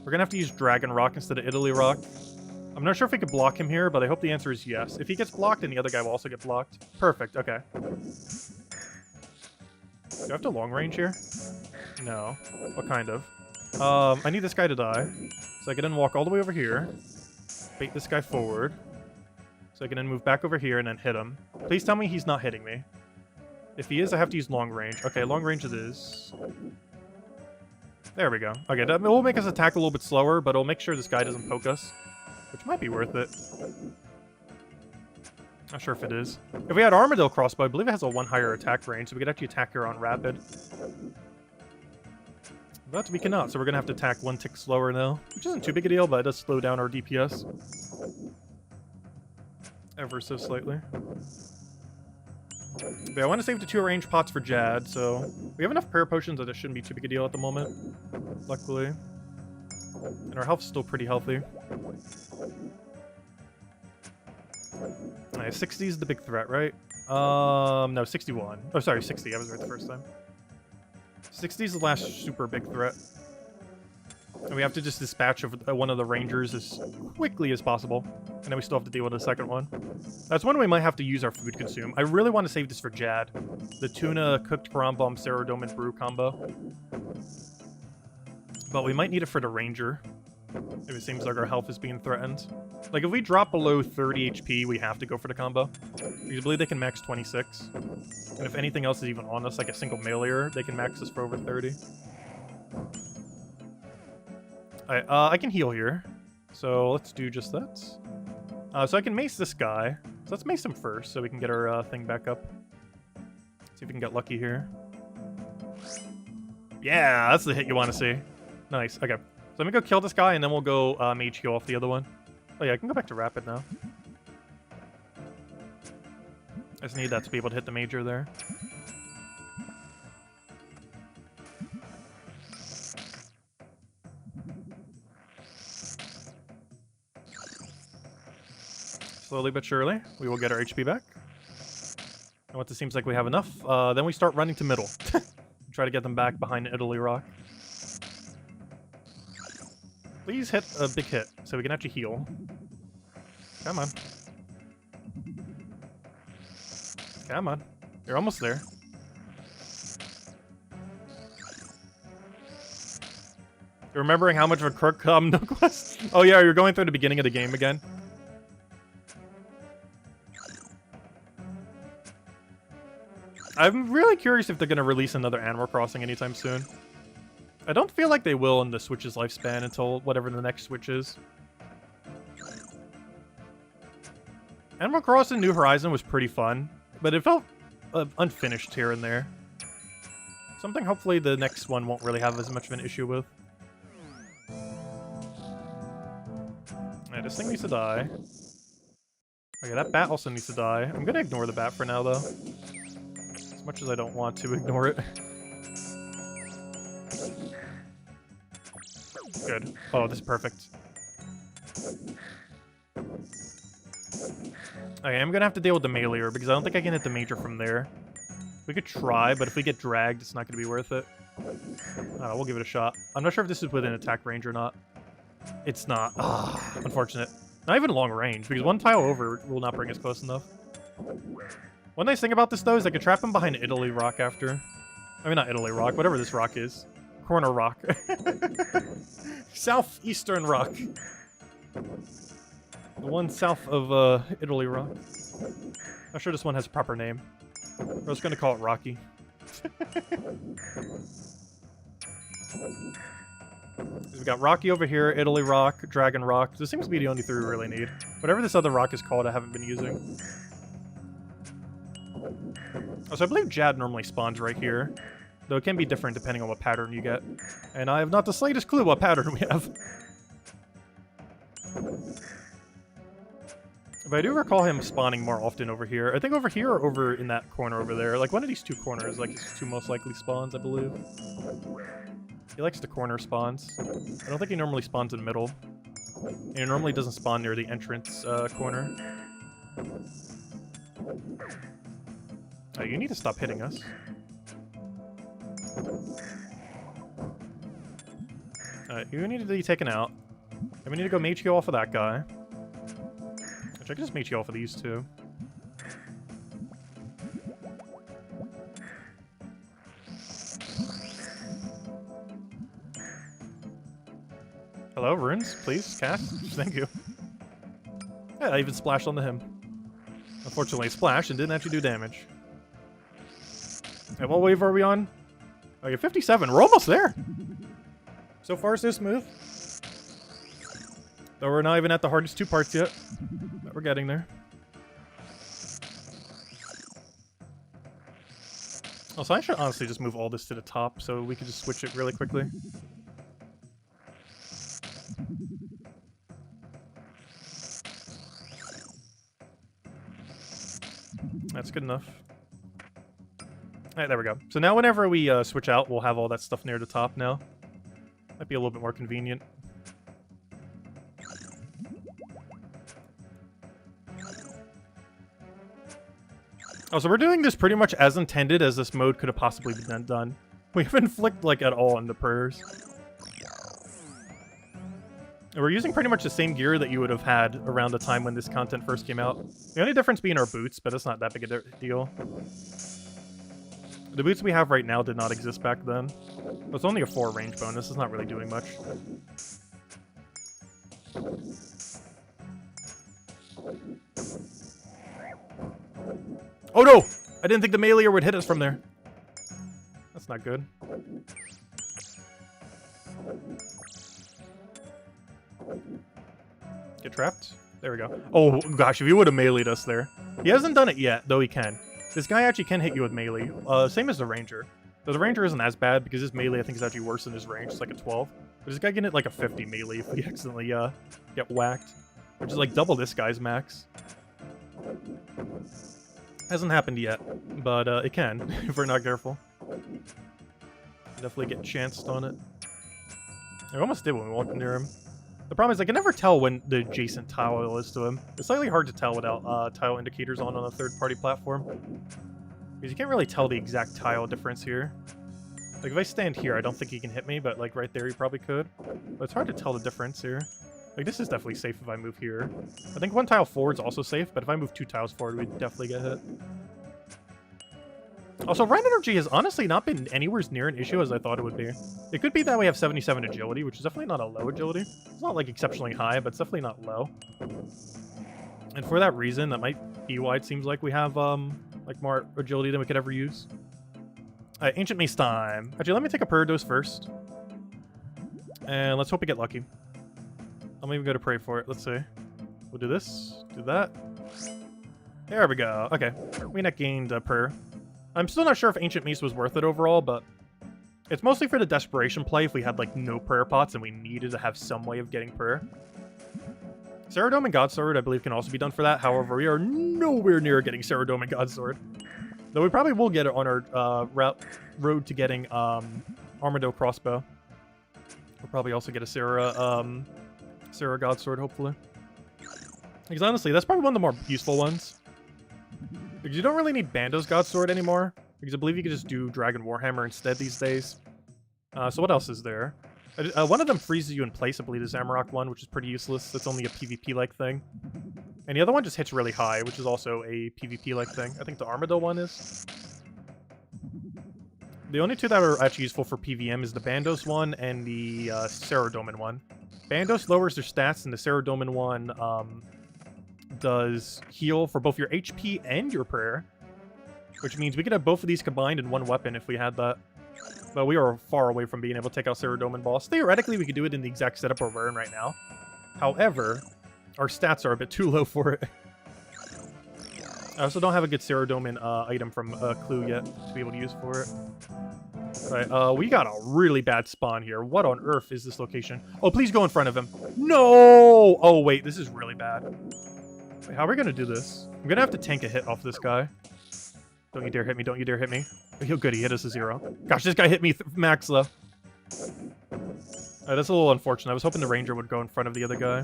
We're gonna have to use Dragon Rock instead of Italy Rock. I'm not sure if we could block him here, but I hope the answer is yes. If he gets blocked, then the other guy will also get blocked. Perfect, okay. Do I have to long range here? No. What kind of? I need this guy to die. So I can then walk all the way over here. Bait this guy forward. So I can then move back over here and then hit him. Please tell me he's not hitting me. If he is, I have to use long range. Okay, long range it is. There we go. Okay, that will make us attack a little bit slower, but it'll make sure this guy doesn't poke us. Which might be worth it. Not sure if it is. If we had Armadillo Crossbow, I believe it has a 1 higher attack range, so we could actually attack her on rapid. But we cannot, so we're going to have to attack 1 tick slower now. Which isn't too big a deal, but it does slow down our DPS. Ever so slightly. But I want to save the 2 range pots for Jad, so... We have enough prayer potions that it shouldn't be too big a deal at the moment. Luckily. And our health's still pretty healthy. Alright, 60 is the big threat, right? No, 61. Oh, sorry, 60. I was right the first time. 60 is the last super big threat. And we have to just dispatch of one of the rangers as quickly as possible. And then we still have to deal with the second one. That's when we might have to use our food consume. I really want to save this for Jad. The tuna, cooked Karam Bomb, Ceradome, and brew combo. But we might need it for the ranger. If it seems like our health is being threatened. Like, if we drop below 30 HP, we have to go for the combo. Because I believe they can max 26. And if anything else is even on us, like a single meleeer, they can max us for over 30. Alright, I can heal here. So let's do just that. So I can mace this guy. So let's mace him first, so we can get our thing back up. See if we can get lucky here. Yeah, that's the hit you want to see. Nice, okay. So let me go kill this guy, and then we'll go mage heal off the other one. Oh yeah, I can go back to rapid now. I just need that to be able to hit the major there. Slowly but surely, we will get our HP back. And once it seems like we have enough, then we start running to middle. Try to get them back behind Italy Rock. Please hit a big hit, so we can actually heal. Come on. Come on. You're almost there. You're remembering how much of a crook Nook was? Oh yeah, you're going through the beginning of the game again. I'm really curious if they're going to release another Animal Crossing anytime soon. I don't feel like they will in the Switch's lifespan until whatever the next Switch is. Animal Crossing New Horizon was pretty fun, but it felt unfinished here and there. Something hopefully the next one won't really have as much of an issue with. Alright, this thing needs to die. Okay, that bat also needs to die. I'm gonna ignore the bat for now, though. As much as I don't want to ignore it. Good. Oh, this is perfect. Okay, I'm gonna have to deal with the meleeer, because I don't think I can hit the major from there. We could try, but if we get dragged, it's not gonna be worth it. We'll give it a shot. I'm not sure if this is within attack range or not. It's not. Ah, unfortunate. Not even long range, because one tile over will not bring us close enough. One nice thing about this, though, is I could trap him behind Italy Rock after. I mean, not Italy Rock, whatever this rock is. Corner Rock. Southeastern Rock. The one south of Italy Rock. Not sure this one has a proper name. We're just gonna call it Rocky. We got Rocky over here, Italy Rock, Dragon Rock. This seems to be the only 3 we really need. Whatever this other rock is called, I haven't been using. Also, I believe Jad normally spawns right here, though it can be different depending on what pattern you get. And I have not the slightest clue what pattern we have. But I do recall him spawning more often over here. I think over here or over in that corner over there. Like one of these 2 corners, like his 2 most likely spawns, I believe. He likes the corner spawns. I don't think he normally spawns in the middle. And he normally doesn't spawn near the entrance corner. Oh, you need to stop hitting us. Alright, you need to be taken out. And we need to go mage heal off of that guy. Which I can just mage heal off of these 2. Hello, runes, please, cast. Thank you. Yeah, I even splashed onto him. Unfortunately, it splashed and didn't actually do damage. And what wave are we on? Okay, 57. We're almost there. So far, so smooth. Though we're not even at the hardest 2 parts yet. But we're getting there. Also, I should honestly just move all this to the top so we can just switch it really quickly. That's good enough. Alright, there we go. So now whenever we switch out, we'll have all that stuff near the top now. Might be a little bit more convenient. Oh, so we're doing this pretty much as intended as this mode could have possibly been done. We haven't flicked, like, at all on the prayers. And we're using pretty much the same gear that you would have had around the time when this content first came out. The only difference being our boots, but it's not that big a deal. The boots we have right now did not exist back then. It's only a 4 range bonus, it's not really doing much. Oh no! I didn't think the meleeer would hit us from there. That's not good. Get trapped. There we go. Oh gosh, if he would have meleeed us there. He hasn't done it yet, though he can. This guy actually can hit you with melee. Same as the ranger. Though the ranger isn't as bad because his melee I think is actually worse than his range. It's like a 12. But this guy can hit like a 50 melee if we accidentally get whacked. Which is like double this guy's max. Hasn't happened yet, but it can if we're not careful. Definitely get chanced on it. I almost did when we walked near him. The problem is I can never tell when the adjacent tile is to him. It's slightly hard to tell without tile indicators on a third-party platform. Because you can't really tell the exact tile difference here. Like if I stand here, I don't think he can hit me, but like right there he probably could. But it's hard to tell the difference here. Like this is definitely safe if I move here. I think 1 tile forward is also safe, but if I move 2 tiles forward, we'd definitely get hit. Also, Rhine Energy has honestly not been anywhere near an issue as I thought it would be. It could be that we have 77 agility, which is definitely not a low agility. It's not like exceptionally high, but it's definitely not low. And for that reason, that might be why it seems like we have like more agility than we could ever use. Alright, Ancient Mace time. Actually, let me take a prayer dose first. And let's hope we get lucky. I'm even going to pray for it. Let's see. We'll do this. Do that. There we go. Okay. We net gained prayer. I'm still not sure if Ancient Mace was worth it overall, but it's mostly for the desperation play if we had, like, no prayer pots and we needed to have some way of getting prayer. Ceradome and Godsword, I believe, can also be done for that. However, we are nowhere near getting Ceradome and Godsword. Though we probably will get it on our road to getting Armado Crossbow. We'll probably also get a Sarah Godsword, hopefully. Because honestly, that's probably one of the more useful ones. Because you don't really need Bando's Godsword anymore. Because I believe you can just do Dragon Warhammer instead these days. So what else is there? One of them freezes you in place, I believe the Zamorak one, which is pretty useless. That's only a PvP-like thing. And the other one just hits really high, which is also a PvP-like thing. I think the Armado one is. The only 2 that are actually useful for PvM is the Bandos one and the Ceradomin one. Bandos lowers their stats, and the Ceradomin one does heal for both your HP and your prayer. which means we could have both of these combined in one weapon if we had that. But we are far away from being able to take out Ceradomin boss. Theoretically, we could do it in the exact setup we're in right now. However, our stats are a bit too low for it. I also don't have a good Ceradomin item from Clue yet to be able to use for it. Alright, we got a really bad spawn here. What on earth is this location? Oh, please go in front of him. No! Oh, wait, this is really bad. Wait, how are we gonna do this? I'm gonna have to tank a hit off this guy. Don't you dare hit me, don't you dare hit me. Oh, good, he hit us a 0. Gosh, this guy hit me max, though. That's a little unfortunate. I was hoping the ranger would go in front of the other guy.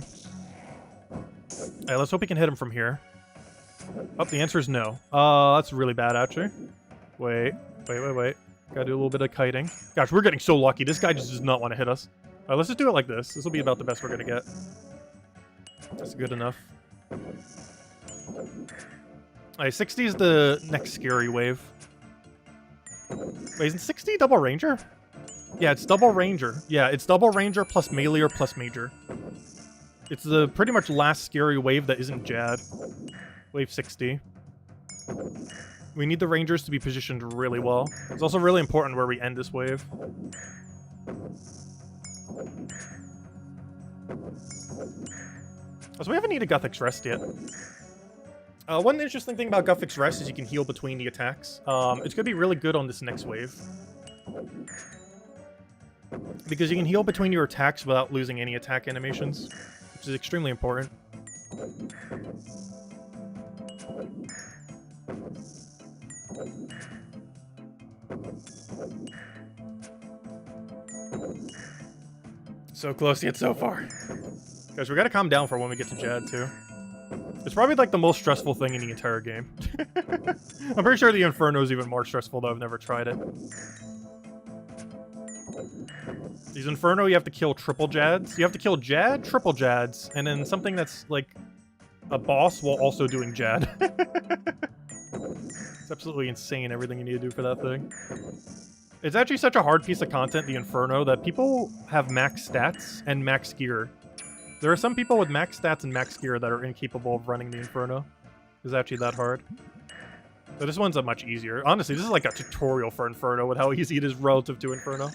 Alright, let's hope we can hit him from here. Oh, the answer is no. That's really bad, actually. Wait. Gotta do a little bit of kiting. Gosh, we're getting so lucky. This guy just does not want to hit us. Alright, let's just do it like this. This will be about the best we're gonna get. That's good enough. Alright, 60 is the next scary wave. Wait, isn't 60 double ranger? Yeah, it's double ranger. Yeah, it's double ranger plus melee plus major. It's the pretty much last scary wave that isn't Jad. Wave 60. We need the rangers to be positioned really well. It's also really important where we end this wave. So we haven't needed Guthix Rest yet. One interesting thing about Guthix Rest is you can heal between the attacks. It's going to be really good on this next wave. Because you can heal between your attacks without losing any attack animations, which is extremely important. So close yet so far. Guys, we gotta calm down for when we get to Jad, too. It's probably like the most stressful thing in the entire game. I'm pretty sure the Inferno is even more stressful, though I've never tried it. These Inferno, you have to kill triple Jads. You have to kill Jad, triple Jads, and then something that's like a boss while also doing Jad. It's absolutely insane, everything you need to do for that thing. It's actually such a hard piece of content, the Inferno, that people have max stats and max gear. There are some people with max stats and max gear that are incapable of running the Inferno. It's actually that hard. But this one's much easier. Honestly, this is like a tutorial for Inferno with how easy it is relative to Inferno.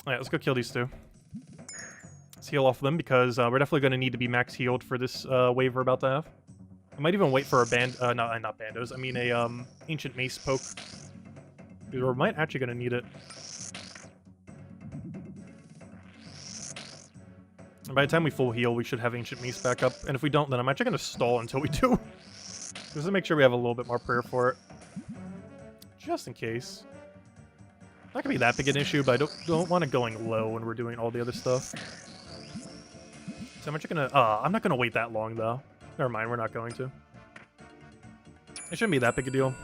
Alright, let's go kill these two. Let's heal off them because we're definitely going to need to be max healed for this wave we're about to have. I might even wait for a not bandos. I mean a ancient mace poke. Because we might actually going to need it. And by the time we full heal, we should have ancient mace back up. And if we don't, then I'm actually going to stall until we do. Just to make sure we have a little bit more prayer for it. Just in case. Not gonna be that big an issue, but I don't want it going low when we're doing all the other stuff. So I'm actually gonna... I'm not gonna wait that long, though. Never mind, we're not going to. It shouldn't be that big a deal.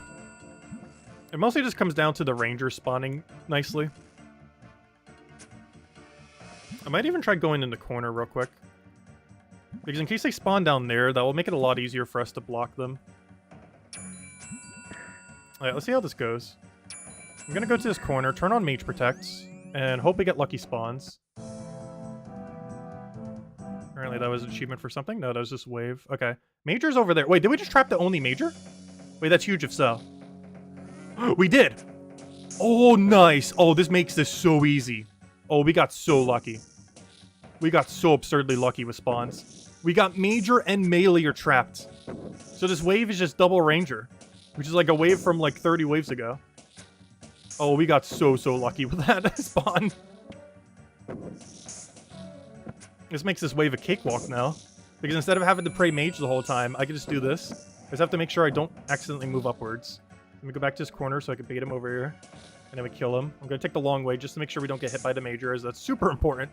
It mostly just comes down to the ranger spawning nicely. I might even try going in the corner real quick. Because in case they spawn down there, that will make it a lot easier for us to block them. Alright, let's see how this goes. I'm gonna go to this corner, turn on Mage Protects, and hope we get lucky spawns. Apparently that was an achievement for something. No, that was just wave. Okay. Major's over there. Wait, did we just trap the only Major? Wait, that's huge if so. We did! Oh, nice! Oh, this makes this so easy. Oh, we got so lucky. We got so absurdly lucky with spawns. We got Major and Melee are trapped. So this wave is just double Ranger, which is like a wave from like 30 waves ago. Oh, we got so lucky with that spawn. This makes this wave a cakewalk now. Because instead of having to pray mage the whole time, I can just do this. I just have to make sure I don't accidentally move upwards. Let me go back to this corner so I can bait him over here. And then we kill him. I'm going to take the long way just to make sure we don't get hit by the major, as that's super important.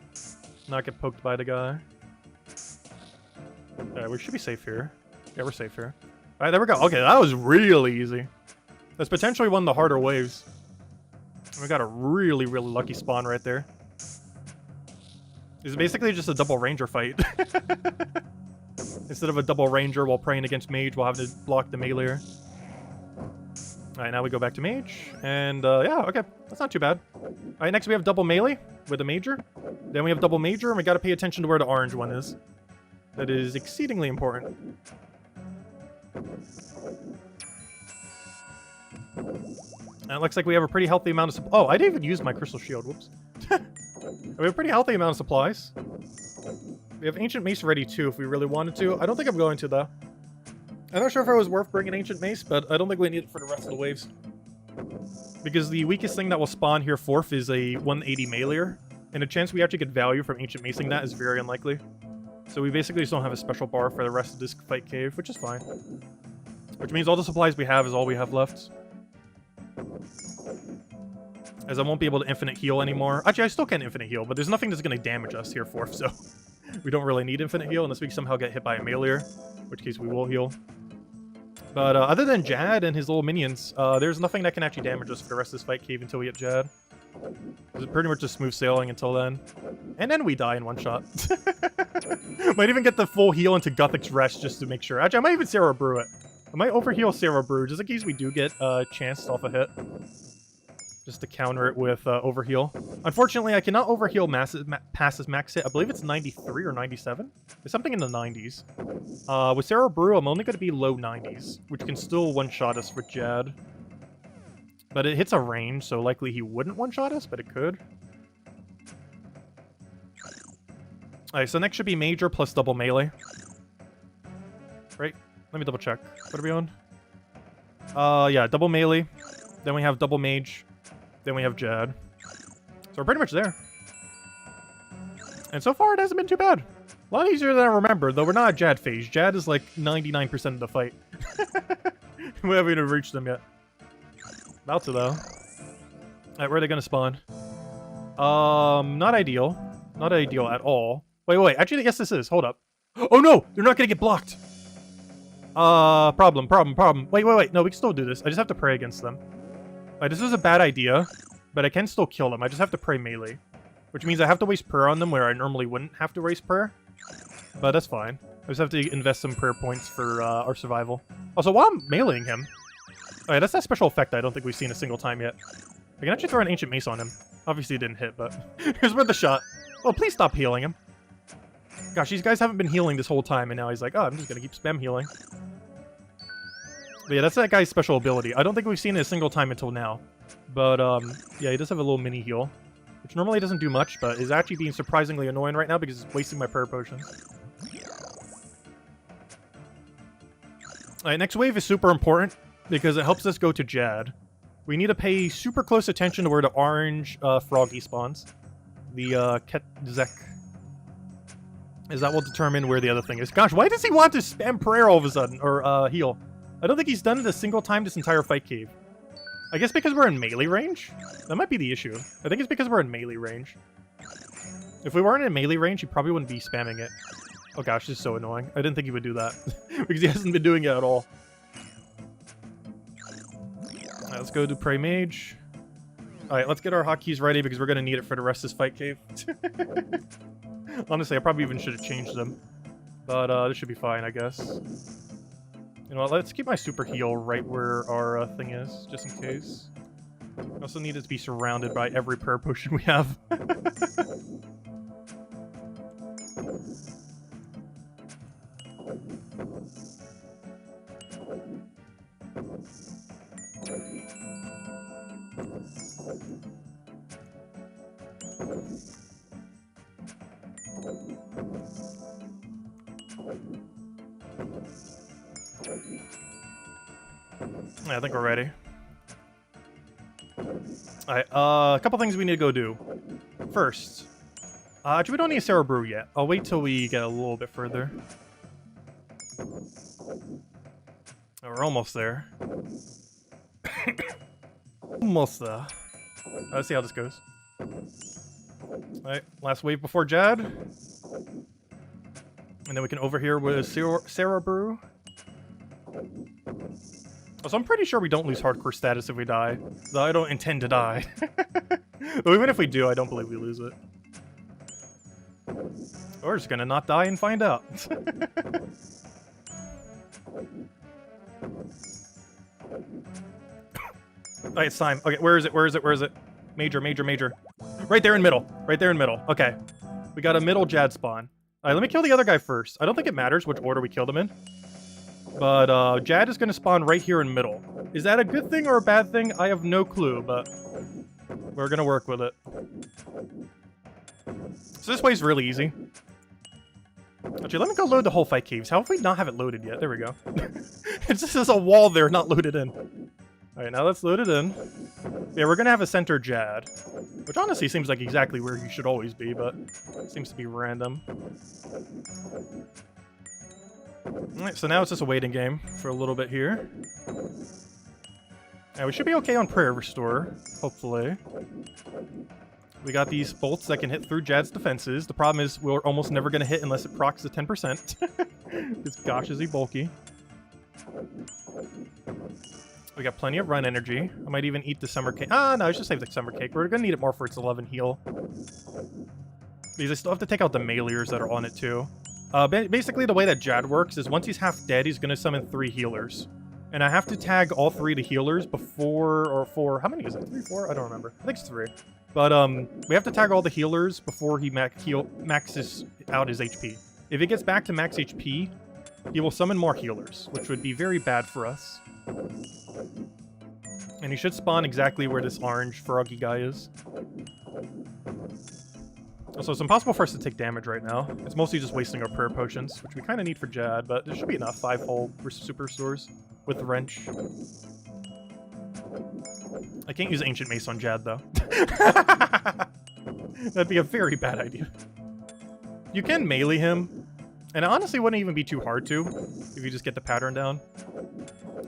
Not get poked by the guy. Alright, we should be safe here. Yeah, we're safe here. Alright, there we go. Okay, that was really easy. That's potentially one of the harder waves. We got a really lucky spawn right there. It's basically just a double ranger fight. Instead of a double ranger while praying against mage while having to block the melee. Alright, now we go back to mage, and yeah, okay, that's not too bad. Alright, next we have double melee with a major. Then we have double major, and we gotta pay attention to where the orange one is. That is exceedingly important. And it looks like we have a pretty healthy amount of oh, I didn't even use my crystal shield, whoops. We have a pretty healthy amount of supplies. We have Ancient Mace ready too if we really wanted to. I don't think I'm going to though. I'm not sure if it was worth bringing Ancient Mace, but I don't think we need it for the rest of the waves. Because the weakest thing that will spawn here forth is a 180 meleeer, and the chance we actually get value from Ancient Macing that is very unlikely. So we basically just don't have a special bar for the rest of this fight cave, which is fine. Which means all the supplies we have is all we have left. As I won't be able to infinite heal anymore. Actually, I still can infinite heal, but there's nothing that's going to damage us here forth, so we don't really need infinite heal unless we somehow get hit by a meleeer, in which case we will heal. But other than Jad and his little minions, there's nothing that can actually damage us for the rest of this fight cave until we get Jad. It's pretty much just smooth sailing until then. And then we die in one shot. Might even get the full heal into Guthic's Rest just to make sure. Actually, I might even Sarah Brew it. I might overheal Sarah Brew just in case we do get a chance off a hit. Just to counter it with overheal. Unfortunately, I cannot overheal past his max hit. I believe it's 93 or 97. It's something in the 90s. With Sarah Brew, I'm only going to be low 90s, which can still one-shot us with Jad. But it hits a range, so likely he wouldn't one-shot us, but it could. Alright, so next should be Major plus double melee. Right? Let me double check. What are we on? Yeah, double melee. Then we have double mage. Then we have Jad. So we're pretty much there. And so far, it hasn't been too bad. A lot easier than I remember, though we're not at Jad phase. Jad is like 99% of the fight. We haven't even reached them yet. About to, though. Alright, where are they going to spawn? Not ideal. Not ideal at all. Wait. Actually, yes, this is. Hold up. Oh, no! They're not going to get blocked! Problem. Wait. No, we can still do this. I just have to pray against them. This is a bad idea, but I can still kill them. I just have to pray melee. Which means I have to waste prayer on them where I normally wouldn't have to waste prayer. But that's fine. I just have to invest some prayer points for our survival. Also, while I'm meleeing him... Alright, that's that special effect I don't think we've seen a single time yet. I can actually throw an Ancient Mace on him. Obviously it didn't hit, but here's worth a shot. Oh, please stop healing him. Gosh, these guys haven't been healing this whole time, and now he's like, oh, I'm just gonna keep spam healing. But yeah, that's that guy's special ability. I don't think we've seen it a single time until now. But, yeah, he does have a little mini heal. Which normally doesn't do much, but is actually being surprisingly annoying right now because it's wasting my prayer potions. Alright, next wave is super important because it helps us go to Jad. We need to pay super close attention to where the orange froggy spawns. The Ketzek. As that will determine where the other thing is. Gosh, why does he want to spam prayer all of a sudden? Or heal? I don't think he's done it a single time this entire fight cave. I guess because we're in melee range? That might be the issue. I think it's because we're in melee range. If we weren't in melee range, he probably wouldn't be spamming it. Oh gosh, this is so annoying. I didn't think he would do that. Because he hasn't been doing it at all. Alright, let's go to Pray Mage. Alright, let's get our hotkeys ready because we're going to need it for the rest of this fight cave. Honestly, I probably even should have changed them. But this should be fine, I guess. You know what, let's keep my super heal right where our thing is, just in case. I also need it to be surrounded by every prayer potion we have. Yeah, I think we're ready. Alright, a couple things we need to go do. First, actually we don't need a Sarah Brew yet. I'll wait till we get a little bit further. Oh, we're almost there. Almost there. Let's see how this goes. Alright, last wave before Jad. And then we can overhear with Sarah Brew. So I'm pretty sure we don't lose hardcore status if we die. Though I don't intend to die. But even if we do, I don't believe we lose it. We're just gonna not die and find out. Alright, it's time. Okay, where is it? Where is it? Where is it? Major, major, major. Right there in middle. Right there in middle. Okay. We got a middle Jad spawn. Alright, let me kill the other guy first. I don't think it matters which order we killed him in. But, Jad is gonna spawn right here in middle. Is that a good thing or a bad thing? I have no clue, but we're gonna work with it. So this way's really easy. Actually, let me go load the whole fight caves. How have we not have it loaded yet? There we go. It's just a wall there, not loaded in. Alright, now let's load it in. Yeah, we're gonna have a center Jad. Which honestly seems like exactly where he should always be, but it seems to be random. Alright, so now it's just a waiting game for a little bit here. Yeah, we should be okay on Prayer Restore, hopefully. We got these bolts that can hit through Jad's defenses. The problem is we're almost never going to hit unless it procs to 10%. Because gosh, is he bulky. We got plenty of run energy. I might even eat the summer cake. Ah, no, I should save the summer cake. We're going to need it more for its 11 heal. Because I still have to take out the meleers that are on it, too. Basically, the way that Jad works is once he's half dead, he's going to summon 3 healers. And I have to tag all 3 to healers before, or 4, how many is it? 3, 4? I don't remember. I think it's 3. But, we have to tag all the healers before he maxes out his HP. If he gets back to max HP, he will summon more healers, which would be very bad for us. And he should spawn exactly where this orange froggy guy is. Also, it's impossible for us to take damage right now. It's mostly just wasting our prayer potions, which we kind of need for Jad, but there should be enough 5 whole super stores with the wrench. I can't use Ancient Mace on Jad, though. That'd be a very bad idea. You can melee him, and it honestly wouldn't even be too hard to, if you just get the pattern down.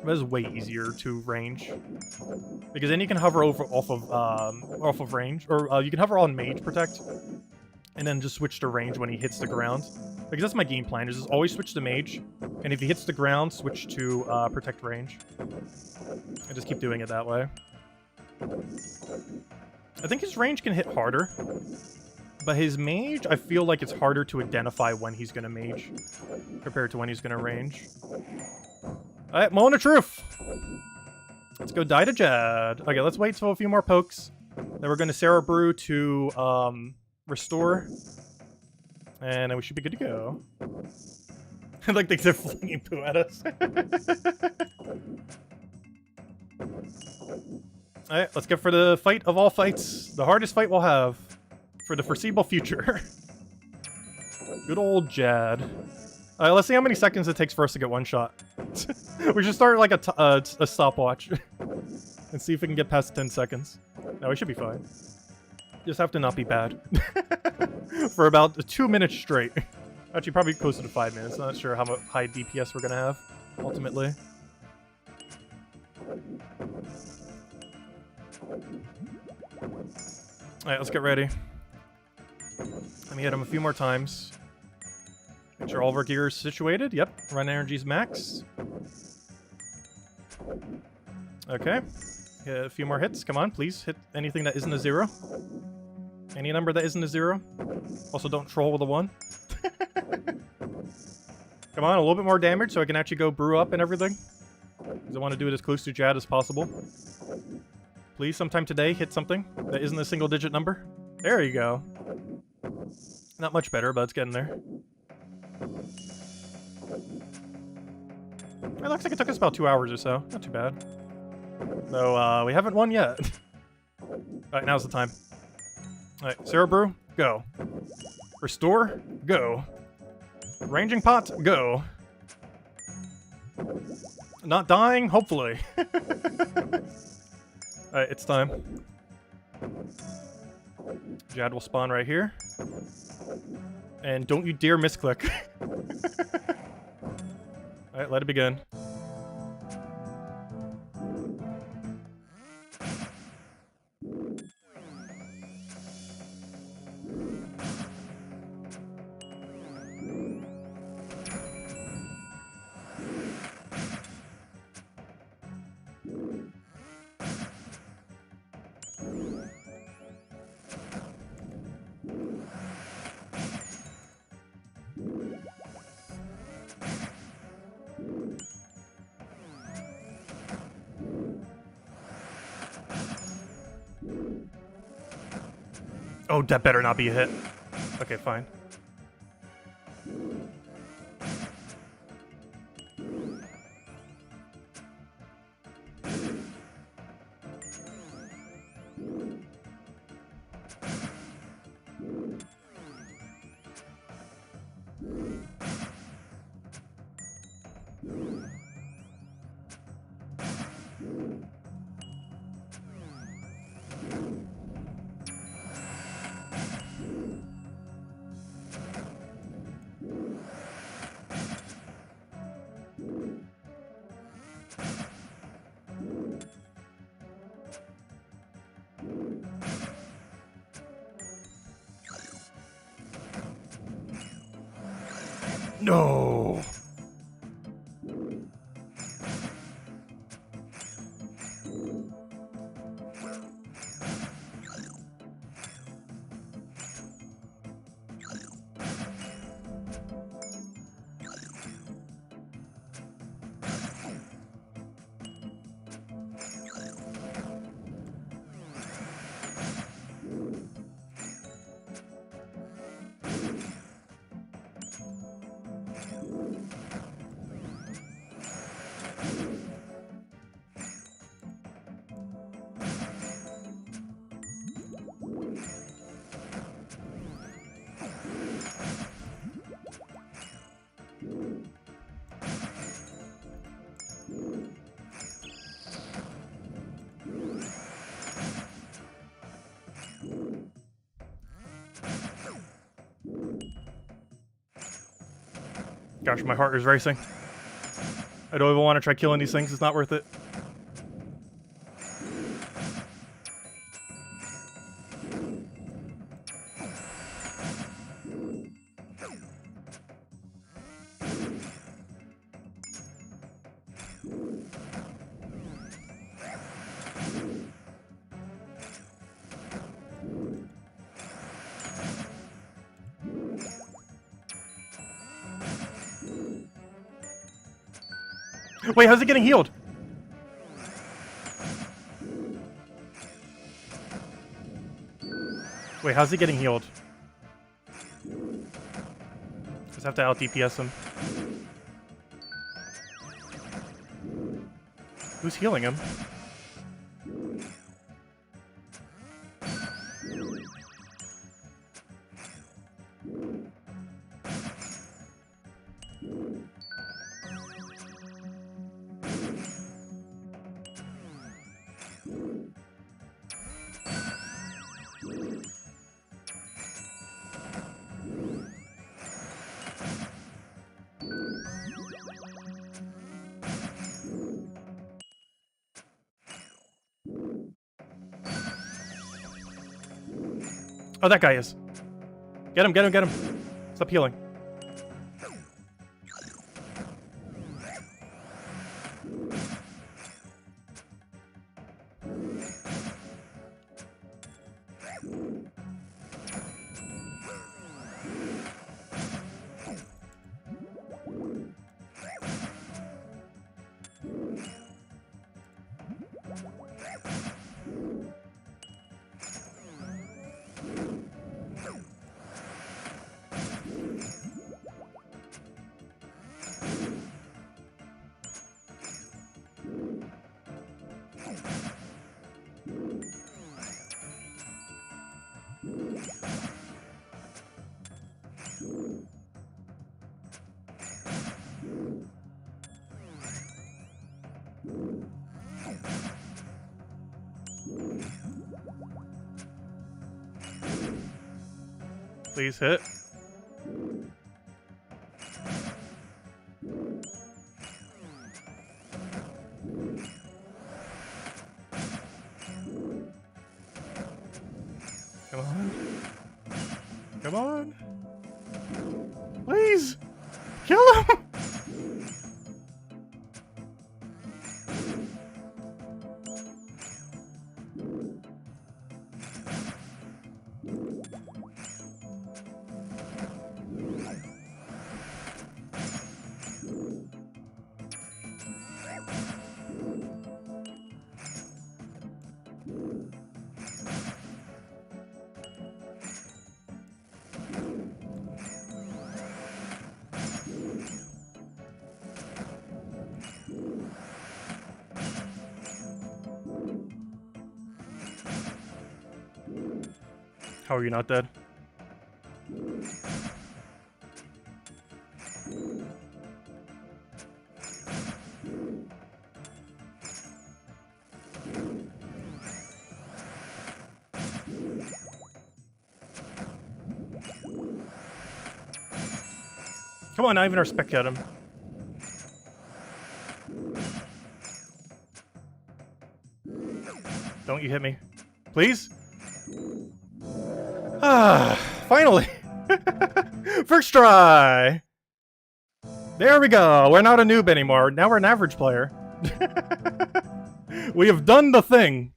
But it's way easier to range. Because then you can hover off of range, or you can hover on Mage Protect, and then just switch to range when he hits the ground. Because that's my game plan, is just always switch to Mage, and if he hits the ground, switch to Protect Range. And just keep doing it that way. I think his range can hit harder, but his mage, I feel like it's harder to identify when he's gonna mage compared to when he's gonna range. Alright, moment of truth! Let's go die to Jad. Okay, let's wait for a few more pokes. Then we're gonna Sarah Brew to restore. And then we should be good to go. Like they're flinging poo at us. Alright, let's go for the fight of all fights. The hardest fight we'll have for the foreseeable future. Good old Jad. Alright, let's see how many seconds it takes for us to get one shot. We should start like a stopwatch. And see if we can get past 10 seconds. No, we should be fine. Just have to not be bad. For about 2 minutes straight. Actually, probably closer to 5 minutes. Not sure how high DPS we're gonna have, ultimately. Alright, let's get ready. Let me hit him a few more times. Make sure all of our gear is situated. Yep, run energy's max. Okay. Hit a few more hits. Come on, please. Hit anything that isn't a 0. Any number that isn't a 0. Also, don't troll with a 1. Come on, a little bit more damage so I can actually go brew up and everything. Because I want to do it as close to Jad as possible. Please, sometime today, hit something that isn't a single-digit number. There you go. Not much better, but it's getting there. It looks like it took us about 2 hours or so. Not too bad. Though, we haven't won yet. Alright, now's the time. Alright, Sarah Brew, go. Restore, go. Ranging Pot, go. Not dying, hopefully. Alright, it's time. Jad will spawn right here. And don't you dare misclick. Alright, let it begin. Oh, that better not be a hit. Okay, fine. No. Gosh, my heart is racing. I don't even want to try killing these things. It's not worth it. Wait, how's it getting healed? Wait, how's he getting healed? Just have to out DPS him. Who's healing him? Oh, that guy is. Get him, get him, get him. Stop healing. Please hit. Come on. Come on. Please. Kill him. How are you not dead? Come on, not even our spec got him. Don't you hit me. Please? Ah, finally! First try! There we go. We're not a noob anymore. Now we're an average player. We have done the thing.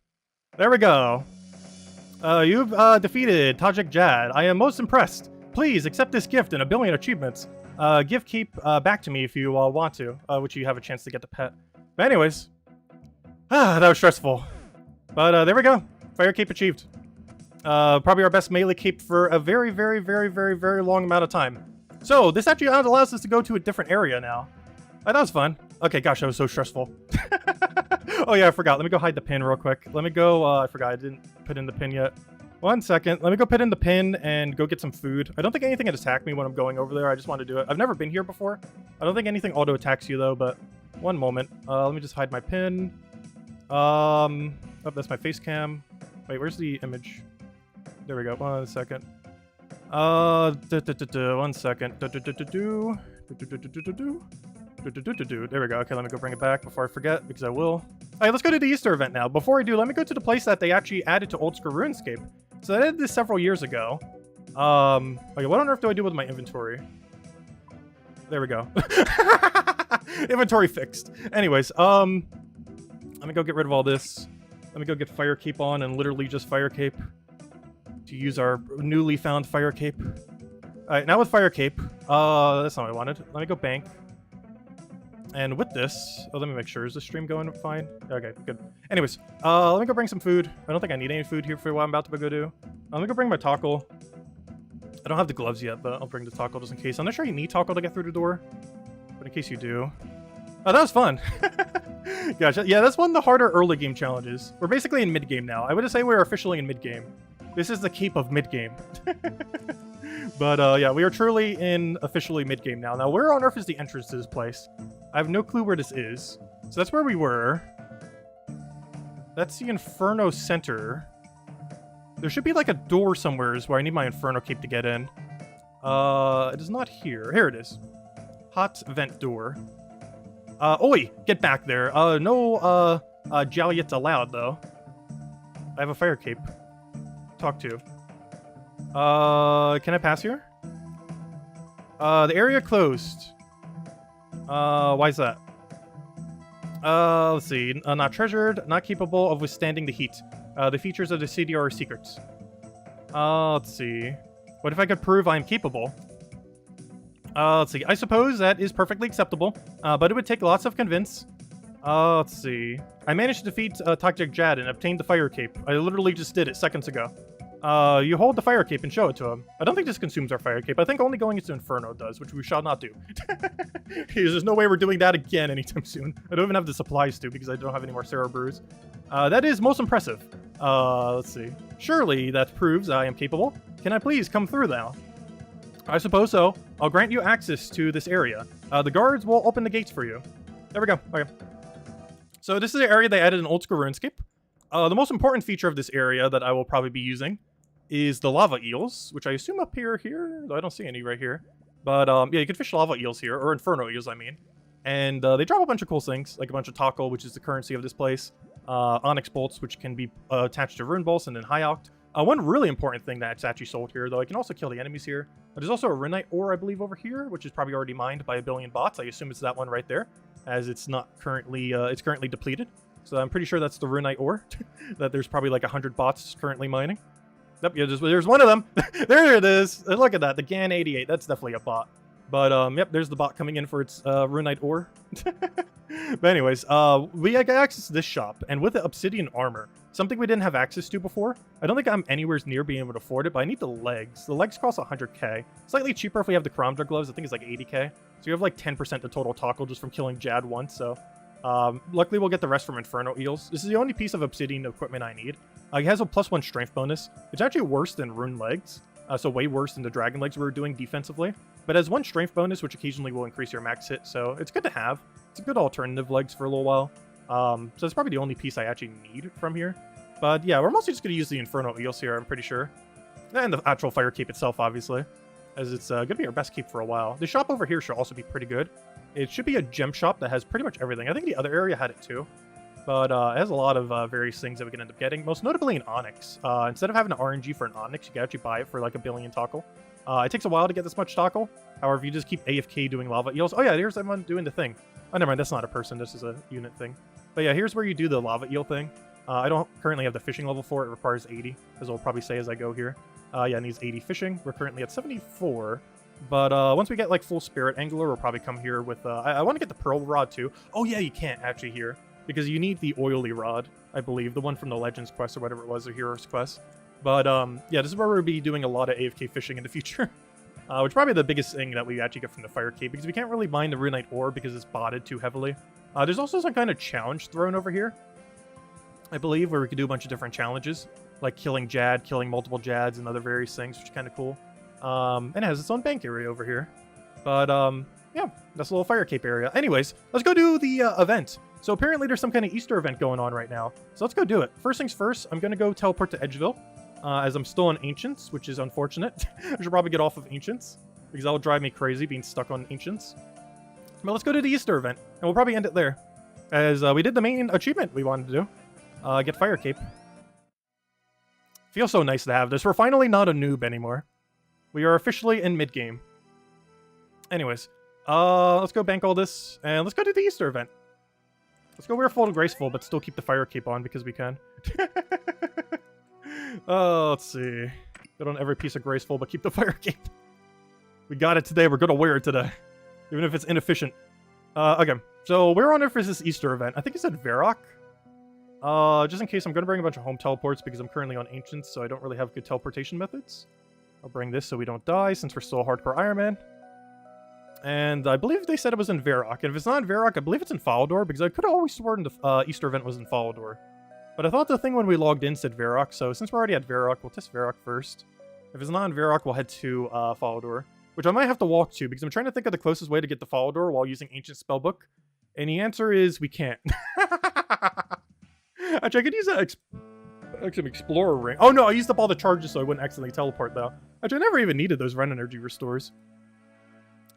There we go. You've defeated Tajik Jad. I am most impressed. Please accept this gift and a billion achievements. Give keep back to me if you want to, which you have a chance to get the pet. But anyways, that was stressful. But there we go. Fire keep achieved. Probably our best melee keep for a very, very, very, very, very long amount of time. So this actually allows us to go to a different area now. That was fun. Okay, gosh, that was so stressful. Oh yeah, I forgot. Let me go hide the pin real quick. Let me go, I forgot I didn't put in the pin yet. 1 second. Let me go put in the pin and go get some food. I don't think anything can attack me when I'm going over there. I just want to do it. I've never been here before. I don't think anything auto attacks you though, but one moment. Let me just hide my pin. Oh, that's my face cam. Wait, where's the image? There we go. 1 second. 1 second. There we go. Okay, let me go bring it back before I forget, because I will. All right, let's go to the Easter event now. Before I do, let me go to the place that they actually added to Old School Runescape. So I did this several years ago. Okay, what on earth do I do with my inventory? There we go. Inventory fixed. Anyways, let me go get rid of all this. Let me go get Fire Cape on and literally just Fire Cape to use our newly found Fire Cape. Alright, now with Fire Cape, that's not what I wanted. Let me go bank. And with this, oh, let me make sure. Is the stream going fine? Okay, good. Anyways, let me go bring some food. I don't think I need any food here for what I'm about to go do. Let me go bring my tackle. I don't have the gloves yet, but I'll bring the tackle just in case. I'm not sure you need tackle to get through the door, but in case you do. Oh, that was fun. Gosh, yeah, that's one of the harder early game challenges. We're basically in mid-game now. I would say we're officially in mid-game. This is the keep of mid-game. But yeah, we are truly in officially mid-game now. Now, where on earth is the entrance to this place? I have no clue where this is. So that's where we were. That's the Inferno Center. There should be like a door somewhere where I need my Inferno Cape to get in. It is not here. Here it is. Hot vent door. Oi! Get back there. No, Jaliets allowed, though. I have a Fire Cape. Talk to. Can I pass here? The area closed. Why is that? Let's see. Not treasured, not capable of withstanding the heat. The features of the city are secrets. Let's see. What if I could prove I'm capable? Let's see. I suppose that is perfectly acceptable, but it would take lots of convince. Let's see. I managed to defeat Tajik Jad and obtained the Fire Cape. I literally just did it seconds ago. You hold the Fire Cape and show it to him. I don't think this consumes our Fire Cape. I think only going into Inferno does, which we shall not do. There's no way we're doing that again anytime soon. I don't even have the supplies to because I don't have any more Sarah Brews. That is most impressive. Let's see. Surely that proves I am capable. Can I please come through now? I suppose so. I'll grant you access to this area. The guards will open the gates for you. There we go. Okay. So this is the area they added in Old School Runescape. The most important feature of this area that I will probably be using is the lava eels, which I assume up here. I don't see any right here. But yeah, you can fish lava eels here, or inferno eels, I mean. And they drop a bunch of cool things, like a bunch of tackle, which is the currency of this place. Onyx bolts, which can be attached to rune bolts, and then high oct. One really important thing that's actually sold here, though, I can also kill the enemies here. But there's also a runite ore, I believe, over here, which is probably already mined by a billion bots. I assume it's that one right there, as it's not currently, it's currently depleted. So I'm pretty sure that's the runite ore, that there's probably like 100 bots currently mining. Yep, yeah, there's one of them. There it is. Look at that, the GAN88. That's definitely a bot. But yep, there's the bot coming in for its runite ore. But anyways, we got access to this shop, and with the obsidian armor, something we didn't have access to before. I don't think I'm anywhere near being able to afford it, but I need the legs. The legs cost 100k. Slightly cheaper if we have the Karamdra gloves. I think it's like 80k. So you have like 10% the total tackle just from killing Jad once. So Luckily, we'll get the rest from Inferno Eels. This is the only piece of obsidian equipment I need. It has a +1 strength bonus. It's actually worse than Rune Legs, so way worse than the Dragon Legs we were doing defensively. But it has 1 strength bonus, which occasionally will increase your max hit, so it's good to have. It's a good alternative legs for a little while. So it's probably the only piece I actually need from here. But yeah, we're mostly just going to use the Inferno Eels here, I'm pretty sure. And the actual Fire Cape itself, obviously, as it's going to be our best cape for a while. The shop over here should also be pretty good. It should be a gem shop that has pretty much everything. I think the other area had it too. But it has a lot of various things that we can end up getting, most notably an Onyx. Instead of having an RNG for an Onyx, you can actually buy it for like 1 billion tackle. It takes a while to get this much tackle. However, you just keep AFK doing lava eels. Oh yeah, here's someone doing the thing. Oh, never mind, that's not a person, this is a unit thing. But yeah, here's where you do the lava eel thing. I don't currently have the fishing level for it. It requires 80, as I'll probably say as I go here. Yeah, it needs 80 fishing. We're currently at 74. But once we get like full spirit angler, we'll probably come here with... I want to get the pearl rod too. Oh yeah, you can't actually here. Because you need the oily rod, I believe. The one from the Legends quest or whatever it was, or Heroes quest. But yeah, this is where we'll be doing a lot of AFK fishing in the future. Which is probably the biggest thing that we actually get from the Fire Cape. Because we can't really mine the Runite ore because it's botted too heavily. There's also some kind of challenge thrown over here, I believe, where we could do a bunch of different challenges. Like killing Jad, killing multiple Jads, and other various things, which is kind of cool. And it has its own bank area over here. But, yeah, that's a little Fire Cape area. Anyways, let's go do the event. So apparently there's some kind of Easter event going on right now. So let's go do it. First things first, I'm going to go teleport to Edgeville, as I'm still on Ancients, which is unfortunate. I should probably get off of Ancients, because that will drive me crazy being stuck on Ancients. But let's go to the Easter event, and we'll probably end it there, as we did the main achievement we wanted to do. Get Fire Cape. Feels so nice to have this. We're finally not a noob anymore. We are officially in mid-game. Anyways, let's go bank all this, and let's go to the Easter event. Let's go wear full and graceful, but still keep the Fire Cape on because we can. Let's see. Get on every piece of graceful, but keep the Fire Cape. We got it today. We're gonna wear it today, even if it's inefficient. Okay, so we're on it for this Easter event. I think it said Varrock. Just in case, I'm gonna bring a bunch of home teleports because I'm currently on Ancients, so I don't really have good teleportation methods. I'll bring this so we don't die, since we're still hardcore Iron Man. And I believe they said it was in Varrock. And if it's not in Varrock, I believe it's in Falador, because I could have always sworn the Easter event was in Falador. But I thought the thing when we logged in said Varrock, so since we're already at Varrock, we'll test Varrock first. If it's not in Varrock, we'll head to Falador, which I might have to walk to, because I'm trying to think of the closest way to get to Falador while using Ancient Spellbook. And the answer is we can't. Actually, I could use that Explorer ring. Oh no, I used up all the charges so I wouldn't accidentally teleport though. Actually, I never even needed those Ren Energy restores.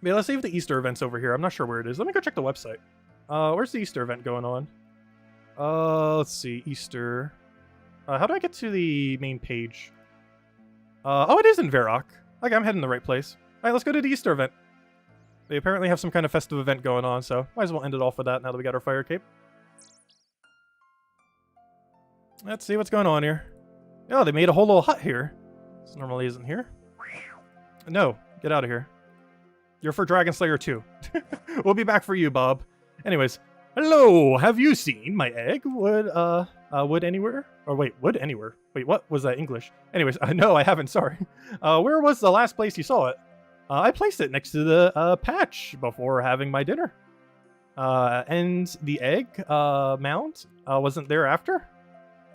But yeah, let's see if the Easter event's over here. I'm not sure where it is. Let me go check the website. Where's the Easter event going on? Let's see. Easter. How do I get to the main page? Oh, it is in Varrock. Okay, I'm heading the right place. Alright, let's go to the Easter event. They apparently have some kind of festive event going on, so might as well end it off with that now that we got our Fire Cape. Let's see what's going on here. Oh, they made a whole little hut here. This normally isn't here. No, get out of here. You're for Dragon Slayer 2. We'll be back for you, Bob. Anyways, hello. Have you seen my egg? Wood anywhere? Or wait, wood anywhere? Wait, what was that English? Anyways, no, I haven't. Sorry. Where was the last place you saw it? I placed it next to the patch before having my dinner. And the egg mound wasn't there after?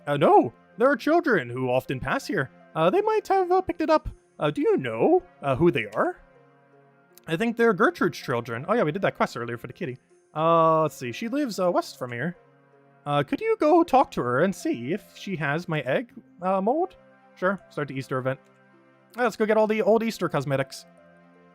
No, there are children who often pass here. They might have picked it up. Do you know who they are? I think they're Gertrude's children. Oh yeah, we did that quest earlier for the kitty. Let's see. She lives west from here. Could you go talk to her and see if she has my egg mold? Sure. Start the Easter event. Let's go get all the old Easter cosmetics.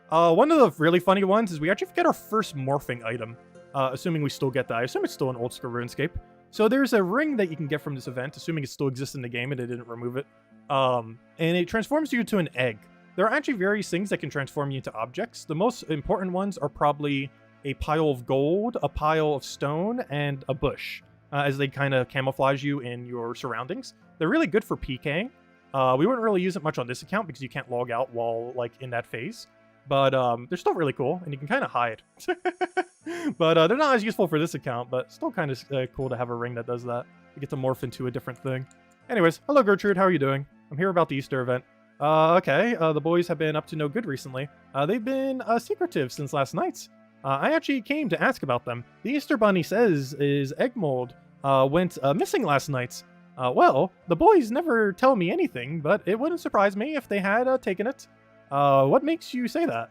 One of the really funny ones is we actually get our first morphing item. Assuming we still get that. I assume it's still an Old School Runescape. So there's a ring that you can get from this event, assuming it still exists in the game and they didn't remove it. And it transforms you to an egg. There are actually various things that can transform you into objects. The most important ones are probably a pile of gold, a pile of stone, and a bush, as they kind of camouflage you in your surroundings. They're really good for PKing. We wouldn't really use it much on this account because you can't log out while like in that phase. But they're still really cool, and you can kind of hide. But they're not as useful for this account, but still kind of cool to have a ring that does that. You get to morph into a different thing. Anyways, hello Gertrude, how are you doing? I'm here about the Easter event. Okay, the boys have been up to no good recently. They've been secretive since last night. I actually came to ask about them. The Easter Bunny says his egg mold went missing last night. Well, the boys never tell me anything, but it wouldn't surprise me if they had taken it. What makes you say that?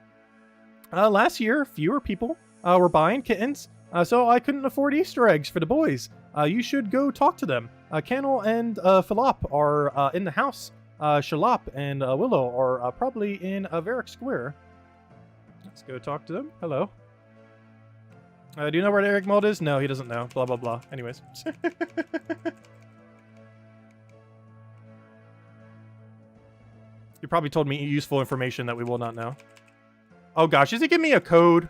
Last year, fewer people were buying kittens, so I couldn't afford Easter eggs for the boys. You should go talk to them. Cannel and Philop are in the house. Shalop and Willow are probably in Varick Square. Let's go talk to them. Hello. Do you know where the egg mold is? No, he doesn't know. Blah, blah, blah. Anyways. You probably told me useful information that we will not know. Oh gosh, is he giving me a code?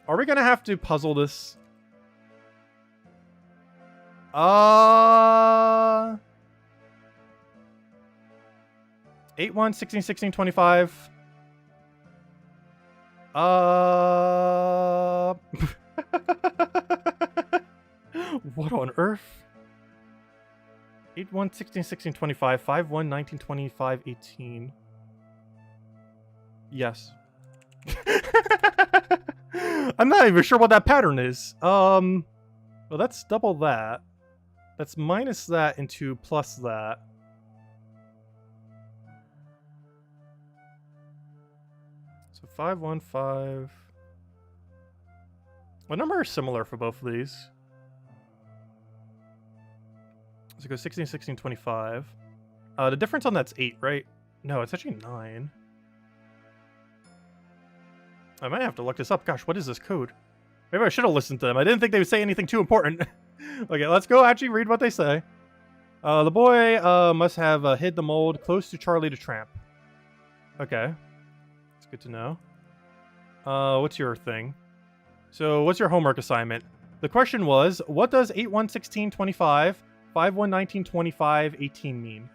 Are we gonna have to puzzle this? 8-1, 16, 16, 25. What on earth? 8-1, 16, 16, 25, 5-1, 19, 25, 18. Yes. I'm not even sure what that pattern is. Well, that's double that. That's minus that into plus that. So 5, 1, 5. What number are similar for both of these? So go 16, 16, 25. The difference on that's 8, right? No, it's actually 9. I might have to look this up. Gosh, what is this code? Maybe I should have listened to them. I didn't think they would say anything too important. Okay, let's go actually read what they say. The boy must have hid the mold close to Charlie the Tramp. Okay. It's good to know. What's your thing? So, what's your homework assignment? The question was, what does 8-1, 16, 25, 5-1, 19, 25, 18 mean?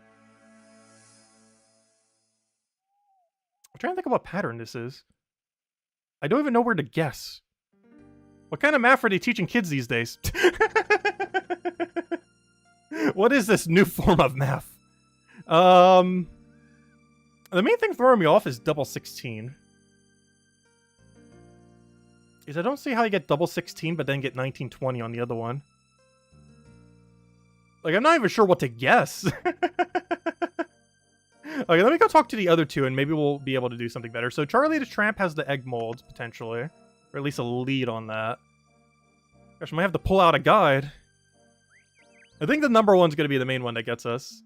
I'm trying to think of what pattern this is. I don't even know where to guess. What kind of math are they teaching kids these days? What is this new form of math? The main thing throwing me off is double 16. Is I don't see how you get double 16 but then get 1920 on the other one. Like, I'm not even sure what to guess. Okay, let me go talk to the other two and maybe we'll be able to do something better. So Charlie the Tramp has the egg molds, potentially. Or at least a lead on that. Gosh, I might have to pull out a guide. I think the number one's going to be the main one that gets us.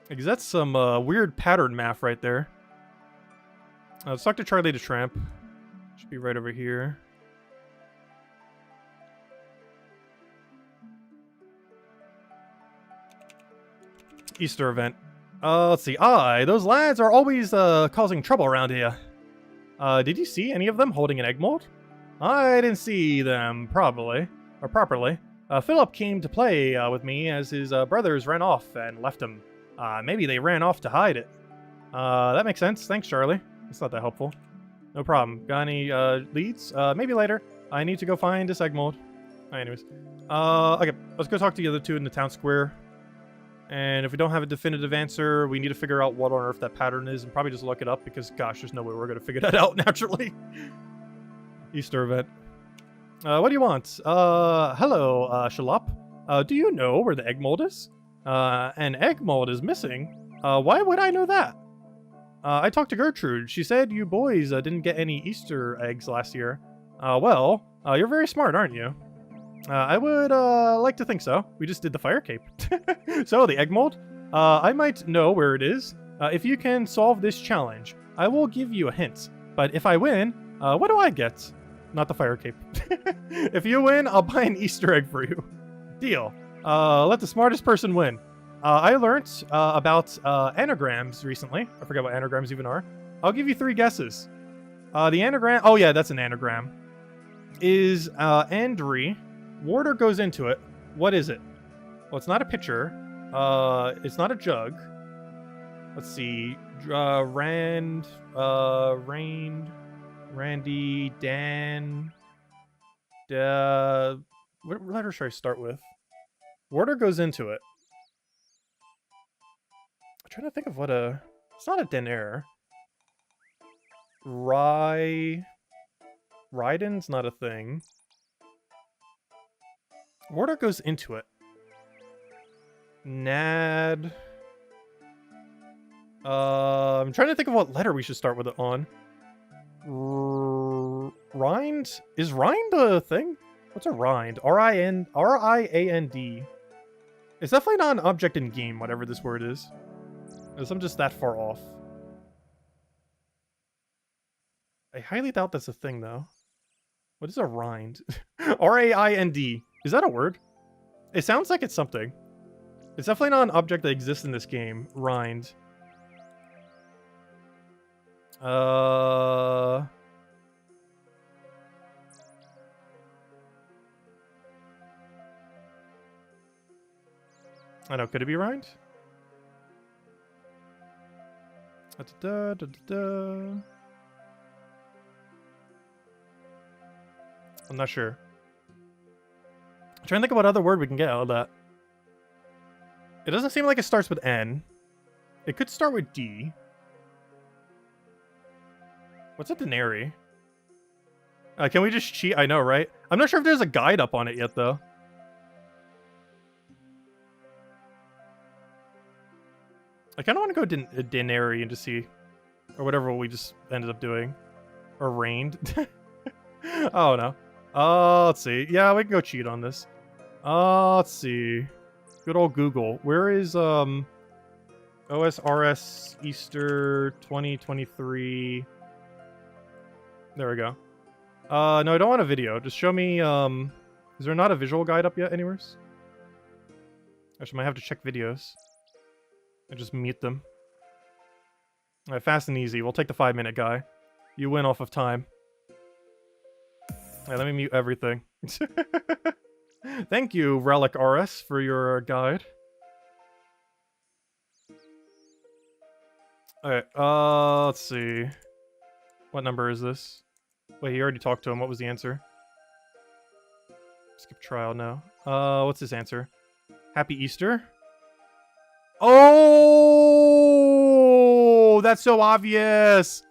Because that's some weird pattern math right there. Let's talk to Charlie the Tramp. Should be right over here. Easter event. Let's see. Those lads are always causing trouble around here. Did you see any of them holding an egg mold? I didn't see them properly. Philip came to play with me as his brothers ran off and left him. Maybe they ran off to hide it. That makes sense. Thanks, Charlie. It's not that helpful. No problem. Got any leads? Maybe later. I need to go find this egg mold. Anyways. Okay. Let's go talk to the other two in the town square. And if we don't have a definitive answer, we need to figure out what on earth that pattern is and probably just look it up because, gosh, there's no way we're going to figure that out naturally. Easter event. What do you want? Hello, Shalop. Do you know where the egg mold is? An egg mold is missing. Why would I know that? I talked to Gertrude. She said you boys didn't get any Easter eggs last year. Well, you're very smart, aren't you? I would like to think so. We just did the fire cape. So, the egg mold? I might know where it is. If you can solve this challenge, I will give you a hint. But if I win, what do I get? Not the fire cape. If you win, I'll buy an Easter egg for you. Deal. Let the smartest person win. I learned about anagrams recently. I forget what anagrams even are. I'll give you 3 guesses. The anagram... Oh, yeah, that's an anagram. Is Andri. Water goes into it. What is it? Well, it's not a pitcher. It's not a jug. Let's see. Randy, Dan. What letter should I start with? Water goes into it. I'm trying to think of what a... It's not a denaire. Raiden's not a thing. Water goes into it. Nad. I'm trying to think of what letter we should start with it on. Rind? Is rind a thing? What's a rind? R-I-A-N-D. It's definitely not an object in game, whatever this word is. Unless I'm just that far off. I highly doubt that's a thing, though. What is a rind? R-A-I-N-D. Is that a word? It sounds like it's something. It's definitely not an object that exists in this game. Rind. I don't know, could it be rind? I'm not sure. I'm trying to think of what other word we can get out of that. It doesn't seem like it starts with N. It could start with D. What's a denary? Can we just cheat? I know, right? I'm not sure if there's a guide up on it yet, though. I kind of want to go denary and just see. Or whatever we just ended up doing. Or reigned. Oh, no. Let's see. Yeah, we can go cheat on this. Let's see. Good old Google. Where is, OSRS Easter 2023... There we go. No, I don't want a video. Just show me, is there not a visual guide up yet anywhere? Actually, might have to check videos. And just mute them. Alright, fast and easy. We'll take the 5-minute guy. You win off of time. Alright, let me mute everything. Thank you, Relic RS, for your guide. Alright, let's see. What number is this? Wait, he already talked to him. What was the answer? Skip trial now. What's his answer? Happy Easter? Oh, that's so obvious.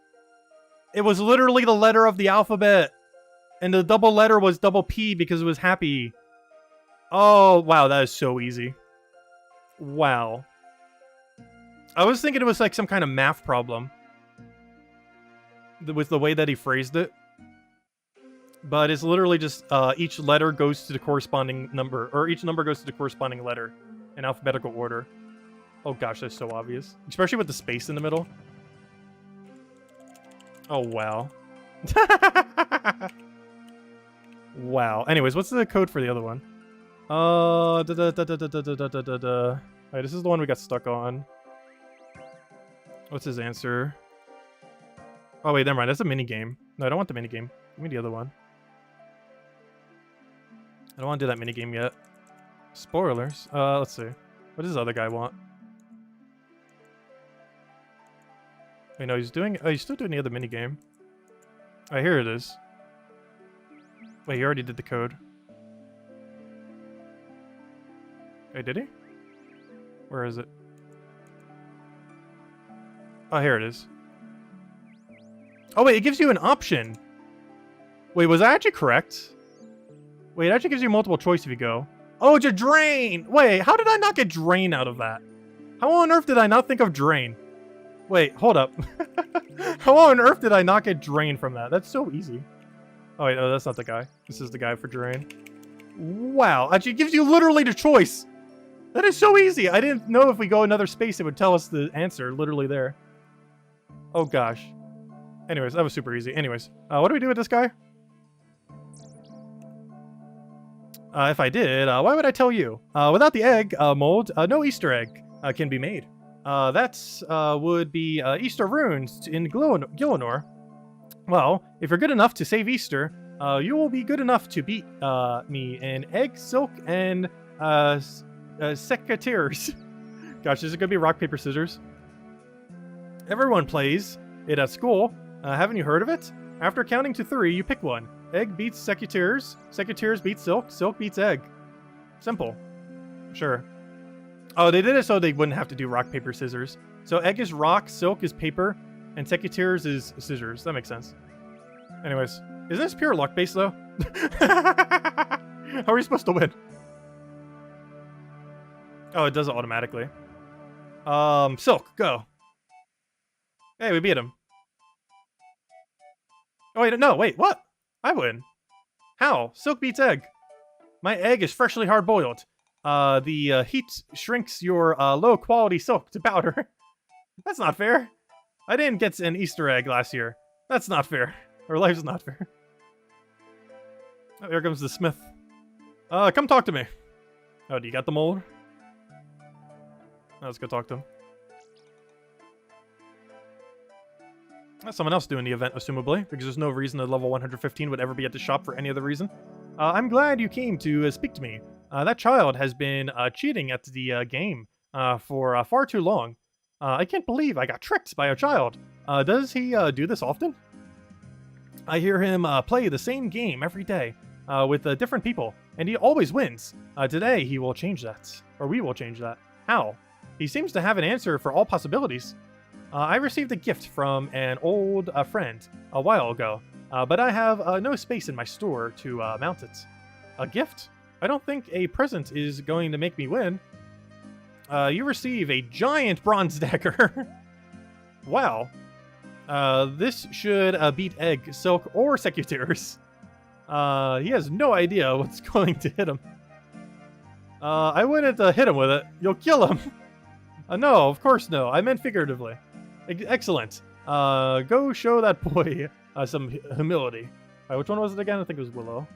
It was literally the letter of the alphabet. And the double letter was double P because it was happy. Oh, wow, that is so easy. Wow. I was thinking it was like some kind of math problem. With the way that he phrased it. But it's literally just each letter goes to the corresponding number, or each number goes to the corresponding letter in alphabetical order. Oh gosh, that's so obvious. Especially with the space in the middle. Oh wow. Wow. Anyways, what's the code for the other one? Alright, this is the one we got stuck on. What's his answer? Oh wait, never mind. That's a minigame. No, I don't want the minigame. Give me the other one. I don't want to do that minigame yet. Spoilers. Let's see. What does the other guy want? Wait, no, he's doing... Oh, he's still doing the other minigame. Oh, here it is. Wait, he already did the code. Wait, did he? Where is it? Oh, here it is. Oh, wait, it gives you an option. Wait, was that actually correct? Wait, it actually gives you multiple choice if you go. Oh, it's a drain! Wait, how did I not get drain out of that? How on earth did I not think of drain? Wait, hold up. How on earth did I not get drain from that? That's so easy. Oh, wait, no, that's not the guy. This is the guy for drain. Wow, actually, it gives you literally the choice. That is so easy. I didn't know if we go another space, it would tell us the answer literally there. Oh, gosh. Anyways, that was super easy. Anyways, what do we do with this guy? If I did, why would I tell you? Without the egg mold, no Easter egg can be made. That would be Easter runes in Gillinor. Well, if you're good enough to save Easter, you will be good enough to beat me in egg, silk, and secateurs. Gosh, is it gonna be rock, paper, scissors? Everyone plays it at school. Haven't you heard of it? After counting to 3, you pick one. Egg beats secateurs. Secateurs beats silk. Silk beats egg. Simple. Sure. Oh, they did it so they wouldn't have to do rock, paper, scissors. So egg is rock, silk is paper, And secateurs is scissors. That makes sense. Anyways, isn't this pure luck based though? How are we supposed to win? Oh, it does it automatically. Silk, go. Hey, we beat him. Oh, wait, no, wait, what? I win. How? Silk beats egg. My egg is freshly hard-boiled. The heat shrinks your low-quality silk to powder. That's not fair. I didn't get an Easter egg last year. That's not fair. Or life's not fair. Oh, here comes the smith. Come talk to me. Oh, do you got the mold? Let's go talk to him. That's someone else doing the event, assumably, because there's no reason that level 115 would ever be at the shop for any other reason. I'm glad you came to speak to me. That child has been cheating at the game for far too long. I can't believe I got tricked by a child. Does he do this often? I hear him play the same game every day with different people, and he always wins. Today, he will change that. Or we will change that. How? He seems to have an answer for all possibilities. I received a gift from an old friend a while ago, but I have no space in my store to mount it. A gift? I don't think a present is going to make me win. You receive a giant bronze dagger. Wow. This should beat egg, silk, or secateurs. He has no idea what's going to hit him. I wouldn't hit him with it. You'll kill him. No, of course no. I meant figuratively. Excellent. Go show that boy some humility. Which one was it again? I think it was Willow.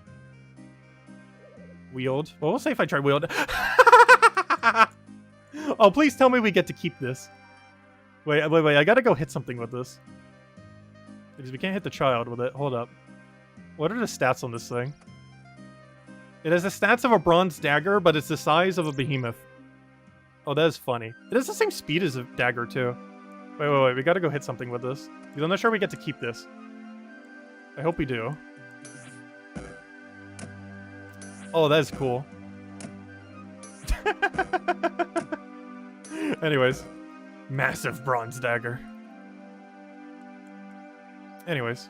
Wield. Well, we'll say if I try wield. Oh, please tell me we get to keep this. Wait. I gotta go hit something with this. Because we can't hit the child with it. Hold up. What are the stats on this thing? It has the stats of a bronze dagger, but it's the size of a behemoth. Oh, that is funny. It has the same speed as a dagger, too. Wait. We gotta go hit something with this. Because I'm not sure we get to keep this. I hope we do. Oh, that is cool. Anyways. Massive bronze dagger. Anyways.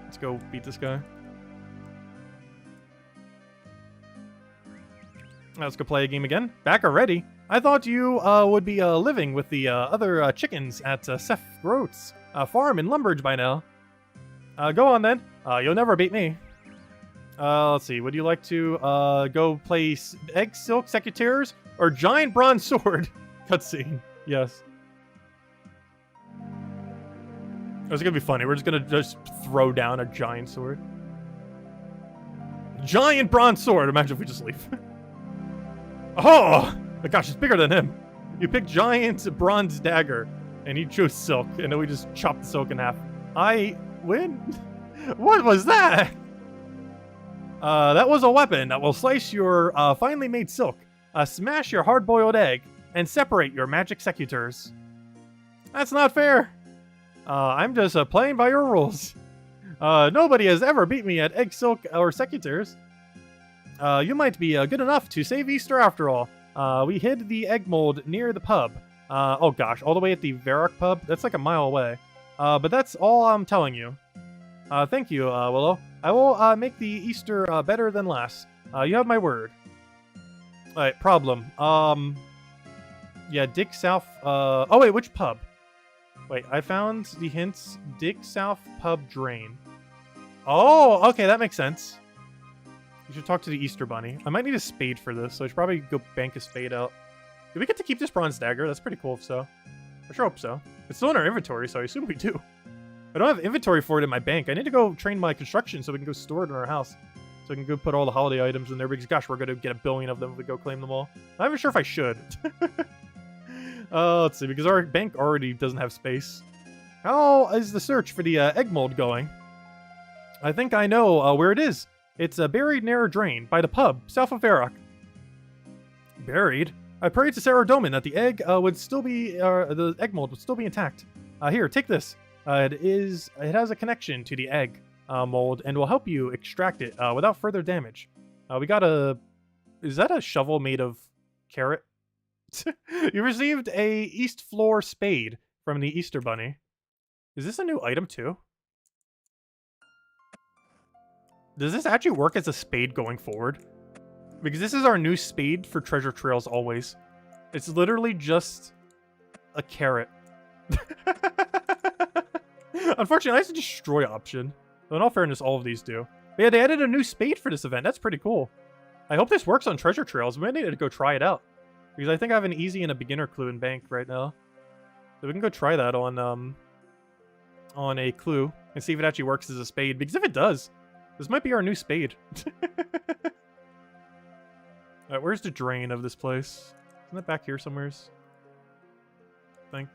Let's go beat this guy. Let's go play a game again. Back already? I thought you would be living with the other chickens at Seth Groat's farm in Lumbridge by now. Go on then. You'll never beat me. Let's see. Would you like to go play egg, silk, secateurs, or giant bronze sword? Cutscene. Yes. It's gonna be funny. We're just gonna throw down a giant sword. Giant bronze sword. Imagine if we just leave. Oh! My gosh, it's bigger than him. You picked giant bronze dagger, and he chose silk, and then we just chopped the silk in half. I win? What was that? That was a weapon that will slice your finely made silk, smash your hard-boiled egg, and separate your magic secateurs. That's not fair. I'm just playing by your rules. Nobody has ever beat me at egg, silk, or secateurs. You might be good enough to save Easter after all. We hid the egg mold near the pub. Oh gosh, all the way at the Varrock pub? That's like a mile away. But that's all I'm telling you. Thank you, Willow. I will make the Easter better than last. You have my word. Alright, problem. Yeah, Dick South. Oh wait, which pub? Wait, I found the hints. Dick South Pub Drain. Oh, okay, that makes sense. You should talk to the Easter Bunny. I might need a spade for this, so I should probably go bank a spade out. Do we get to keep this bronze dagger? That's pretty cool if so. I sure hope so. It's still in our inventory, so I assume we do. I don't have inventory for it in my bank. I need to go train my construction so we can go store it in our house. So I can go put all the holiday items in there because, gosh, we're going to get 1 billion of them if we go claim them all. I'm not even sure if I should. Let's see, because our bank already doesn't have space. How is the search for the egg mold going? I think I know where it is. It's buried near a drain by the pub, south of Varrock. Buried? I prayed to Sarah Doman that the egg would still be, the egg mold would still be intact. Here, take this. It has a connection to the egg mold and will help you extract it without further damage. We got a, is that a shovel made of carrot? You received a East Floor spade from the Easter Bunny. Is this a new item too? Does this actually work as a spade going forward? Because this is our new spade for treasure trails always. It's literally just a carrot. Unfortunately, that's a destroy option. Though in all fairness, all of these do. But yeah, they added a new spade for this event. That's pretty cool. I hope this works on treasure trails. We might need to go try it out. Because I think I have an easy and a beginner clue in bank right now. So we can go try that on a clue and see if it actually works as a spade. Because if it does, this might be our new spade. Alright, where's the drain of this place? Isn't it back here somewheres? I think.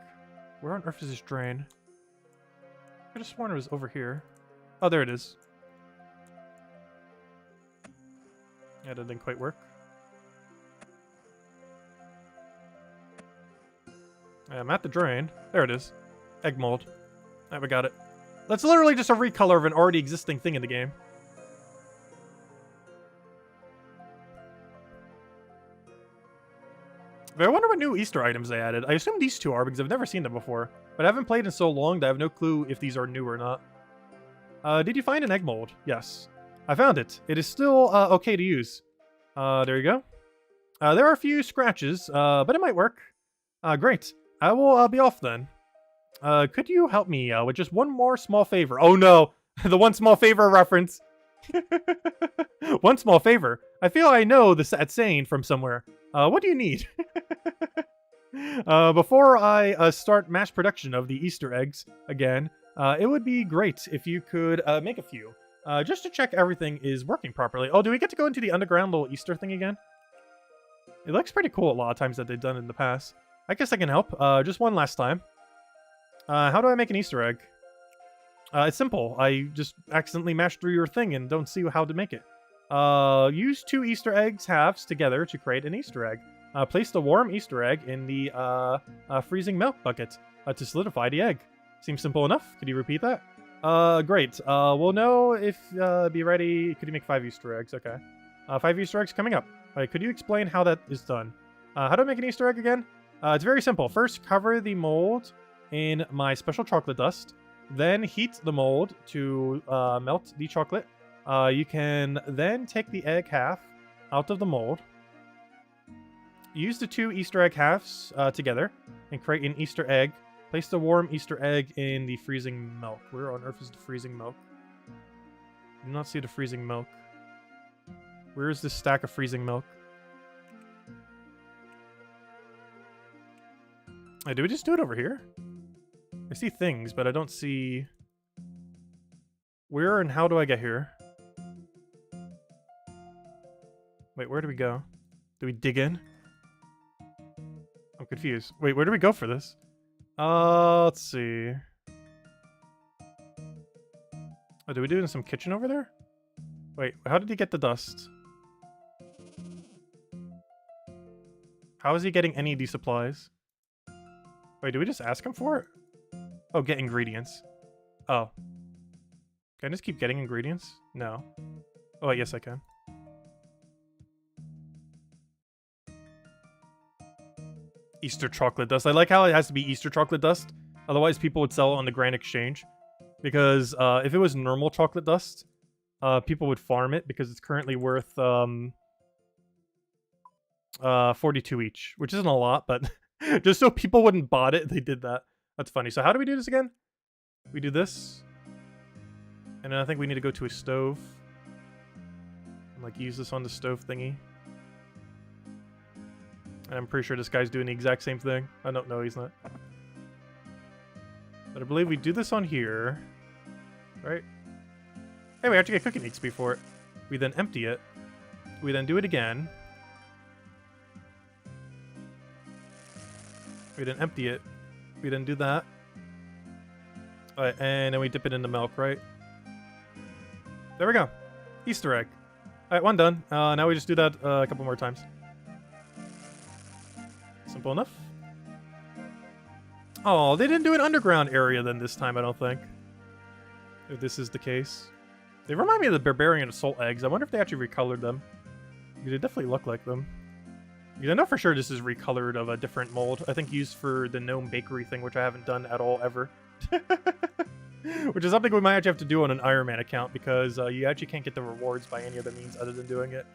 Where on earth is this drain? I could have sworn it was over here. Oh, there it is. Yeah, that didn't quite work. I'm at the drain. There it is. Egg mold. Alright, we got it. That's literally just a recolor of an already existing thing in the game. But I wonder what new Easter items they added. I assume these two are because I've never seen them before. But I haven't played in so long that I have no clue if these are new or not. Did you find an egg mold? Yes. I found it. It is still okay to use. There you go. There are a few scratches, but it might work. Great. I will be off then. Could you help me with just one more small favor? Oh no! The one small favor reference! One small favor. I feel I know that saying from somewhere. What do you need? Before I start mass production of the Easter eggs again, it would be great if you could make a few. Just to check everything is working properly. Oh, do we get to go into the underground little Easter thing again? It looks pretty cool a lot of times that they've done in the past. I guess I can help. Just one last time. How do I make an Easter egg? It's simple. I just accidentally mashed through your thing and don't see how to make it. Use 2 Easter eggs halves together to create an Easter egg. Place the warm Easter egg in the freezing milk bucket to solidify the egg. Seems simple enough. Could you repeat that? Great. We'll know if be ready. Could you make 5 Easter eggs? Okay. 5 Easter eggs coming up. Alright, could you explain how that is done? How do I make an Easter egg again? It's very simple. First, cover the mold in my special chocolate dust. Then heat the mold to melt the chocolate. You can then take the egg half out of the mold. Use the 2 Easter egg halves together and create an Easter egg. Place the warm Easter egg in the freezing milk. Where on earth is the freezing milk? I do not see the freezing milk. Where is this stack of freezing milk? Hey, do we just do it over here? I see things, but I don't see... Where and how do I get here? Wait, where do we go? Do we dig in? I'm confused. Wait, where do we go for this? Let's see. Oh, do we do it in some kitchen over there? Wait, how did he get the dust? How is he getting any of these supplies? Wait, do we just ask him for it? Oh, get ingredients. Oh. Can I just keep getting ingredients? No. Oh, yes, I can. Easter chocolate dust. I like how it has to be Easter chocolate dust. Otherwise, people would sell it on the Grand Exchange. Because if it was normal chocolate dust, people would farm it because it's currently worth 42 each, which isn't a lot, but just so people wouldn't bought it, they did that. That's funny. So how do we do this again? We do this. And then I think we need to go to a stove. And like use this on the stove thingy. And I'm pretty sure this guy's doing the exact same thing. I don't know, he's not. But I believe we do this on here. Right? Hey, we actually get cooking XP for it. We then empty it. We then do it again. We then empty it. We then do that. Alright, and then we dip it in the milk, right? There we go. Easter egg. Alright, one done. Now we just do that a couple more times. Simple enough. Oh, they didn't do an underground area then this time, I don't think. If this is the case. They remind me of the Barbarian Assault eggs. I wonder if they actually recolored them. They definitely look like them. Because I know for sure this is recolored of a different mold. I think used for the Gnome Bakery thing, which I haven't done at all ever. Which is something we might actually have to do on an Iron Man account, because you actually can't get the rewards by any other means other than doing it.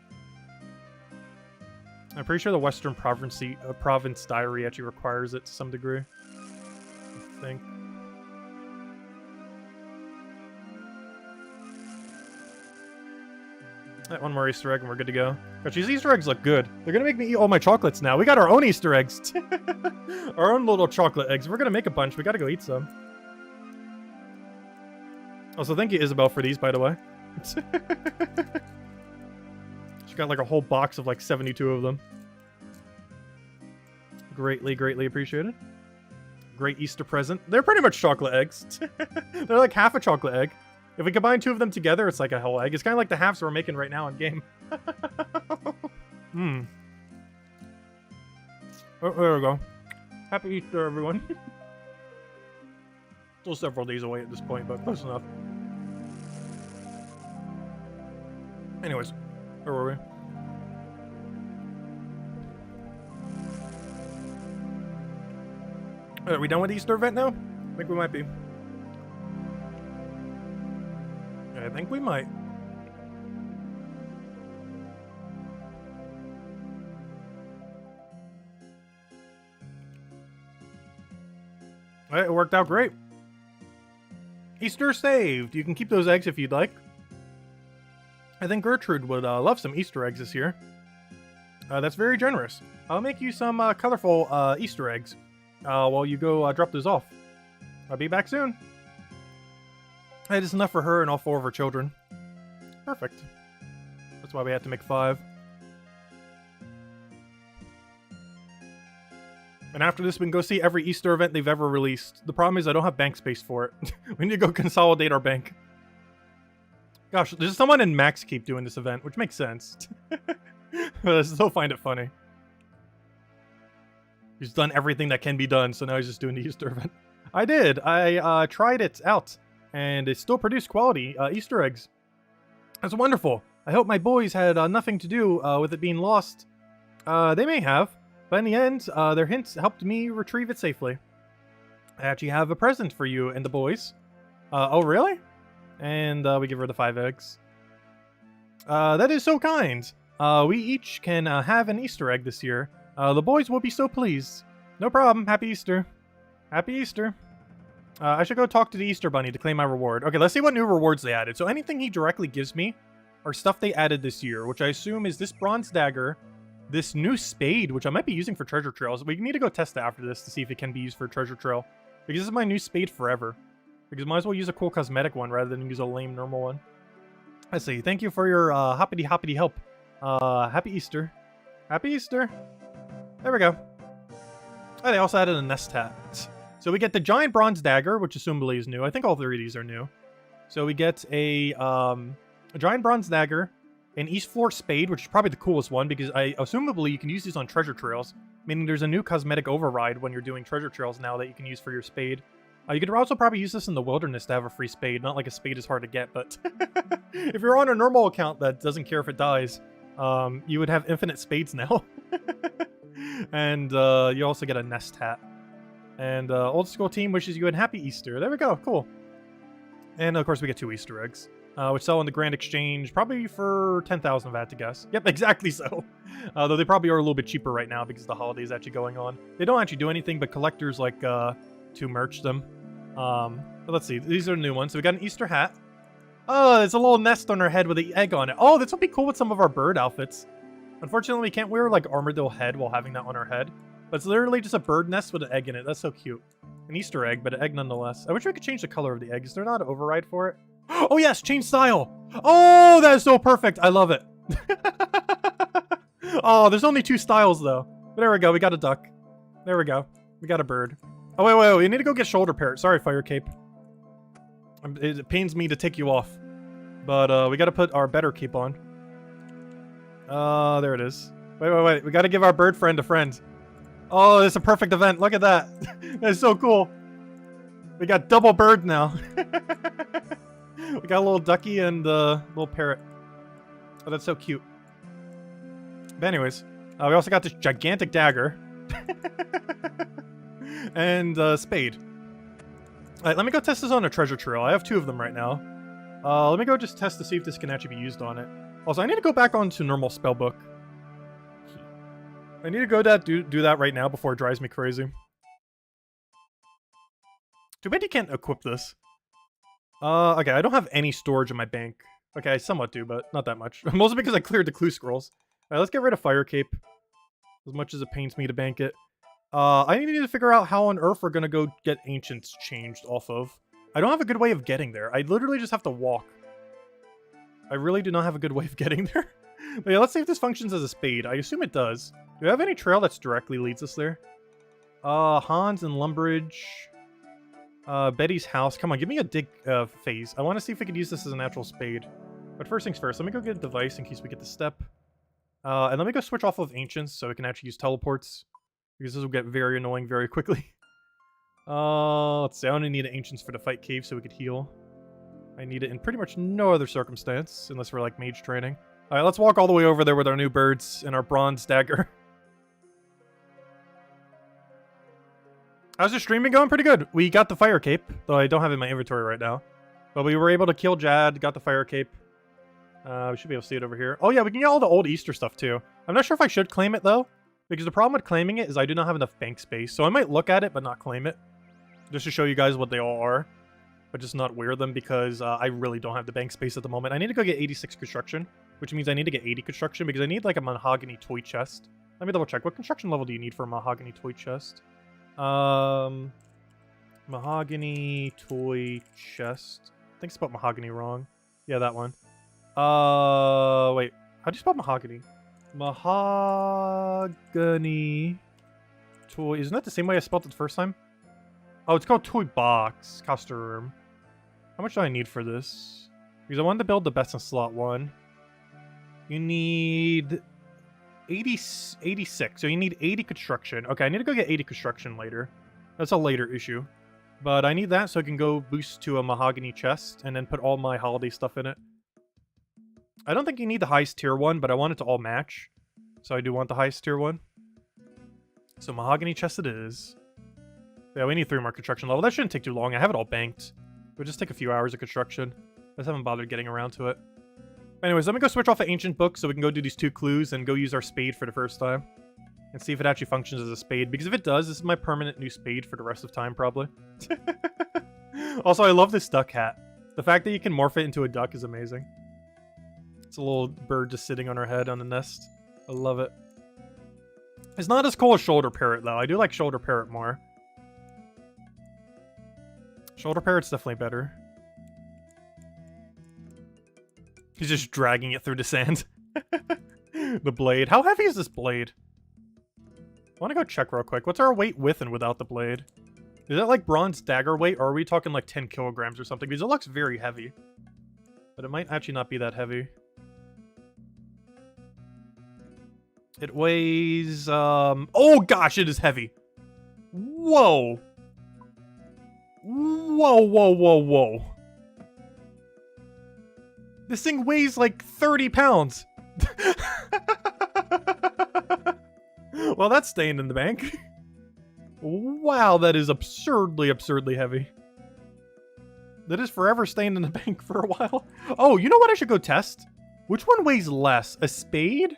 I'm pretty sure the Western Province Diary actually requires it to some degree. I think. That one more Easter egg and we're good to go. Gosh, these Easter eggs look good. They're gonna make me eat all my chocolates now. We got our own Easter eggs. Our own little chocolate eggs. We're gonna make a bunch. We gotta go eat some. Also, thank you, Isabel, for these, by the way. She got like a whole box of like 72 of them. Greatly, greatly appreciated. Great Easter present. They're pretty much chocolate eggs. They're like half a chocolate egg. If we combine two of them together, it's like a whole egg. It's kind of like the halves we're making right now in game. Oh, there we go. Happy Easter, everyone. Still several days away at this point, but close enough. Anyways, where were we? Are we done with the Easter event now? I think we might be. I think we might. Alright, it worked out great. Easter saved. You can keep those eggs if you'd like. I think Gertrude would love some Easter eggs this year. That's very generous. I'll make you some colorful Easter eggs while you go drop those off. I'll be back soon. That is enough for her and all 4 of her children. Perfect. That's why we had to make 5. And after this, we can go see every Easter event they've ever released. The problem is I don't have bank space for it. We need to go consolidate our bank. Gosh, there's someone in Max Keep doing this event, which makes sense. But I still find it funny. He's done everything that can be done, so now he's just doing the Easter event. I did. I tried it out, and it still produced quality Easter eggs. That's wonderful. I hope my boys had nothing to do with it being lost. They may have, but in the end, their hints helped me retrieve it safely. I actually have a present for you and the boys. Oh, really? And we give her the 5 eggs. That is so kind. We each can have an Easter egg this year. The boys will be so pleased. No problem. Happy Easter. Happy Easter. I should go talk to the Easter Bunny to claim my reward. Okay, let's see what new rewards they added. So anything he directly gives me are stuff they added this year, which I assume is this bronze dagger, this new spade, which I might be using for treasure trails. We need to go test it after this to see if it can be used for a treasure trail. Because this is my new spade forever. Because I might as well use a cool cosmetic one rather than use a lame normal one. Let's see. Thank you for your hoppity help. Happy Easter. Happy Easter. There we go. Oh, they also added a nest hat. So we get the giant bronze dagger, which assumably is new. I think all 3 of these are new. So we get a giant bronze dagger, an East Floor spade, which is probably the coolest one because assumably you can use these on treasure trails. Meaning there's a new cosmetic override when you're doing treasure trails now that you can use for your spade. You could also probably use this in the wilderness to have a free spade. Not like a spade is hard to get, but if you're on a normal account that doesn't care if it dies, you would have infinite spades now. And you also get a nest hat. And Old School Team wishes you a happy Easter. There we go, cool. And of course we get 2 Easter eggs, which sell in the Grand Exchange, probably for 10,000 if I had to guess. Yep, exactly so. Though they probably are a little bit cheaper right now because the holiday is actually going on. They don't actually do anything, but collectors like to merch them. But let's see, these are new ones. So we got an Easter hat. Oh, there's a little nest on her head with an egg on it. Oh, this will be cool with some of our bird outfits. Unfortunately, we can't wear like armadillo head while having that on our head. But it's literally just a bird nest with an egg in it. That's so cute. An Easter egg, but an egg nonetheless. I wish we could change the color of the egg. Is there not an override for it? Oh yes, change style. Oh, that is so perfect. I love it. Oh, there's only 2 styles though. But there we go. We got a duck. There we go. We got a bird. Oh, wait. We need to go get shoulder parrot. Sorry, Fire Cape. It pains me to take you off. But we got to put our better cape on. There it is. Wait. We got to give our bird friend a friend. Oh, it's a perfect event. Look at that. That's so cool. We got double bird now. We got a little ducky and a little parrot. Oh, that's so cute. But anyways, we also got this gigantic dagger. And spade. Alright, let me go test this on a treasure trail. I have 2 of them right now. Let me go just test to see if this can actually be used on it. Also, I need to go back onto normal spellbook. I need to go do that right now before it drives me crazy. Too bad you can't equip this. Okay, I don't have any storage in my bank. Okay, I somewhat do, but not that much. Mostly because I cleared the clue scrolls. Alright, let's get rid of Fire Cape. As much as it pains me to bank it. I need to figure out how on earth we're gonna go get Ancients changed off of. I don't have a good way of getting there. I literally just have to walk. I really do not have a good way of getting there. But yeah, let's see if this functions as a spade. I assume it does. Do we have any trail that's directly leads us there? Hans and Lumbridge. Betty's house. Come on, give me a dig phase. I want to see if we could use this as an actual spade. But first things first, let me go get a device in case we get the step. And let me go switch off of Ancients so we can actually use teleports. Because this will get very annoying very quickly. Let's see, I only need Ancients for the fight cave so we could heal. I need it in pretty much no other circumstance, unless we're like mage training. Alright, let's walk all the way over there with our new birds and our bronze dagger. How's the streaming going? Pretty good. We got the fire cape, though I don't have it in my inventory right now. But we were able to kill Jad, got the fire cape. We should be able to see it over here. Oh yeah, we can get all the old Easter stuff too. I'm not sure if I should claim it though, because the problem with claiming it is I do not have enough bank space. So I might look at it, but not claim it. Just to show you guys what they all are. But just not wear them because I really don't have the bank space at the moment. I need to go get 86 construction, which means I need to get 80 construction because I need like a mahogany toy chest. Let me double check. What construction level do you need for a mahogany toy chest? Mahogany toy chest. I think I spelled mahogany wrong. Yeah, that one. Wait. How do you spell mahogany? Mahogany toy. Isn't that the same way I spelled it the first time? Oh, it's called toy box. Costume. How much do I need for this? Because I wanted to build the best in slot 1. You need 86. So you need 80 construction. Okay, I need to go get 80 construction later. That's a later issue. But I need that so I can go boost to a mahogany chest and then put all my holiday stuff in it. I don't think you need the highest tier one, but I want it to all match. So I do want the highest tier one. So mahogany chest it is. Yeah, we need 3 more construction level. That shouldn't take too long. I have it all banked. It'll just take a few hours of construction. I just haven't bothered getting around to it. Anyways, let me go switch off an ancient book so we can go do these 2 clues and go use our spade for the first time. And see if it actually functions as a spade. Because if it does, this is my permanent new spade for the rest of time, probably. Also, I love this duck hat. The fact that you can morph it into a duck is amazing. It's a little bird just sitting on her head on the nest. I love it. It's not as cool as Shoulder Parrot, though. I do like Shoulder Parrot more. Shoulder Parrot's definitely better. He's just dragging it through the sand. The blade. How heavy is this blade? I want to go check real quick. What's our weight with and without the blade? Is that like bronze dagger weight, or are we talking like 10 kilograms or something? Because it looks very heavy. But it might actually not be that heavy. It weighs, oh gosh, it is heavy. Whoa. Whoa, whoa, whoa, whoa. This thing weighs like 30 pounds. Well, that's staying in the bank. Wow, that is absurdly, absurdly heavy. That is forever staying in the bank for a while. Oh, you know what I should go test? Which one weighs less? A spade?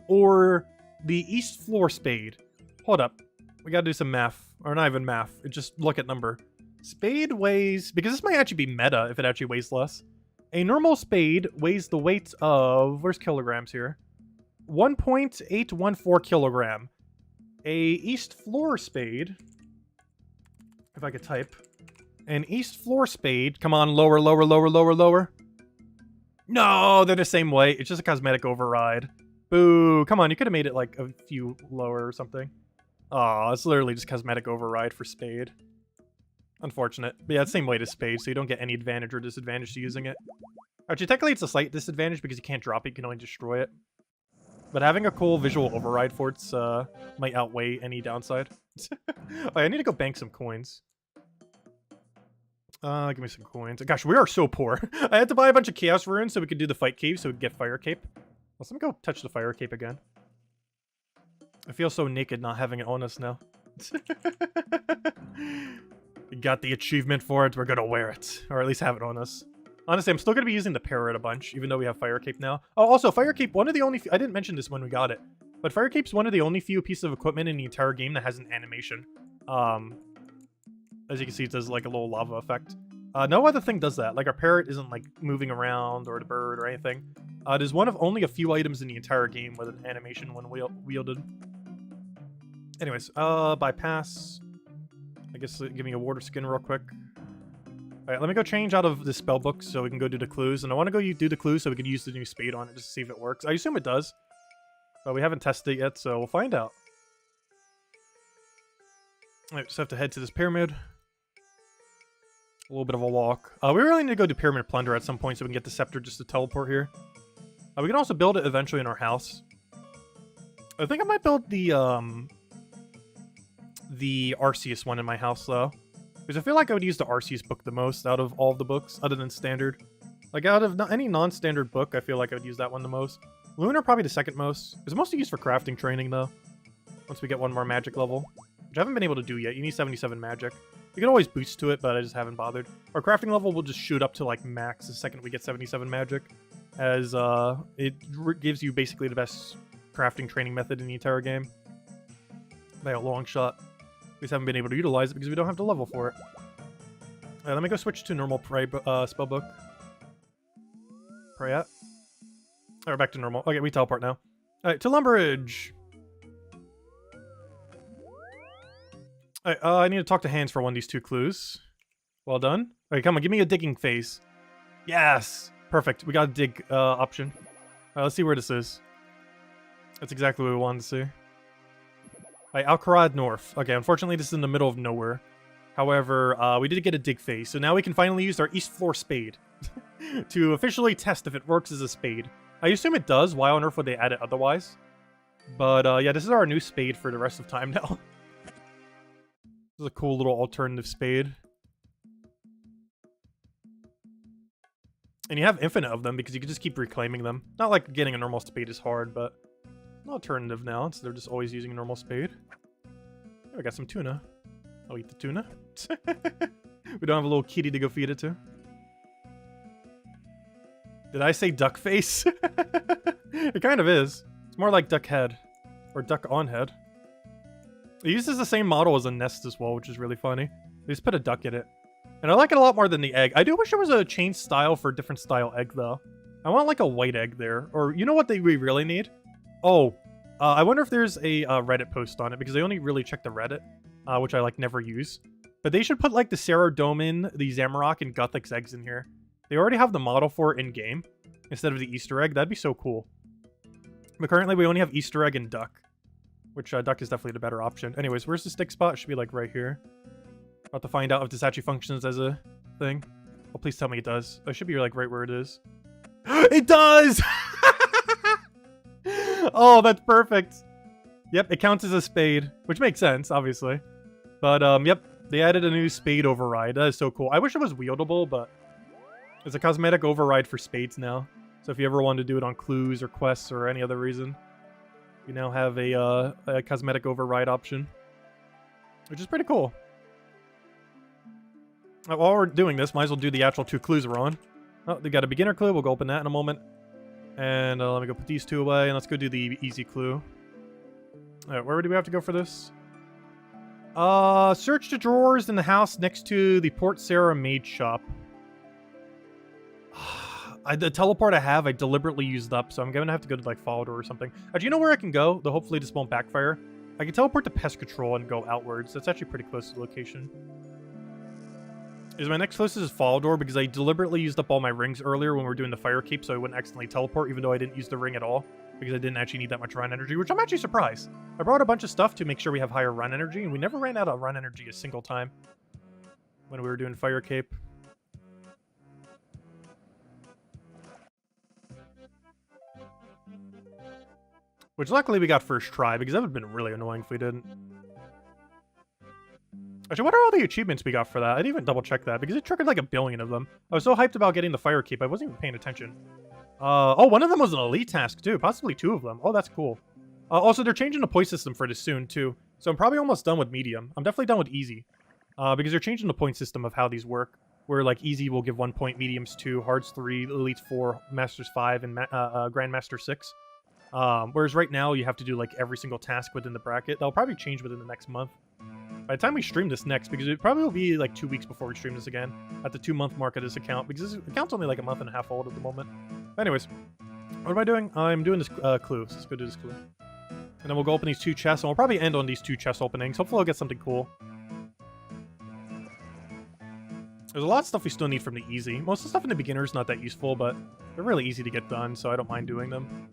Or the East Floor spade? Hold up. We gotta do some math. Or not even math. Just look at number. Spade weighs... Because this might actually be meta if it actually weighs less. A normal spade weighs the weight of... Where's kilograms here? 1.814 kilogram. A East Floor spade... If I could type... An East Floor spade... Come on, lower, lower, lower, lower, lower. No, they're the same weight. It's just a cosmetic override. Boo. Come on, you could have made it like a few lower or something. Aw, it's literally just cosmetic override for spade. Unfortunate. But yeah, it's the same weight as spade, so you don't get any advantage or disadvantage to using it. Actually, technically it's a slight disadvantage because you can't drop it, you can only destroy it. But having a cool visual override for it might outweigh any downside. Oh, I need to go bank some coins. Give me some coins. Gosh, we are so poor. I had to buy a bunch of Chaos Runes so we could do the Fight Cave so we could get Fire Cape. Let's let me go touch the Fire Cape again. I feel so naked not having it on us now. We got the achievement for it. We're gonna wear it. Or at least have it on us. Honestly, I'm still gonna be using the parrot a bunch, even though we have Fire Cape now. Oh, also, Fire Cape, one of the only... I didn't mention this when we got it. But Fire Cape's one of the only few pieces of equipment in the entire game that has an animation. As you can see, it does like a little lava effect. No other thing does that. Like, our parrot isn't like moving around, or the bird, or anything. It is one of only a few items in the entire game with an animation when wielded. Anyways, bypass. I guess give me a water skin real quick. Alright, let me go change out of the spell book so we can go do the clues. And I want to go do the clues so we can use the new spade on it just to see if it works. I assume it does. But we haven't tested it yet, so we'll find out. Alright, just have to head to this pyramid. A little bit of a walk. We really need to go do Pyramid Plunder at some point so we can get the scepter just to teleport here. We can also build it eventually in our house. I think I might build the Arceus one in my house, though. Because I feel like I would use the Arceus book the most out of all of the books, other than Standard. Like, out of any non-standard book, I feel like I would use that one the most. Lunar, probably the second most. It's mostly used for crafting training, though. Once we get one more magic level. Which I haven't been able to do yet. You need 77 magic. You can always boost to it, but I just haven't bothered. Our crafting level will just shoot up to, like, max the second we get 77 magic. As, it gives you basically the best crafting training method in the entire game. By a long shot. We just haven't been able to utilize it because we don't have the level for it. Alright, let me go switch to normal spellbook. Pray at. Alright, we're back to normal. Okay, we teleport now. Alright, to Lumbridge. Alright, I need to talk to Hans for one of these two clues. Well done. Alright, come on, give me a digging phase. Yes! Perfect, we got a dig option. Alright, let's see where this is. That's exactly what we wanted to see. Alright, Alcarad North. Okay, unfortunately this is in the middle of nowhere. However, we did get a dig phase, so now we can finally use our East Floor Spade. To officially test if it works as a spade. I assume it does. Why on earth would they add it otherwise? But, yeah, this is our new spade for the rest of time now. This is a cool little alternative spade. And you have infinite of them because you can just keep reclaiming them. Not like getting a normal spade is hard, but an alternative now, so they're just always using a normal spade. Oh, we got some tuna. I'll eat the tuna. We don't have a little kitty to go feed it to. Did I say duck face? It kind of is. It's more like duck head. Or duck on head. It uses the same model as a nest as well, which is really funny. They just put a duck in it. And I like it a lot more than the egg. I do wish there was a change style for a different style egg, though. I want like a white egg there. Or, you know what we really need? Oh, I wonder if there's a Reddit post on it, because I only really check the Reddit, which I like never use. But they should put like the Saradomin, the Zamorak, and Guthix eggs in here. They already have the model for it in-game, instead of the Easter egg. That'd be so cool. But currently we only have Easter egg and duck. Which, duck is definitely the better option. Anyways, where's the stick spot? It should be like right here. About to find out if this actually functions as a thing. Oh, please tell me it does. It should be like right where it is. It does! Oh, that's perfect. Yep, it counts as a spade, which makes sense, obviously. But, yep, they added a new spade override. That is so cool. I wish it was wieldable, but it's a cosmetic override for spades now. So if you ever wanted to do it on clues or quests or any other reason, you now have a cosmetic override option, which is pretty cool. While we're doing this, might as well do the actual two clues we're on. Oh, they got a beginner clue. We'll go open that in a moment. And let me go put these two away, and let's go do the easy clue. Alright, where do we have to go for this? Search the drawers in the house next to the Port Sarah maid shop. The teleport I have, I deliberately used up, so I'm gonna have to go to, like, Follow Door or something. Actually, you know where I can go? Though hopefully this won't backfire. I can teleport to Pest Control and go outwards. That's actually pretty close to the location. Is my next closest is Follow Door, because I deliberately used up all my rings earlier when we were doing the Fire Cape, so I wouldn't accidentally teleport, even though I didn't use the ring at all, because I didn't actually need that much run energy, which I'm actually surprised. I brought a bunch of stuff to make sure we have higher run energy, and we never ran out of run energy a single time when we were doing Fire Cape. Which luckily we got first try, because that would have been really annoying if we didn't. Actually, what are all the achievements we got for that? I didn't even double check that, because it triggered like 1 billion of them. I was so hyped about getting the Fire Cape, I wasn't even paying attention. Oh, one of them was an elite task too, possibly 2 of them. Oh, that's cool. Also, they're changing the point system for this soon too, so I'm probably almost done with medium. I'm definitely done with easy. because they're changing the point system of how these work. Where like easy will give 1 point, mediums 2, hards 3, elites 4, masters 5, and grandmaster 6. Whereas right now you have to do like every single task within the bracket. That'll probably change within the next month. By the time we stream this next, because it probably will be like 2 weeks before we stream this again, at the 2-month mark of this account, because this account's only like a month and a half old at the moment. But anyways, what am I doing? I'm doing this clue. So let's go do this clue. And then we'll go open these 2 chests, and we'll probably end on these 2 chest openings. Hopefully I'll get something cool. There's a lot of stuff we still need from the easy. Most of the stuff in the beginner is not that useful, but they're really easy to get done, so I don't mind doing them.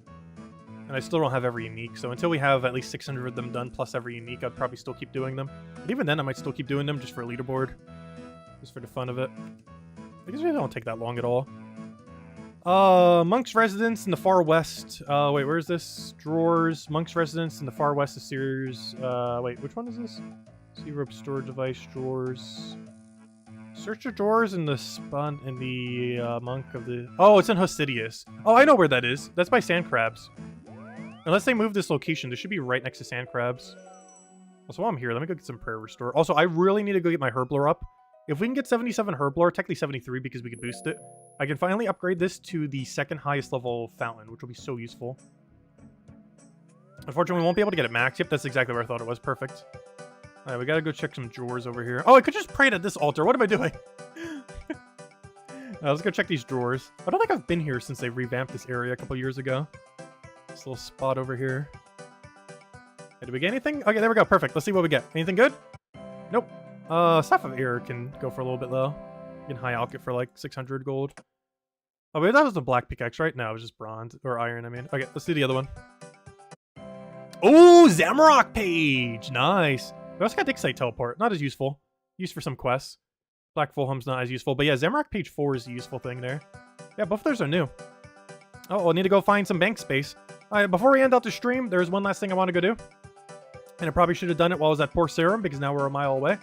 And I still don't have every unique, so until we have at least 600 of them done plus every unique, I'd probably still keep doing them. But even then, I might still keep doing them just for a leaderboard. Just for the fun of it. I guess they don't take that long at all. Monk's Residence in the Far West. Wait, where is this? Drawers. Monk's Residence in the Far West of Sears. Wait, which one is this? Sea rope storage device, drawers. Search your drawers in the Monk of the... Oh, it's in Hostidius. Oh, I know where that is. That's by Sand Crabs. Unless they move this location, this should be right next to Sand Crabs. Also, while I'm here, let me go get some Prayer Restore. Also, I really need to go get my Herblore up. If we can get 77 Herblore, technically 73 because we can boost it, I can finally upgrade this to the 2nd highest level Fountain, which will be so useful. Unfortunately, we won't be able to get it max. Yep, that's exactly where I thought it was. Perfect. Alright, we gotta go check some drawers over here. Oh, I could just pray at this altar. What am I doing? Let's go check these drawers. I don't think I've been here since they revamped this area a couple years ago. This little spot over here. Hey, did we get anything? Okay, there we go. Perfect. Let's see what we get. Anything good? Nope. Staff of Air can go for a little bit low. You can high alch it for like 600 gold. Oh, wait, that was the black pickaxe, right? No, it was just bronze. Or iron, I mean. Okay, let's do the other one. Oh, Zamorak page! Nice. We also got Dixite Teleport. Not as useful. Used for some quests. Black Fulham's not as useful. But yeah, Zamorak page 4 is the useful thing there. Yeah, both of those are new. Oh, we'll need to go find some bank space. Alright, before we end out the stream, there's one last thing I want to go do. And I probably should have done it while I was at Port Sarum, because now we're a mile away.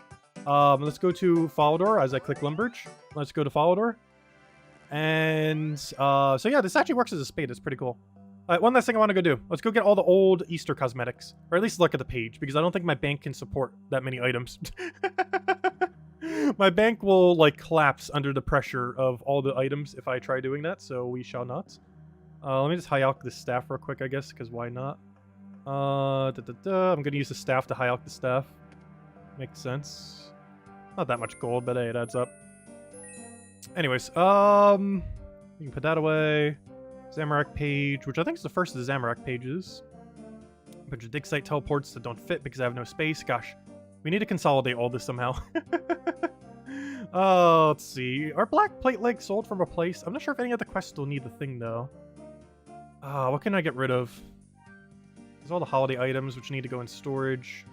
Let's go to Falador as I click Lumbridge. Let's go to Falador. And, so yeah, this actually works as a spade. It's pretty cool. Alright, one last thing I want to go do. Let's go get all the old Easter cosmetics. Or at least look at the page, because I don't think my bank can support that many items. My bank will, like, collapse under the pressure of all the items if I try doing that, so we shall not. Let me just high alch this staff real quick, I guess, because why not? I'm going to use the staff to high alch the staff. Makes sense. Not that much gold, but hey, it adds up. Anyways, you can put that away. Zamorak page, which I think is the first of the Zamorak pages. A bunch of Dixite teleports that don't fit because I have no space. Gosh, we need to consolidate all this somehow. Let's see. Are black plate legs sold from a place? I'm not sure if any of the quests still need the thing, though. What can I get rid of? There's all the holiday items, which need to go in storage.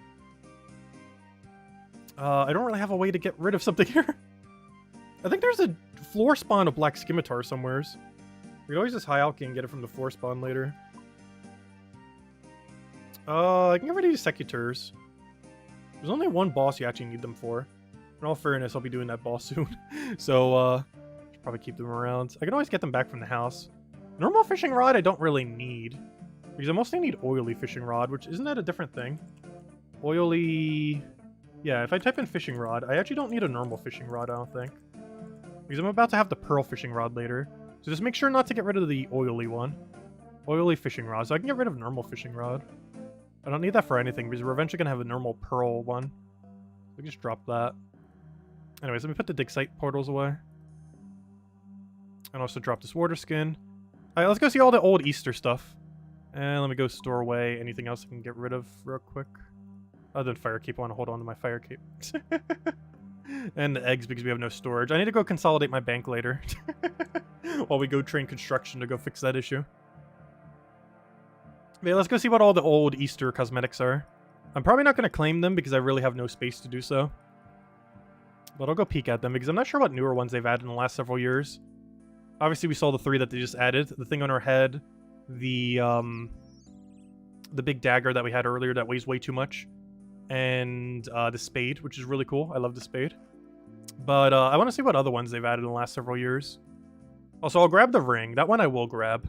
I don't really have a way to get rid of something here. I think there's a floor spawn of black scimitar somewheres. We could always just high alch and get it from the floor spawn later. I can get rid of these secutors. There's only one boss you actually need them for. In all fairness, I'll be doing that boss soon. So, should probably keep them around. I can always get them back from the house. Normal fishing rod I don't really need. Because I mostly need oily fishing rod, which isn't that a different thing? Oily... Yeah, if I type in fishing rod, I actually don't need a normal fishing rod, I don't think. Because I'm about to have the pearl fishing rod later. So just make sure not to get rid of the oily one. Oily fishing rod. So I can get rid of normal fishing rod. I don't need that for anything because we're eventually going to have a normal pearl one. So just drop that. Anyways, let me put the Dixite portals away. And also drop this water skin. Alright, let's go see all the old Easter stuff. And let me go store away anything else I can get rid of real quick. Other than fire cape, I want to hold on to my fire cape. And the eggs because we have no storage. I need to go consolidate my bank later. While we go train construction to go fix that issue. Okay, let's go see what all the old Easter cosmetics are. I'm probably not going to claim them because I really have no space to do so. But I'll go peek at them because I'm not sure what newer ones they've added in the last several years. Obviously, we saw the 3 that they just added. The thing on our head, the big dagger that we had earlier that weighs way too much, and the spade, which is really cool. I love the spade. But I want to see what other ones they've added in the last several years. Also, I'll grab the ring. That one I will grab.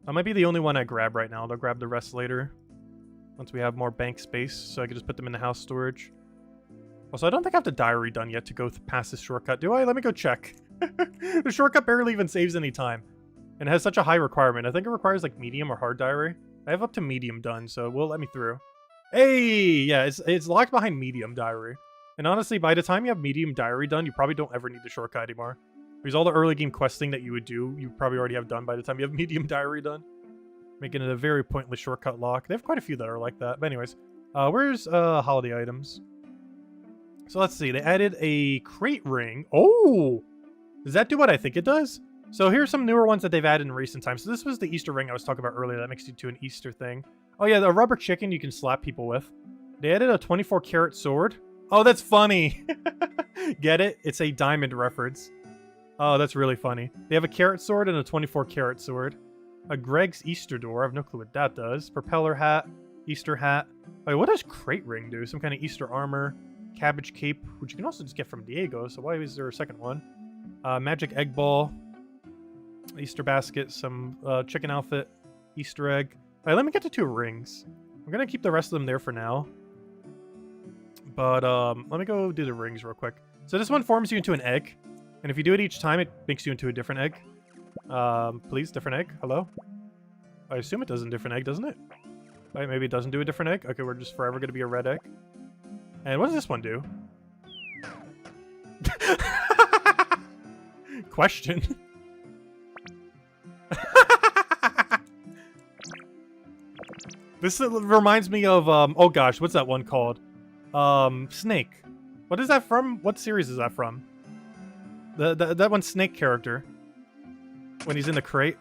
That might be the only one I grab right now. I'll grab the rest later. Once we have more bank space, so I can just put them in the house storage. Also, I don't think I have the diary done yet to go past this shortcut, do I? Let me go check. The shortcut barely even saves any time. And it has such a high requirement. I think it requires like medium or hard diary. I have up to medium done, so it will let me through. Hey! Yeah, it's locked behind medium diary. And honestly, by the time you have medium diary done, you probably don't ever need the shortcut anymore. Because all the early game questing that you would do, you probably already have done by the time you have medium diary done. Making it a very pointless shortcut lock. They have quite a few that are like that. But anyways, where's holiday items? So let's see. They added a crate ring. Oh! Does that do what I think it does? So here's some newer ones that they've added in recent times. So this was the Easter ring I was talking about earlier that makes you to an Easter thing. Oh yeah, the rubber chicken you can slap people with. They added a 24-karat sword. Oh, that's funny. Get it? It's a diamond reference. Oh, that's really funny. They have a carrot sword and a 24-karat sword. A Greg's Easter door. I have no clue what that does. Propeller hat. Easter hat. Wait, what does crate ring do? Some kind of Easter armor. Cabbage cape, which you can also just get from Diego, so why is there a second one? Magic egg ball. Easter basket. Some chicken outfit. Easter egg. Alright, let me get to 2 rings. I'm gonna keep the rest of them there for now. But let me go do the rings real quick. So this one forms you into an egg. And if you do it each time, it makes you into a different egg. Please, different egg. Hello? I assume it does a different egg, doesn't it? Right, maybe it doesn't do a different egg. Okay, we're just forever going to be a red egg. And what does this one do? Question. This reminds me of, oh gosh, what's that one called? Snake. What is that from? What series is that from? That one Snake character. When he's in the crate.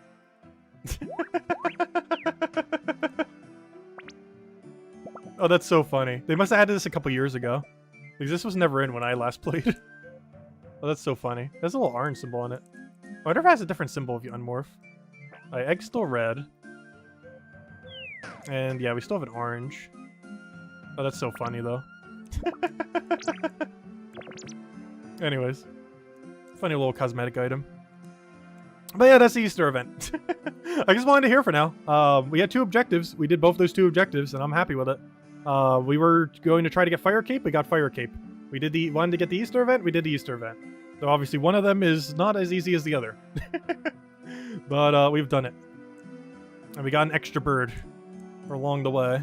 Oh, that's so funny. They must have added this a couple years ago. Because this was never in when I last played. Oh, that's so funny. There's a little orange symbol on it. I wonder if it has a different symbol if you unmorph. Alright, egg's still red. And yeah, we still have an orange. Oh, that's so funny though. Anyways. Funny little cosmetic item. But yeah, that's the Easter event. I just wanted to hear for now. We had 2 objectives. We did both those 2 objectives, and I'm happy with it. We were going to try to get Fire Cape. We got Fire Cape. We did wanted to get the Easter event. We did the Easter event. So obviously one of them is not as easy as the other. But we've done it. And we got an extra bird along the way.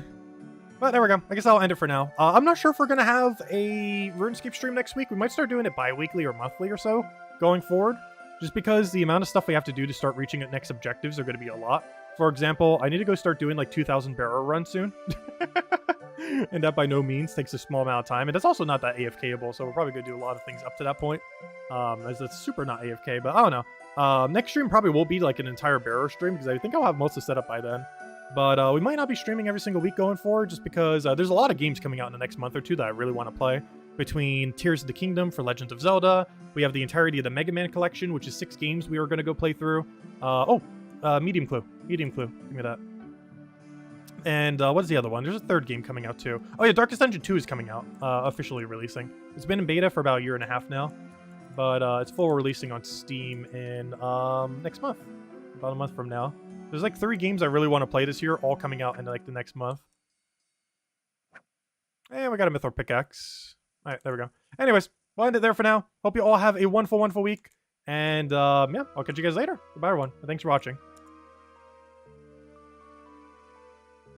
But there we go. I guess I'll end it for now. I'm not sure if we're going to have a RuneScape stream next week. We might start doing it bi-weekly or monthly or so going forward. Just because the amount of stuff we have to do to start reaching next objectives are going to be a lot. For example, I need to go start doing like 2,000 barrel runs soon. And that by no means takes a small amount of time. And that's also not that AFK-able, so we're probably going to do a lot of things up to that point. As it's super not AFK, but I don't know. Next stream probably will be like an entire barrow stream, because I think I'll have most of the setup by then. But we might not be streaming every single week going forward, just because there's a lot of games coming out in the next month or 2 that I really want to play. Between Tears of the Kingdom for Legend of Zelda, we have the entirety of the Mega Man collection, which is 6 games we are going to go play through. Medium Clue. Medium Clue. Give me that. And what's the other one? There's a 3rd game coming out too. Oh yeah, Darkest Dungeon 2 is coming out, officially releasing. It's been in beta for about 1.5 years now, but it's full releasing on Steam in next month, about a month from now. There's like 3 games I really want to play this year, all coming out in like the next month. And we got a Mythor pickaxe. All right, there we go. Anyways, we'll end it there for now. Hope you all have a wonderful, wonderful week. And yeah, I'll catch you guys later. Goodbye, everyone. Thanks for watching.